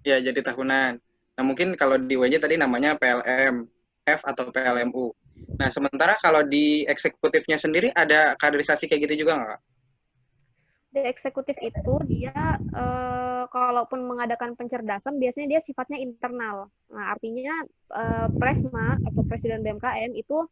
Ya, jadi tahunan. Nah, mungkin kalau di UNJ tadi namanya PLM, F atau PLMU. Nah, sementara kalau di eksekutifnya sendiri ada kaderisasi kayak gitu juga nggak, Kak? Di eksekutif itu dia kalaupun mengadakan pencerdasan biasanya dia sifatnya internal. Nah, artinya Presma atau Presiden BMKM itu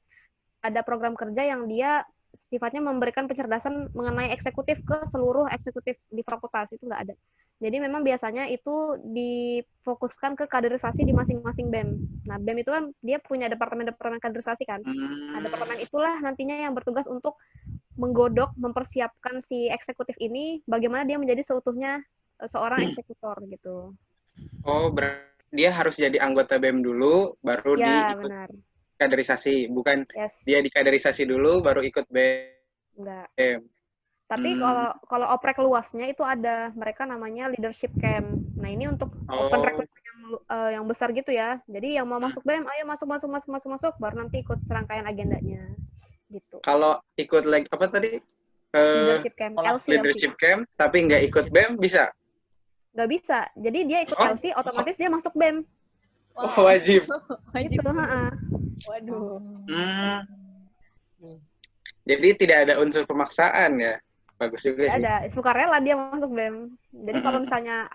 ada program kerja yang dia sifatnya memberikan pencerdasan mengenai eksekutif ke seluruh eksekutif di fakultas, itu nggak ada. Jadi memang biasanya itu difokuskan ke kaderisasi di masing-masing BEM. Nah, BEM itu kan dia punya departemen-departemen kaderisasi kan. Nah, departemen itulah nantinya yang bertugas untuk menggodok, mempersiapkan si eksekutif ini bagaimana dia menjadi seutuhnya seorang eksekutor gitu. Oh, dia harus jadi anggota BEM dulu, baru ya, diikut benar. Kaderisasi, bukan dia dikaderisasi dulu baru ikut BEM. Enggak. Tapi kalau oprek luasnya itu ada, mereka namanya leadership camp. Nah, ini untuk open recruitment yang besar gitu ya. Jadi yang mau masuk BEM, ayo masuk, baru nanti ikut serangkaian agendanya. Gitu. Kalau ikut apa tadi? Leadership camp, leadership camp, tapi nggak ikut BEM bisa? Nggak bisa. Jadi dia ikut LC, otomatis dia masuk BEM. Oh, wajib. Wajib. Gitu, Waduh. Jadi tidak ada unsur pemaksaan ya? Bagus juga sih. Ada, sukarela dia masuk BEM. Jadi kalau misalnya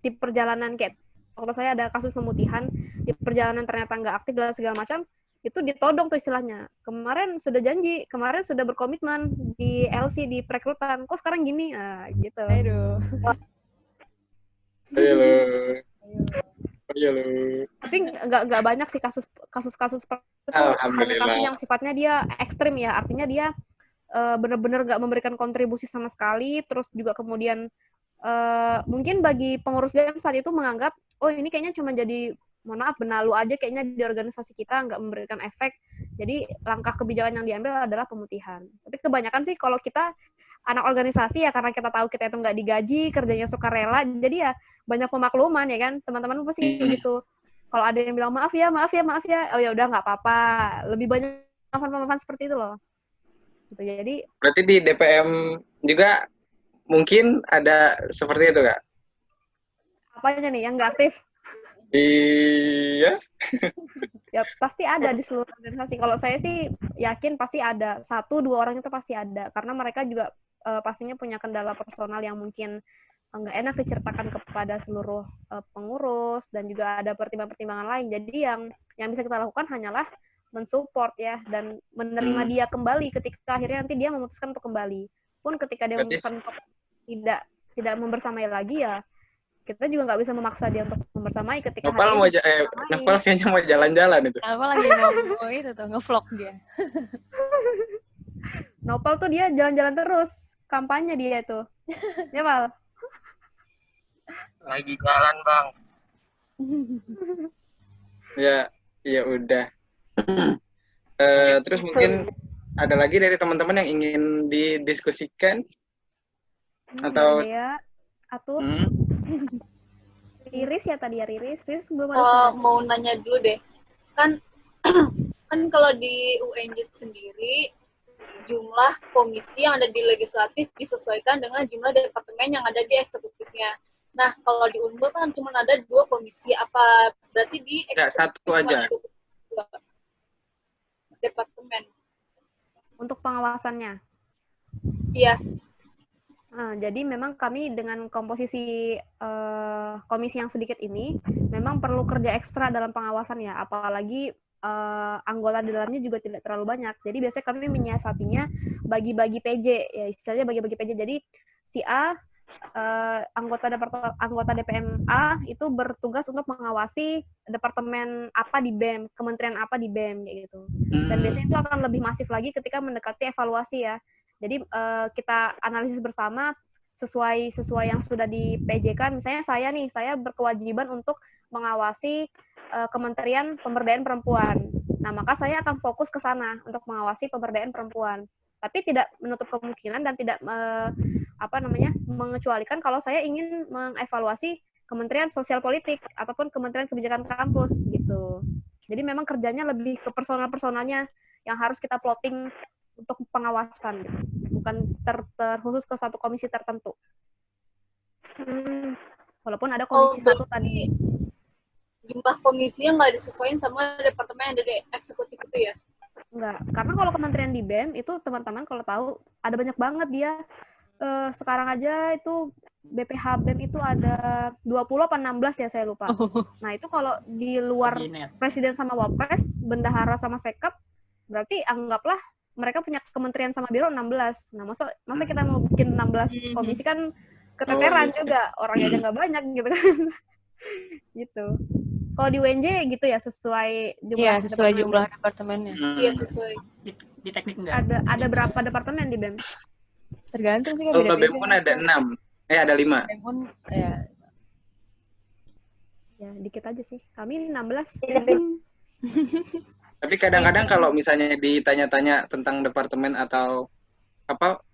di perjalanan kayak waktu saya ada kasus pemutihan, di perjalanan ternyata nggak aktif dan segala macam, itu ditodong tuh istilahnya. Kemarin sudah janji, kemarin sudah berkomitmen di LC, di perekrutan, kok sekarang gini? Nah, gitu. Aduh. Ayo lo. Tapi nggak banyak sih kasus-kasus seperti itu. Hanya kasus yang sifatnya dia ekstrim ya, artinya dia benar-benar nggak memberikan kontribusi sama sekali, terus juga kemudian mungkin bagi pengurus BEM saat itu menganggap, oh ini kayaknya cuma jadi, mohon maaf, benalu aja kayaknya di organisasi kita, nggak memberikan efek. Jadi langkah kebijakan yang diambil adalah pemutihan. Tapi kebanyakan sih kalau kita anak organisasi ya, karena kita tahu kita itu nggak digaji, kerjanya sukarela, jadi ya banyak pemakluman ya kan, teman-teman pasti gitu. Kalau ada yang bilang maaf ya, oh ya udah nggak apa-apa. Lebih banyak maafan seperti itu loh. Gitu. Jadi berarti di DPM juga mungkin ada seperti itu, Kak? Apanya nih yang nggak aktif? Iya. Ya pasti ada di seluruh organisasi. Kalau saya sih yakin pasti ada. 1-2 orang itu pasti ada. Karena mereka juga pastinya punya kendala personal yang mungkin nggak enak diceritakan kepada seluruh pengurus, dan juga ada pertimbangan-pertimbangan lain. Jadi yang bisa kita lakukan hanyalah mensupport ya, dan menerima dia kembali ketika akhirnya nanti dia memutuskan untuk kembali. Pun ketika dia memutuskan untuk tidak membersamai lagi ya, kita juga nggak bisa memaksa dia untuk membersamai ketika Nopal kayaknya mau jalan-jalan itu. Nopal lagi mau itu tuh, nge-vlog dia. Nopal tuh dia jalan-jalan terus, kampanye dia tuh. Ya, Pal? Lagi jalan, Bang. Ya udah. Terus mungkin ada lagi dari teman-teman yang ingin didiskusikan? Atau ya, Atus. Riris ya tadi ya, Riris belum ada. Mau nanya dulu deh. Kan kalau di UNJ sendiri jumlah komisi yang ada di legislatif disesuaikan dengan jumlah departemen yang ada di eksekutifnya. Nah, kalau di Unmul kan cuma ada 2 komisi. Apa berarti di eksekutif? Satu aja. departemen. Untuk pengawasannya? Iya. Jadi memang kami dengan komposisi komisi yang sedikit ini memang perlu kerja ekstra dalam pengawasan ya, apalagi anggota di dalamnya juga tidak terlalu banyak. Jadi biasanya kami menyiasatinya bagi-bagi PJ, ya istilahnya bagi-bagi PJ. Jadi si A anggota DPM A itu bertugas untuk mengawasi departemen apa di BEM, kementerian apa di BEM kayak gitu. Dan biasanya itu akan lebih masif lagi ketika mendekati evaluasi ya. Jadi kita analisis bersama sesuai yang sudah di PJ-kan. Misalnya saya berkewajiban untuk mengawasi Kementerian Pemberdayaan Perempuan. Nah, maka saya akan fokus ke sana untuk mengawasi pemberdayaan perempuan. Tapi tidak menutup kemungkinan dan tidak mengecualikan kalau saya ingin mengevaluasi Kementerian Sosial Politik ataupun Kementerian Kebijakan Kampus gitu. Jadi memang kerjanya lebih ke personal-personalnya yang harus kita plotting untuk pengawasan, gitu. Bukan terkhusus ke satu komisi tertentu. Walaupun ada komisi satu tadi. Jumlah komisinya nggak disesuaikan sama departemen yang ada di eksekutif itu ya? Enggak, karena kalau kementerian di BEM itu teman-teman kalau tahu ada banyak banget dia. Sekarang aja itu BPH BEM itu ada 20 apa 16 ya saya lupa. Nah itu kalau di luar presiden sama wapres, bendahara sama sekap, berarti anggaplah mereka punya kementerian sama biro 16. Nah, masa kita mau bikin 16 komisi kan keteteran juga. Orangnya aja nggak banyak gitu kan. Gitu. Kalau di UNJ gitu ya sesuai jumlah Iya, sesuai jumlah departemennya. Iya, sesuai. Di teknik enggak? Ada berapa departemen di BEM? Tergantung sih kan Kalau beda-beda. BEM pun ada 6. Ada 5. BEM pun ya. Ya, dikit aja sih. Kami 16. Tapi kadang-kadang kalau misalnya ditanya-tanya tentang departemen atau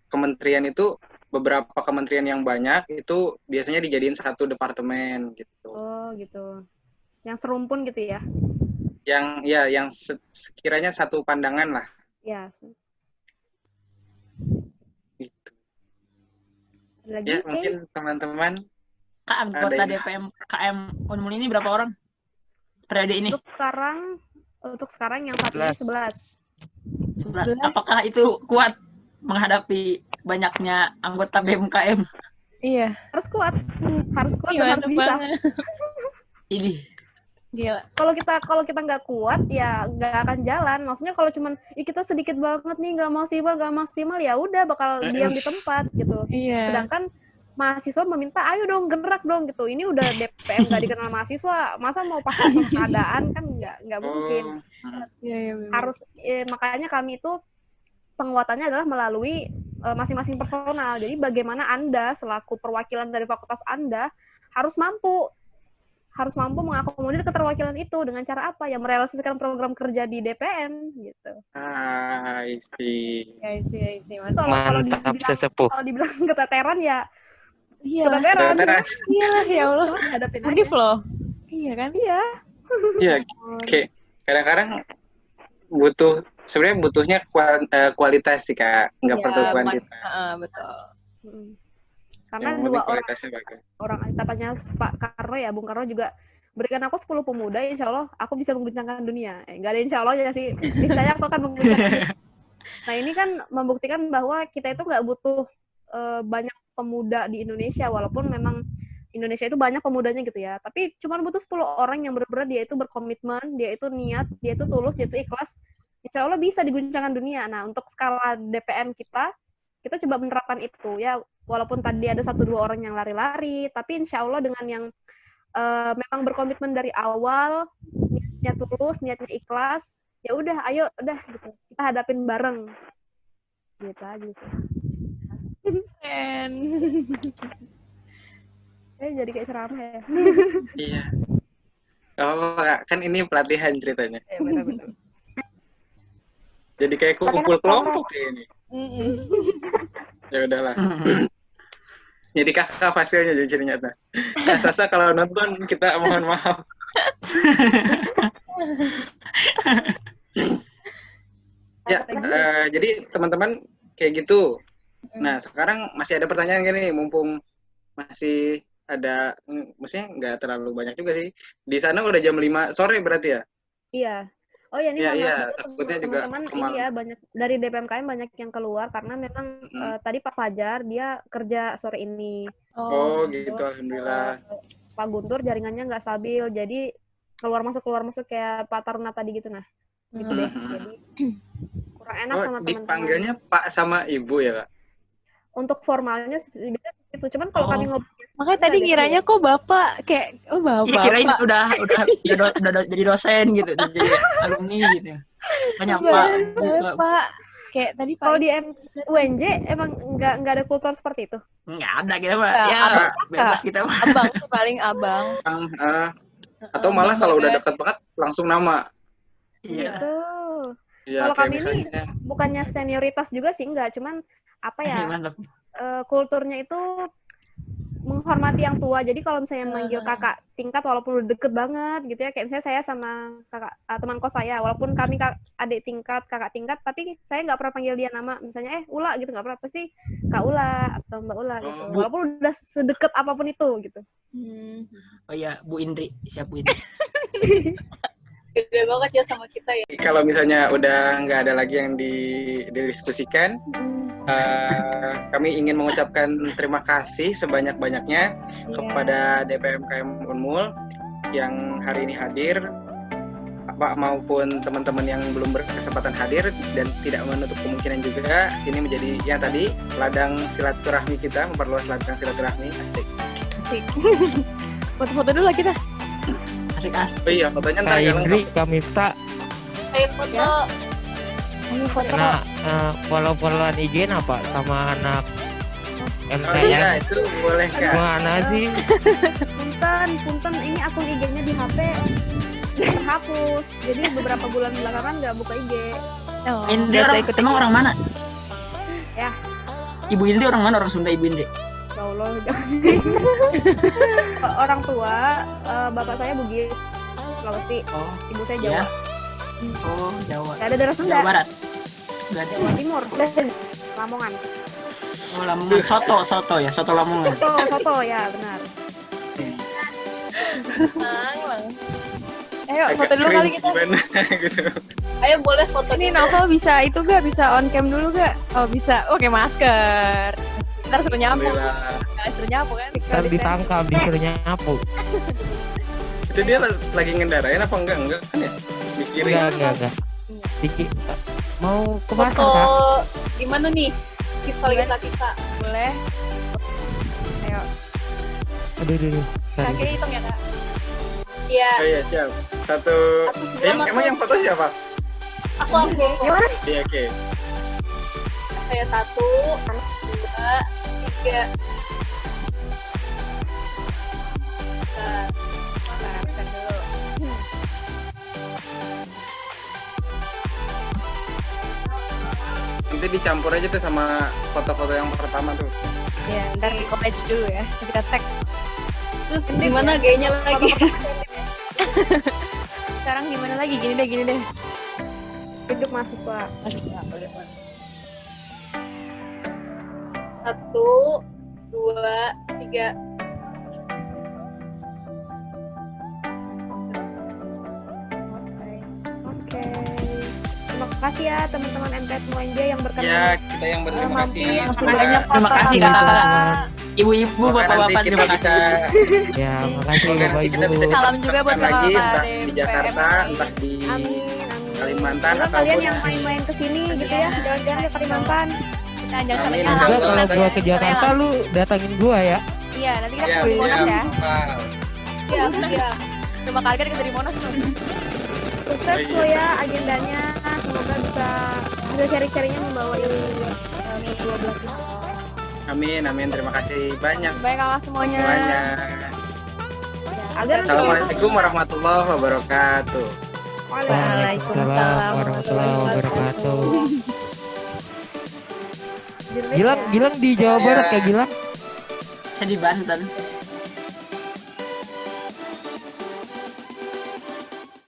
kementerian itu, beberapa kementerian yang banyak itu biasanya dijadiin satu departemen gitu. Oh, gitu. Yang serumpun gitu ya? Yang sekiranya satu pandangan lah. Ya. Gitu. Lagi, ya, mungkin teman-teman Kak, anggota DPM KM Unmul ini berapa orang? Periode ini? Untuk sekarang yang saat ini 11. 11. Apakah itu kuat menghadapi banyaknya anggota BMKM? Iya. Harus kuat dan harus bisa. Ini. Gila. Kalau kita nggak kuat ya nggak akan jalan. Maksudnya kalau cuman kita sedikit banget nih nggak maksimal ya udah bakal diam di tempat gitu. Iya. Sedangkan mahasiswa meminta ayo dong gerak dong gitu. Ini udah DPM nggak dikenal mahasiswa, masa mau pasang keadaan kan nggak mungkin. Harus makanya kami itu penguatannya adalah melalui masing-masing personal. Jadi bagaimana Anda selaku perwakilan dari fakultas Anda harus mampu mengakomodir keterwakilan itu dengan cara apa? Ya merealisasikan program kerja di DPM gitu. I see. I see. Kalau dibilang keteteran ya iya. Keteteran. Iyalah ya Allah. Hadapin aja. Loh. Iya kan? Iya. Iya, kayak kadang-kadang butuhnya kualitas sih Kak, nggak perlu kuantitas. Betul. Karena dua orang katanya Pak Karno ya, Bung Karno juga berikan aku 10 pemuda, insya Allah aku bisa mengguncangkan dunia. Nggak ada insya Allah aja sih, niscaya aku akan mengguncangkan dunia. Nah ini kan membuktikan bahwa kita itu nggak butuh banyak pemuda di Indonesia, walaupun memang Indonesia itu banyak pemudanya gitu ya, tapi cuma butuh 10 orang yang benar-benar dia itu berkomitmen, dia itu niat, dia itu tulus, dia itu ikhlas, insya Allah bisa diguncangkan dunia. Nah untuk skala DPM kita coba menerapkan itu ya, walaupun tadi ada 1-2 orang yang lari-lari, tapi insya Allah dengan yang memang berkomitmen dari awal, niatnya tulus, niatnya ikhlas, ya udah, ayo udah gitu, kita hadapin bareng, gitu aja sih. Jadi kayak ceramah ya. Iya. Oh, kan ini pelatihan ceritanya. Benar-benar. Jadi kayak kumpul kelompok kayak ini. Ya udahlah. Jadi kakak hasilnya jadi nyata. Kak Sasa kalau nonton kita mohon maaf. Ya, jadi teman-teman kayak gitu. Nah, sekarang masih ada pertanyaan gini, mumpung masih ada, maksudnya nggak terlalu banyak juga sih. Di sana udah jam 5 sore berarti ya? Iya. Oh ya, ini Iya, takutnya juga teman-teman ini ya banyak dari DPMKM banyak yang keluar karena memang tadi Pak Fajar dia kerja sore ini. Oh gitu, alhamdulillah. Pak Guntur jaringannya nggak stabil, jadi keluar masuk kayak Pak Taruna tadi gitu nah. Gitu deh. Jadi kurang enak sama teman-teman. Dipanggilnya Pak sama Ibu ya, Kak? Untuk formalnya itu, cuman kalau kami ngobrol. Makanya tadi ngiranya kok Bapak kayak Bapak. Iya, kirain udah jadi dosen gitu, jadi alumni gitu. Banyak Pak. Kayak tadi Pak. Kalau di UNJ emang nggak ada kultur seperti itu? Nggak ada gitu, Pak. Ya, bebas kita, Pak. Abang sih paling abang. Atau malah kalau udah dekat banget langsung nama. Iya. Ya, kalau kami ini bukannya senioritas juga sih, enggak, cuman apa ya, kulturnya itu menghormati yang tua. Jadi kalau misalnya manggil kakak tingkat walaupun udah deket banget gitu ya, kayak misalnya saya sama kakak teman kos saya, walaupun kami adik tingkat, kakak tingkat, tapi saya nggak pernah panggil dia nama, misalnya Ula gitu, nggak pernah, pasti Kak Ula atau Mbak Ula gitu. Walaupun udah sedekat apapun itu gitu. Oh iya, Bu Indri, siap Bu Indri. Gede banget ya sama kita ya. Kalau misalnya udah nggak ada lagi yang didiskusikan, kami ingin mengucapkan terima kasih sebanyak-banyaknya kepada DPMKM Unmul yang hari ini hadir, Pak maupun teman-teman yang belum berkesempatan hadir dan tidak menutup kemungkinan juga ini menjadi ya tadi ladang silaturahmi kita, memperluas ladang silaturahmi. Asik. Foto-foto dulu lah kita. Asik-asik. Oh iya, fotonya ntar ya Indri, Kak Miftah. Ayo foto. Ayo foto. Nah, follow-followan IG apa sama anak MTN? Oh iya, itu boleh Kak. Mana sih? Punten, ini akun IG-nya di HP terhapus. Jadi beberapa bulan belakangan nggak buka IG. Indri emang orang mana? Ya. Ibu Indri orang mana? Orang Sunda Ibu Indri? Ya Allah, orang tua, bapak saya Bugis, Sulawesi, ibu saya Jawa. Oh, Jawa. Saya ada darah Sunda. Jawa Barat. Jawa Timur, Lamongan. Oh, Lamongan. Soto ya, soto Lamongan. Soto ya, benar. Ayo foto dulu kali kita. Gitu. Ayo boleh foto. Ini Novel bisa itu gak? Bisa on cam dulu gak? Oh bisa. Oke, masker. Ntar suruh nyapu. Suruh nyapu kan? Ntar ditangkap, disuruh nyapu. Itu dia lagi ngendarain apa enggak kan ya? Mikirin. Enggak. Dikit. Mau ke pasar, foto Kak? di mana nih? Kita. Boleh. Ayo. Aduh. Kakek hitung ya, Kak? Iya. Oh iya, siap. Satu. Emang yang foto siapa? Aku. Iya, oke. Saya 1, 2, 3. Pesan dulu. Nanti dicampur aja tuh sama foto-foto yang pertama tuh. Ya, ntar di college dulu ya. Kita tag. Terus gimana gayanya lagi? Sekarang gimana lagi? Gini deh. Hidup mahasiswa. Boleh. 1, 2, 3. Oke. Terima kasih ya teman-teman MTS UNJ yang berkenan. Ya, kita yang berterima kasih. Banyak Terima kasih Kak. Ibu-ibu, bapak-bapak, terima kasih. Ya, makasih Bapak-Ibu. Salam juga buat lagi, bapak-bapak entah di Jakarta, entah di Kalimantan Semoga ataupun kalian yang main-main ke sini gitu ya, jalan-jalan ke Kalimantan. Kita jangan salah Amin. nyala. Juga kalau gua ke Jakarta lu datangin gua ya. Iya, nanti kita Ya, ketemu di Monas ya. Siap. Rumah kalian kita di Monas tuh. Sukses lo ya agendanya. Semoga bisa sharing-sharingnya membawa ilmu buat kedua belah pihak. Amin. Terima kasih banyak. Baik kakak semuanya. Assalamualaikum warahmatullahi wabarakatuh. Waalaikumsalam warahmatullahi wabarakatuh. Gilang di Jawa Barat ya Gilang? Saya di Banten.